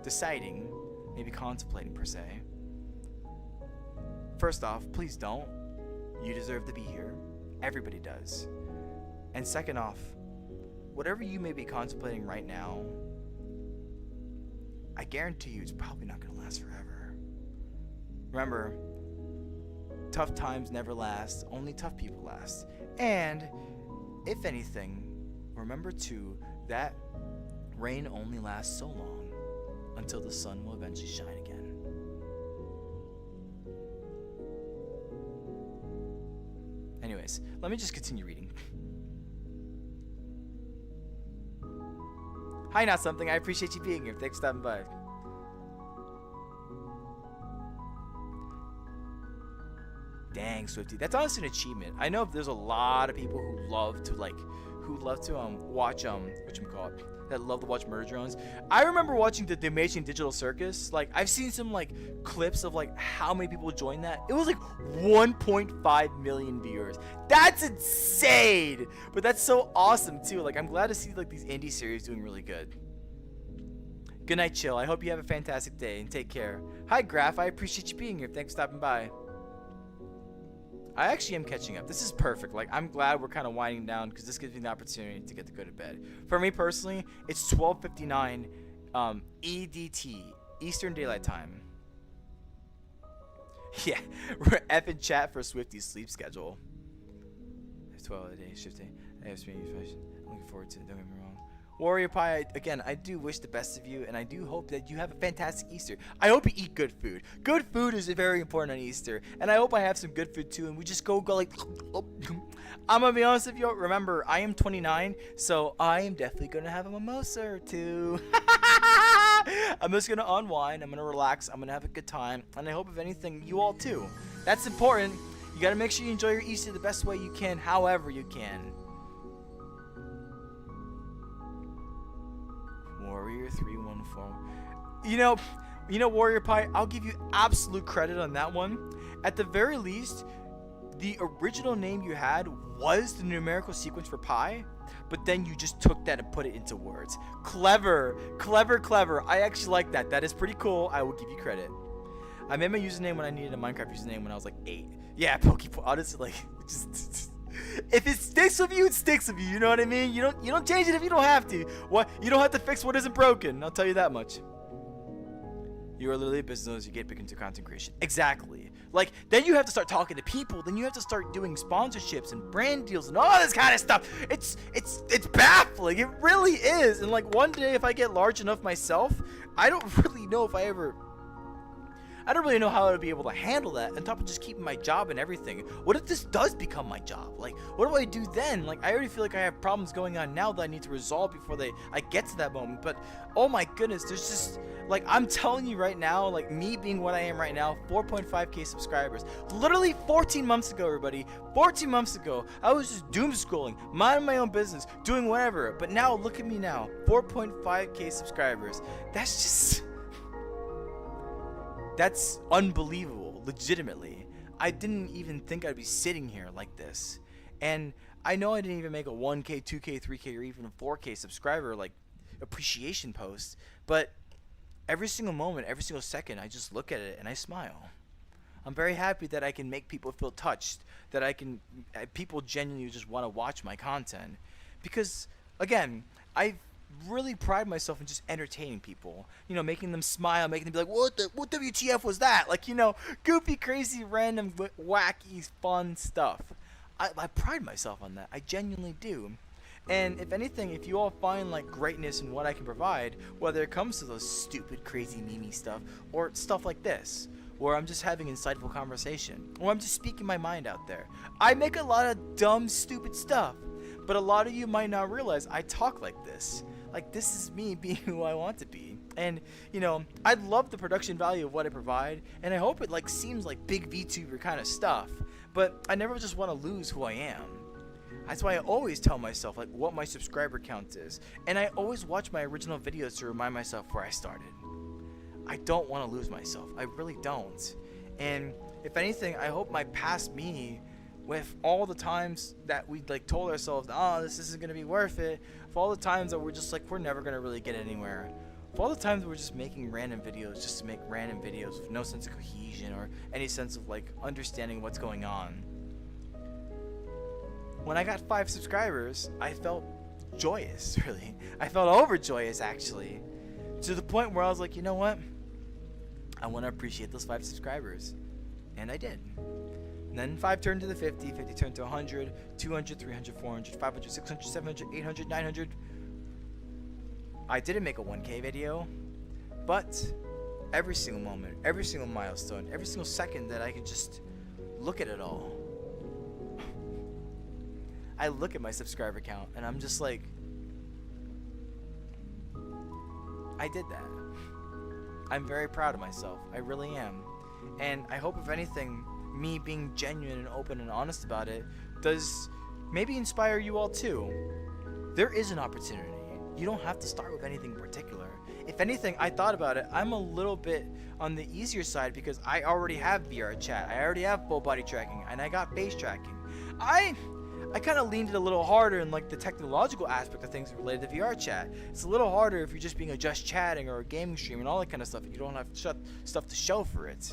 deciding, maybe contemplating per se, first off, please don't. You deserve to be here. Everybody does. And second off, whatever you may be contemplating right now, I guarantee you it's probably not going to last forever. Remember, tough times never last, only tough people last. And if anything, remember too that rain only lasts so long until the sun will eventually shine again. Anyways, let me just continue reading. Hi, not something. I appreciate you being here. Thanks for stopping by. Dang, Swifty. That's honestly an achievement. I know there's a lot of people who love to watch whatchamacallit, that love to watch murder drones. I remember watching the Amazing Digital Circus. Like, I've seen some like clips of like how many people joined that. It was like 1.5 million viewers. That's insane. But that's so awesome too. Like, I'm glad to see like these indie series doing really good. Good night, Chill. I hope you have a fantastic day and take care. Hi, Graph. I appreciate you being here. Thanks for stopping by. I actually am catching up. This is perfect. Like, I'm glad we're kind of winding down because this gives me the opportunity to get to go to bed. For me personally, it's 12:59 EDT, Eastern Daylight Time. Yeah, we're effing chat for Swifty's sleep schedule. 12 a day, shifting. I have looking forward to it. Don't get me wrong. Warrior Pie, again, I do wish the best of you, and I do hope that you have a fantastic Easter. I hope you eat good food. Good food is very important on Easter, and I hope I have some good food too, and we just go like... I'm gonna be honest with you, remember, I am 29, so I am definitely gonna have a mimosa or two. I'm just gonna unwind, I'm gonna relax, I'm gonna have a good time, and I hope, if anything, you all too. That's important. You gotta make sure you enjoy your Easter the best way you can, however you can. Warrior 314. You know, Warrior Pie, I'll give you absolute credit on that one. At the very least, the original name you had was the numerical sequence for pi, but then you just took that and put it into words. Clever, clever, clever. I actually like that. That is pretty cool. I will give you credit. I made my username when I needed a Minecraft username when I was like 8. Yeah, Pokeball. Honestly, like, just if it sticks with you, it sticks with you. You know what I mean? You don't change it if you don't have to. What? You don't have to fix what isn't broken. I'll tell you that much. You are literally a business owner. You get big into content creation. Exactly. Like, then you have to start talking to people. Then you have to start doing sponsorships and brand deals and all this kind of stuff. It's baffling. It really is. And like, one day if I get large enough myself, I don't really know how to be able to handle that on top of just keeping my job and everything. What if this does become my job? Like, what do I do then? Like, I already feel like I have problems going on now that I need to resolve before I get to that moment. But, oh my goodness, there's just, like, I'm telling you right now, like, me being what I am right now, 4.5k subscribers. Literally 14 months ago, everybody, 14 months ago, I was just doom scrolling, minding my own business, doing whatever. But now, look at me now, 4.5k subscribers. That's just... That's unbelievable, legitimately. I didn't even think I'd be sitting here like this. And I know I didn't even make a 1K, 2K, 3K, or even a 4K subscriber, like, appreciation post. But every single moment, every single second, I just look at it and I smile. I'm very happy that I can make people feel touched, that people genuinely just want to watch my content. Because, again, I really pride myself in just entertaining people, you know, making them smile, making them be like, what WTF was that? Like, you know, goofy, crazy, random, wacky, fun stuff. I pride myself on that. I genuinely do. And if anything, if you all find like greatness in what I can provide, whether it comes to those stupid, crazy, meme stuff, or stuff like this, where I'm just having insightful conversation, or I'm just speaking my mind out there. I make a lot of dumb, stupid stuff, but a lot of you might not realize I talk like this. Like, this is me being who I want to be. And, you know, I love the production value of what I provide, and I hope it, like, seems like big VTuber kind of stuff, but I never just want to lose who I am. That's why I always tell myself, like, what my subscriber count is, and I always watch my original videos to remind myself where I started. I don't want to lose myself. I really don't. And if anything, I hope my past me, with all the times that we like told ourselves, oh, this isn't going to be worth it, for all the times that we're just like, we're never going to really get anywhere, for all the times that we're just making random videos just to make random videos with no sense of cohesion or any sense of like understanding what's going on. When I got 5 subscribers, I felt joyous, really. I felt overjoyous, actually, to the point where I was like, you know what, I want to appreciate those 5 subscribers, and I did. And then 5 turned to the 50, 50 turned to 100, 200, 300, 400, 500, 600, 700, 800, 900. I didn't make a 1K video, but every single moment, every single milestone, every single second that I could just look at it all, I look at my subscriber count and I'm just like, I did that. I'm very proud of myself. I really am. And I hope, if anything, me being genuine and open and honest about it does maybe inspire you all too. There is an opportunity. You don't have to start with anything in particular. If anything, I thought about it. I'm a little bit on the easier side because I already have VR chat. I already have full body tracking, and I got face tracking. I kind of leaned it a little harder in like the technological aspect of things related to VR chat. It's a little harder if you're just being a just chatting or a gaming stream and all that kind of stuff. You don't have stuff to show for it.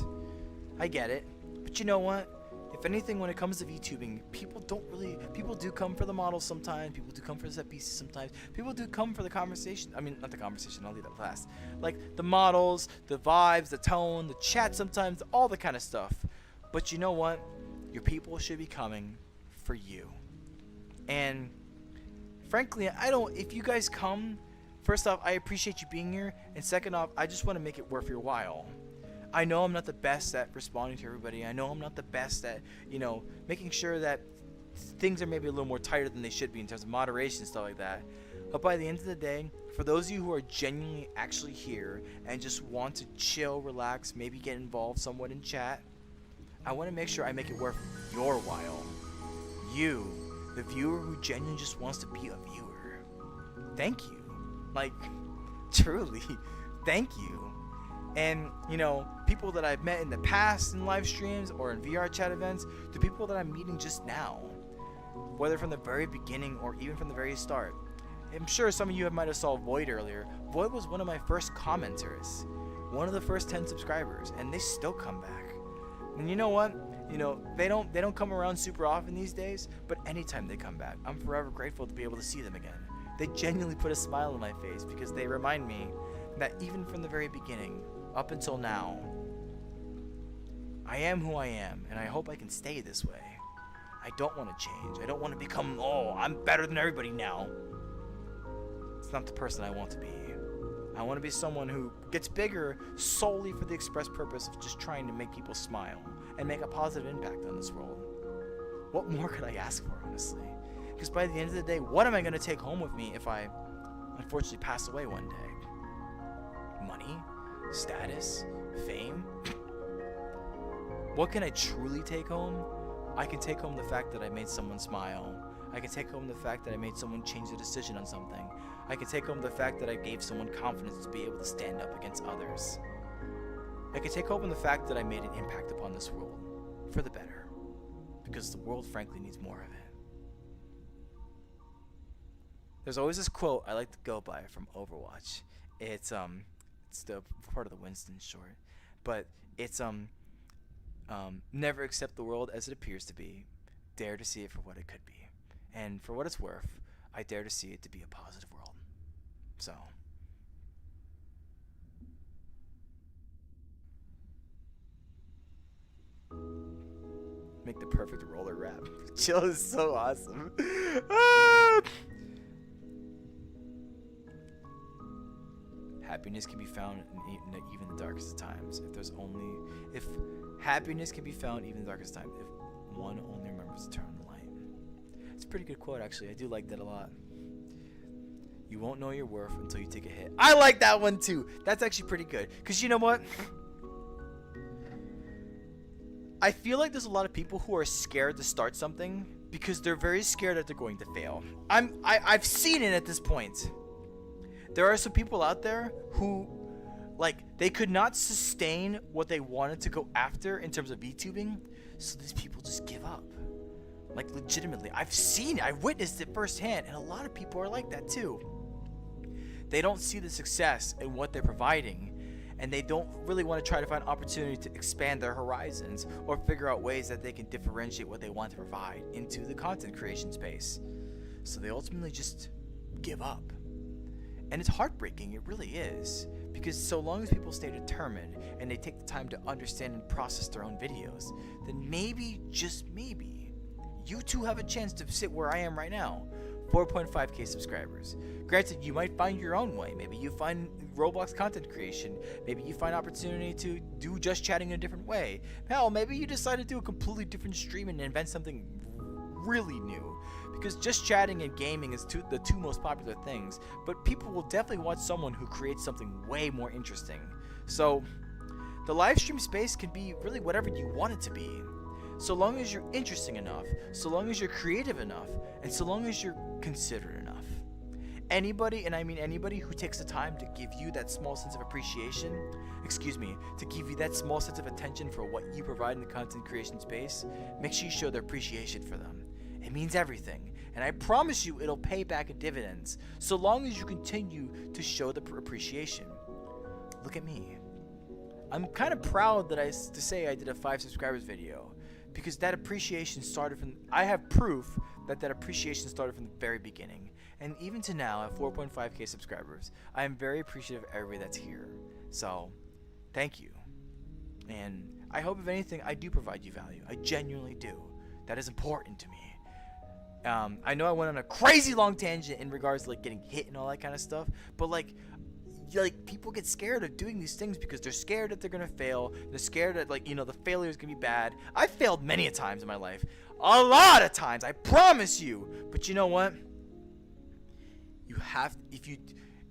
I get it, but you know what? If anything, when it comes to VTubing, people do come for the models sometimes. People do come for the set pieces sometimes. People do come for the conversation. I mean, not the conversation. I'll leave that last. Like the models, the vibes, the tone, the chat sometimes, all the kind of stuff. But you know what? Your people should be coming for you. And frankly, if you guys come, first off, I appreciate you being here, and second off, I just want to make it worth your while. I know I'm not the best at responding to everybody. I know I'm not the best at, making sure that things are maybe a little more tighter than they should be in terms of moderation and stuff like that. But by the end of the day, for those of you who are genuinely actually here and just want to chill, relax, maybe get involved somewhat in chat, I want to make sure I make it worth your while. You, the viewer who genuinely just wants to be a viewer. Thank you. Like, truly, thank you. And, people that I've met in the past in live streams or in VR chat events, to people that I'm meeting just now, whether from the very beginning or even from the very start. I'm sure some of you might have saw Void earlier. Void was one of my first commenters, one of the first 10 subscribers, and they still come back. And you know what? They don't come around super often these days, but anytime they come back, I'm forever grateful to be able to see them again. They genuinely put a smile on my face because they remind me that even from the very beginning, up until now, I am who I am, and I hope I can stay this way. I don't want to change. I don't want to become, I'm better than everybody now. It's not the person I want to be. I want to be someone who gets bigger solely for the express purpose of just trying to make people smile and make a positive impact on this world. What more could I ask for, honestly? Because by the end of the day, what am I going to take home with me if I unfortunately pass away one day? Money? Status? Fame? What can I truly take home? I can take home the fact that I made someone smile. I can take home the fact that I made someone change their decision on something. I can take home the fact that I gave someone confidence to be able to stand up against others. I can take home the fact that I made an impact upon this world for the better, because the world frankly needs more of it. There's always this quote I like to go by from Overwatch. It's the part of the Winston short, but it's never accept the world as it appears to be. Dare to see it for what it could be. And for what it's worth, I dare to see it to be a positive world. So, make the perfect roller rap. Chill is so awesome. Happiness can be found in even the darkest of times. If happiness can be found even in the darkest time, if one only remembers to turn on the light. It's a pretty good quote, actually. I do like that a lot. You won't know your worth until you take a hit. I like that one too. That's actually pretty good. Because you know what? I feel like there's a lot of people who are scared to start something because they're very scared that they're going to fail. I've seen it at this point. There are some people out there who, they could not sustain what they wanted to go after in terms of VTubing, so these people just give up. Legitimately. I've seen it. I've witnessed it firsthand, and a lot of people are like that too. They don't see the success in what they're providing, and they don't really want to try to find opportunity to expand their horizons or figure out ways that they can differentiate what they want to provide into the content creation space. So they ultimately just give up. And it's heartbreaking, it really is, because so long as people stay determined and they take the time to understand and process their own videos, then maybe, just maybe, you too have a chance to sit where I am right now, 4.5k subscribers. Granted, you might find your own way. Maybe you find Roblox content creation. Maybe you find opportunity to do just chatting in a different way. Hell, maybe you decide to do a completely different stream and invent something really new. because just chatting and gaming is the two most popular things, but people will definitely watch someone who creates something way more interesting. So the live stream space can be really whatever you want it to be, so long as you're interesting enough, so long as you're creative enough, and so long as you're considerate enough. Anybody, and I mean anybody, who takes the time to give you that small sense of appreciation, to give you that small sense of attention for what you provide in the content creation space, make sure you show their appreciation for them. It means everything, and I promise you it'll pay back in dividends, so long as you continue to show the appreciation. Look at me. I'm kind of proud to say I did a 5 subscribers video, because that appreciation started from, I have proof that appreciation started from the very beginning. And even to now, at 4.5k subscribers, I am very appreciative of everybody that's here. So, thank you. And I hope, if anything, I do provide you value. I genuinely do. That is important to me. I know I went on a crazy long tangent in regards to like getting hit and all that kind of stuff, but like people get scared of doing these things because they're scared that they're gonna fail. They're scared that the failure is gonna be bad. I failed many a times in my life, a lot of times, I promise you. But you know what? You have,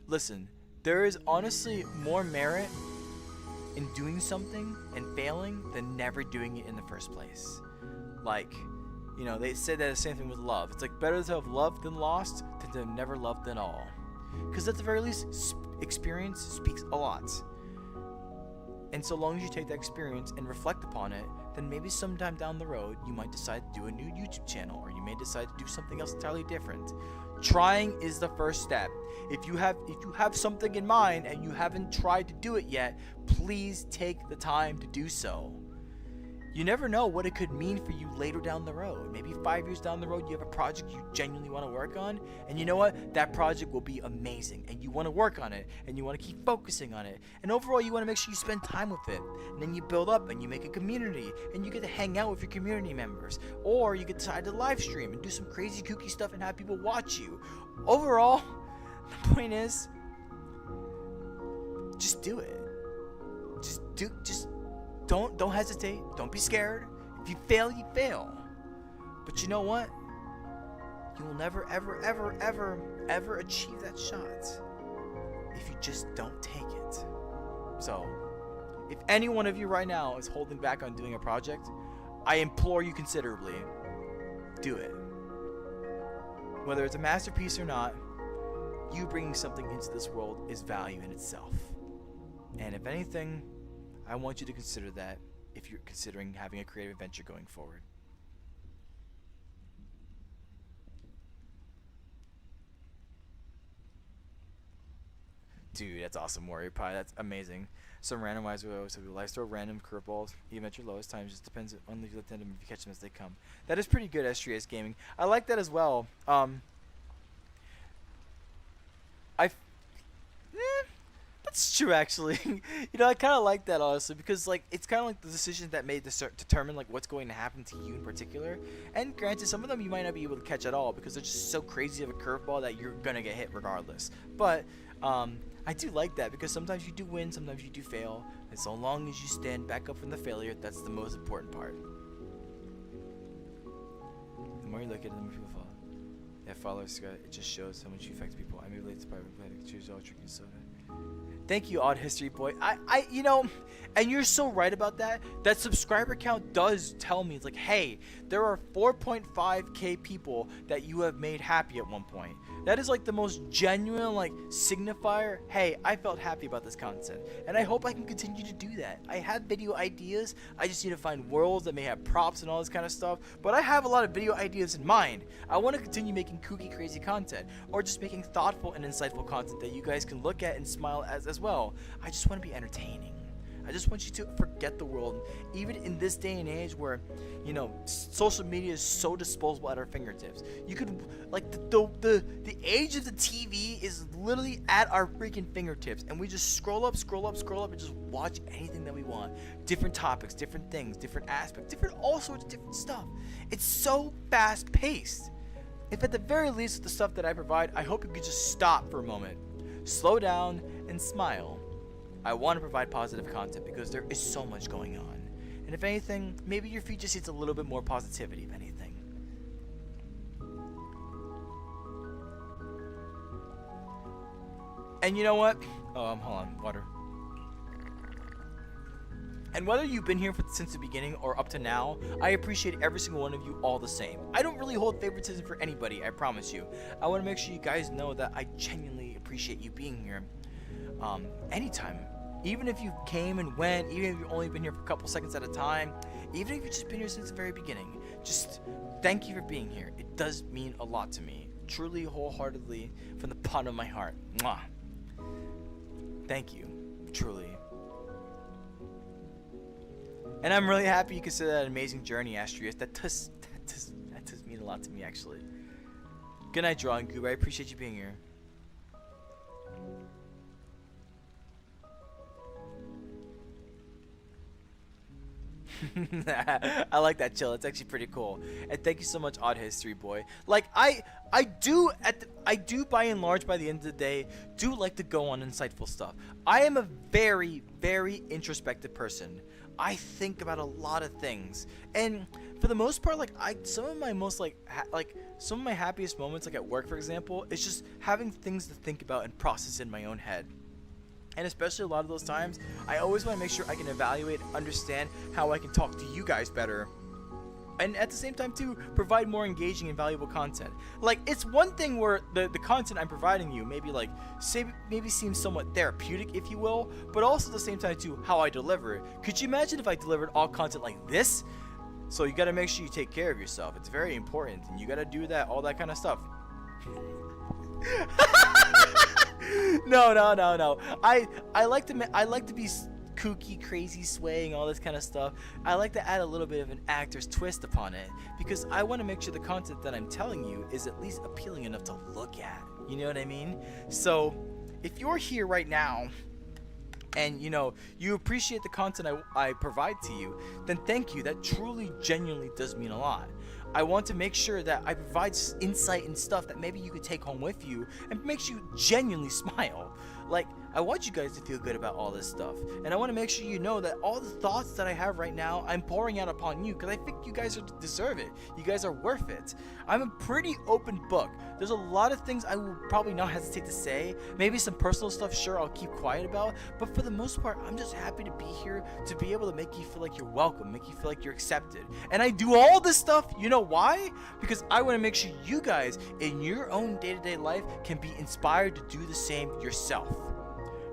listen, there is honestly more merit in doing something and failing than never doing it in the first place. Like, they said that the same thing with love. It's like better to have loved than lost than to have never loved at all. Because at the very least, experience speaks a lot. And so long as you take that experience and reflect upon it, then maybe sometime down the road you might decide to do a new YouTube channel, or you may decide to do something else entirely different. Trying is the first step. If you have something in mind and you haven't tried to do it yet, please take the time to do so. You never know what it could mean for you later down the road. Maybe 5 years down the road, you have a project you genuinely want to work on, and you know what? That project will be amazing, and you want to work on it, and you want to keep focusing on it, and overall, you want to make sure you spend time with it. And then you build up, and you make a community, and you get to hang out with your community members, or you get decide to live stream and do some crazy kooky stuff and have people watch you. Overall, the point is, just do it. Just don't hesitate. Don't be scared. If you fail, you fail. But you know what? You will never, ever, ever, ever, ever achieve that shot if you just don't take it. So, if any one of you right now is holding back on doing a project, I implore you considerably, do it. Whether it's a masterpiece or not, you bringing something into this world is value in itself. And if anything, I want you to consider that if you're considering having a creative venture going forward. Dude, that's awesome, Warrior Pie. That's amazing. Some randomized so we like throw random curveballs, even at your lowest times. Just depends on if you let them, if you catch them as they come. That is pretty good, S3S Gaming. I like that as well. That's true, actually. I kind of like that, honestly, because like it's kind of like the decisions that made determine like what's going to happen to you in particular. And granted, some of them you might not be able to catch at all because they're just so crazy of a curveball that you're gonna get hit regardless. But I do like that because sometimes you do win, sometimes you do fail, and so long as you stand back up from the failure, that's the most important part. The more you look at it, the more people follow. Yeah, followers, it just shows how much you affect people. I may relate to private play to choose all tricky soda. Thank you, Odd History Boy. And you're so right about that. That subscriber count does tell me, it's like, hey, there are 4.5k people that you have made happy at one point. That is like the most genuine like signifier. Hey, I felt happy about this content, and I hope I can continue to do that. I have video ideas. I just need to find worlds that may have props and all this kind of stuff. But I have a lot of video ideas in mind. I want to continue making kooky, crazy content, or just making thoughtful and insightful content that you guys can look at and smile as well. I just want to be entertaining. I just want you to forget the world, even in this day and age where, social media is so disposable at our fingertips. You could, like, the age of the TV is literally at our freaking fingertips, and we just scroll up, and just watch anything that we want. Different topics, different things, different aspects, all sorts of different stuff. It's so fast-paced. If at the very least, the stuff that I provide, I hope you could just stop for a moment, slow down, and smile. I want to provide positive content because there is so much going on. And if anything, maybe your feed just needs a little bit more positivity, if anything. And you know what? Hold on, water. And whether you've been here since the beginning or up to now, I appreciate every single one of you all the same. I don't really hold favoritism for anybody, I promise you. I want to make sure you guys know that I genuinely appreciate you being here. Anytime. Even if you came and went, even if you've only been here for a couple seconds at a time, even if you've just been here since the very beginning, just thank you for being here. It does mean a lot to me. Truly, wholeheartedly, from the bottom of my heart. Mwah. Thank you. Truly. And I'm really happy you consider that an amazing journey, Astrius. That does mean a lot to me, actually. Good night, Drawing Goob. I appreciate you being here. I like that chill. It's actually pretty cool. And thank you so much, Odd History Boy. Like I do by and large, by the end of the day, do like to go on insightful stuff. I am a very, very introspective person. I think about a lot of things, and for the most part, like some of my most some of my happiest moments, like at work, for example, is just having things to think about and process in my own head. And especially a lot of those times, I always want to make sure I can evaluate and understand how I can talk to you guys better. And at the same time, too, provide more engaging and valuable content. Like, it's one thing where the content I'm providing you maybe seems somewhat therapeutic, if you will, but also at the same time, too, how I deliver it. Could you imagine if I delivered all content like this? So you got to make sure you take care of yourself. It's very important, and you got to do that, all that kind of stuff. No. I like to be kooky, crazy, swaying, all this kind of stuff. I like to add a little bit of an actor's twist upon it because I want to make sure the content that I'm telling you is at least appealing enough to look at. You know what I mean? So if you're here right now and you appreciate the content I provide to you, then thank you. That truly, genuinely does mean a lot. I want to make sure that I provide insight and stuff that maybe you could take home with you and makes you genuinely smile. Like, I want you guys to feel good about all this stuff. And I want to make sure you know that all the thoughts that I have right now, I'm pouring out upon you because I think you guys deserve it. You guys are worth it. I'm a pretty open book. There's a lot of things I will probably not hesitate to say. Maybe some personal stuff, sure, I'll keep quiet about. But for the most part, I'm just happy to be here to be able to make you feel like you're welcome, make you feel like you're accepted. And I do all this stuff, you know why? Because I want to make sure you guys in your own day-to-day life can be inspired to do the same yourself.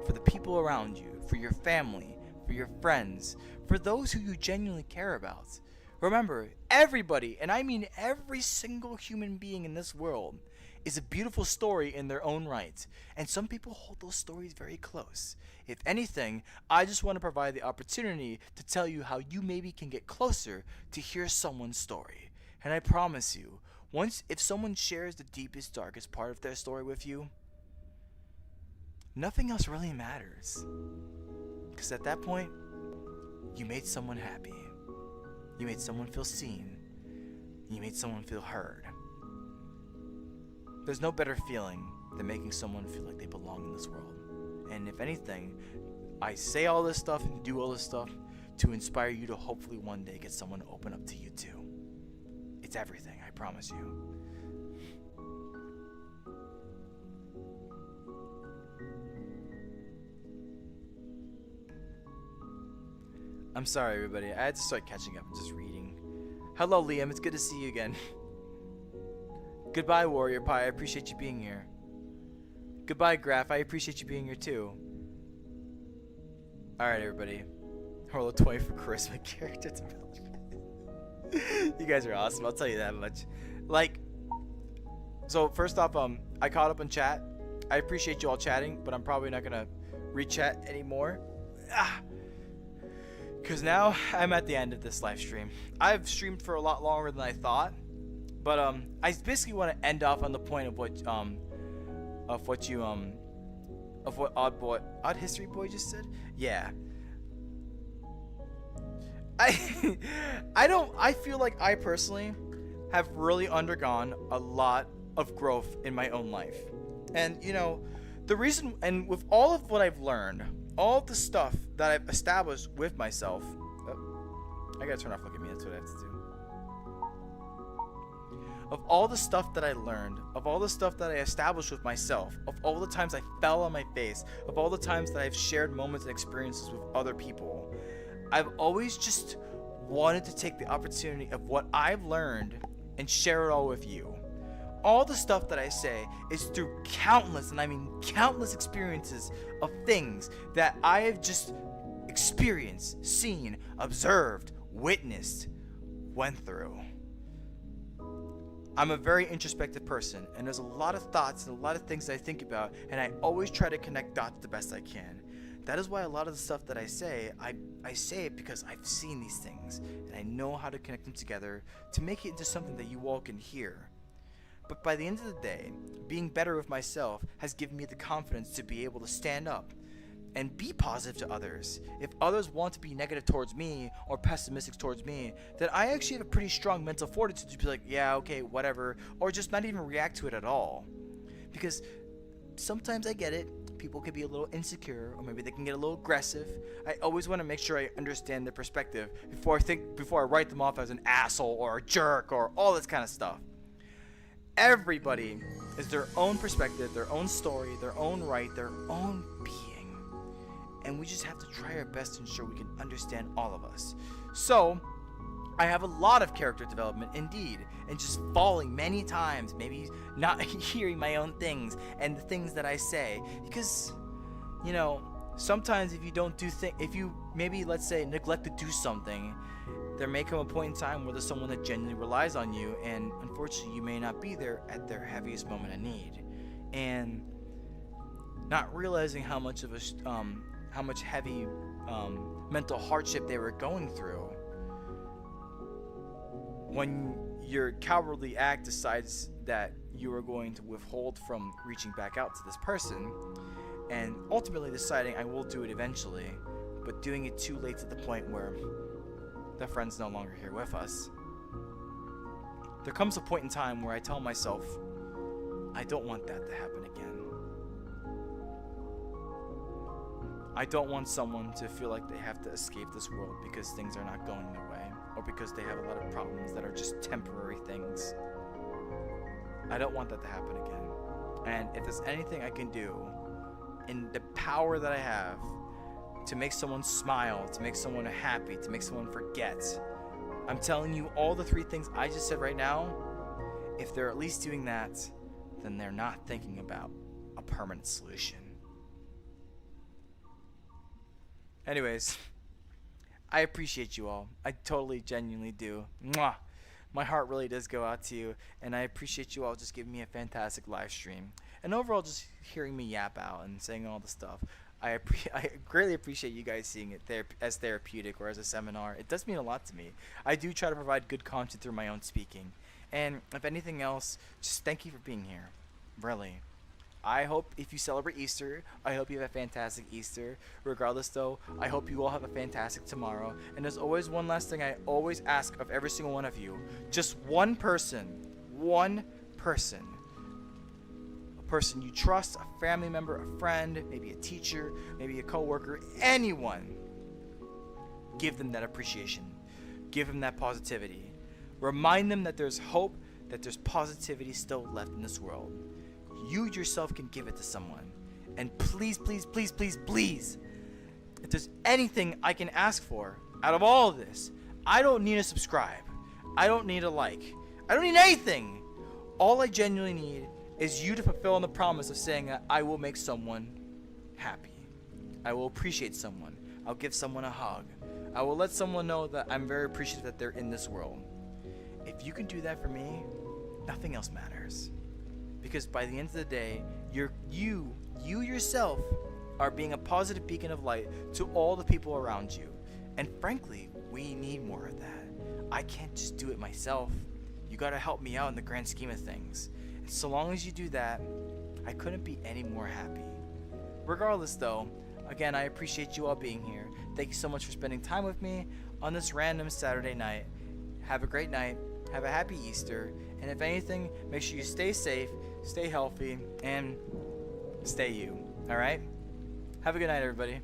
For the people around you, for your family, for your friends, for those who you genuinely care about. Remember, everybody, and I mean every single human being in this world, is a beautiful story in their own right, and some people hold those stories very close. If anything, I just want to provide the opportunity to tell you how you maybe can get closer to hear someone's story. And I promise you, if someone shares the deepest, darkest part of their story with you, nothing else really matters. Because at that point, you made someone happy. You made someone feel seen. You made someone feel heard. There's no better feeling than making someone feel like they belong in this world. And if anything, I say all this stuff and do all this stuff to inspire you to hopefully one day get someone to open up to you too. It's everything, I promise you. I'm sorry, everybody. I had to start catching up and just reading. Hello, Liam. It's good to see you again. Goodbye, Warrior Pie. I appreciate you being here. Goodbye, Graph. I appreciate you being here, too. Alright, everybody. Roll a 20 for charisma character development. You guys are awesome. I'll tell you that much. So first off, I caught up on chat. I appreciate you all chatting, but I'm probably not going to re-chat anymore. Because now I'm at the end of this live stream. I've streamed for a lot longer than I thought, but I basically want to end off on the point of what Odd History Boy just said. Yeah. I feel like I personally have really undergone a lot of growth in my own life, and the reason, and with all of what I've learned, all the stuff that I've established with myself. Oh, I gotta turn off Look at Me. That's what I have to do. of all the stuff that I learned, of all the stuff that I established with myself, of all the times I fell on my face, of all the times that I've shared moments and experiences with other people, I've always just wanted to take the opportunity of what I've learned and share it all with you. All the stuff that I say is through countless, and I mean countless experiences of things that I have just experienced, seen, observed, witnessed, went through. I'm a very introspective person, and there's a lot of thoughts and a lot of things that I think about, and I always try to connect dots the best I can. That is why a lot of the stuff that I say say it because I've seen these things, and I know how to connect them together to make it into something that you all can hear. But by the end of the day, being better with myself has given me the confidence to be able to stand up and be positive to others. If others want to be negative towards me or pessimistic towards me, then I actually have a pretty strong mental fortitude to be like, yeah, okay, whatever, or just not even react to it at all. Because sometimes I get it. People can be a little insecure, or maybe they can get a little aggressive. I always want to make sure I understand their perspective before I write them off as an asshole or a jerk or all this kind of stuff. Everybody is their own perspective, their own story, their own right, their own being. And we just have to try our best to ensure we can understand all of us. So, I have a lot of character development indeed, and just falling many times, maybe not hearing my own things and the things that I say. Because, you know, sometimes if you don't do if you maybe, let's say, neglect to do something, there may come a point in time where there's someone that genuinely relies on you, and unfortunately you may not be there at their heaviest moment of need. And not realizing how much of how much heavy mental hardship they were going through, when your cowardly act decides that you are going to withhold from reaching back out to this person, and ultimately deciding I will do it eventually, but doing it too late to the point where the friend's no longer here with us. There comes a point in time where I tell myself, I don't want that to happen again. I don't want someone to feel like they have to escape this world because things are not going their way, or because they have a lot of problems that are just temporary things. I don't want that to happen again. And if there's anything I can do in the power that I have to make someone smile, to make someone happy, to make someone forget, I'm telling you, all the three things I just said right now, if they're at least doing that, then they're not thinking about a permanent solution. Anyways, I appreciate you all. I totally, genuinely do. Mwah! My heart really does go out to you, and I appreciate you all just giving me a fantastic live stream. And overall, just hearing me yap out and saying all the stuff. I greatly appreciate you guys seeing it as therapeutic or as a seminar. It does mean a lot to me. I do try to provide good content through my own speaking. And if anything else, just thank you for being here. Really. I hope if you celebrate Easter, I hope you have a fantastic Easter. Regardless though, I hope you all have a fantastic tomorrow. And there's always one last thing I always ask of every single one of you. Just one person you trust, a family member, a friend, maybe a teacher, maybe a coworker, anyone. Give them that appreciation. Give them that positivity. Remind them that there's hope, that there's positivity still left in this world. You yourself can give it to someone. And please, please, please, please, please, if there's anything I can ask for out of all of this, I don't need a subscribe. I don't need a like. I don't need anything. All I genuinely need is you to fulfill on the promise of saying that I will make someone happy. I will appreciate someone. I'll give someone a hug. I will let someone know that I'm very appreciative that they're in this world. If you can do that for me, nothing else matters. Because by the end of the day, you yourself are being a positive beacon of light to all the people around you. And frankly, we need more of that. I can't just do it myself. You gotta help me out in the grand scheme of things. And so long as you do that, I couldn't be any more happy. Regardless though, again, I appreciate you all being here. Thank you so much for spending time with me on this random Saturday night. Have a great night. Have a happy Easter. And if anything, make sure you stay safe, stay healthy, and stay you. Alright? Have a good night, everybody.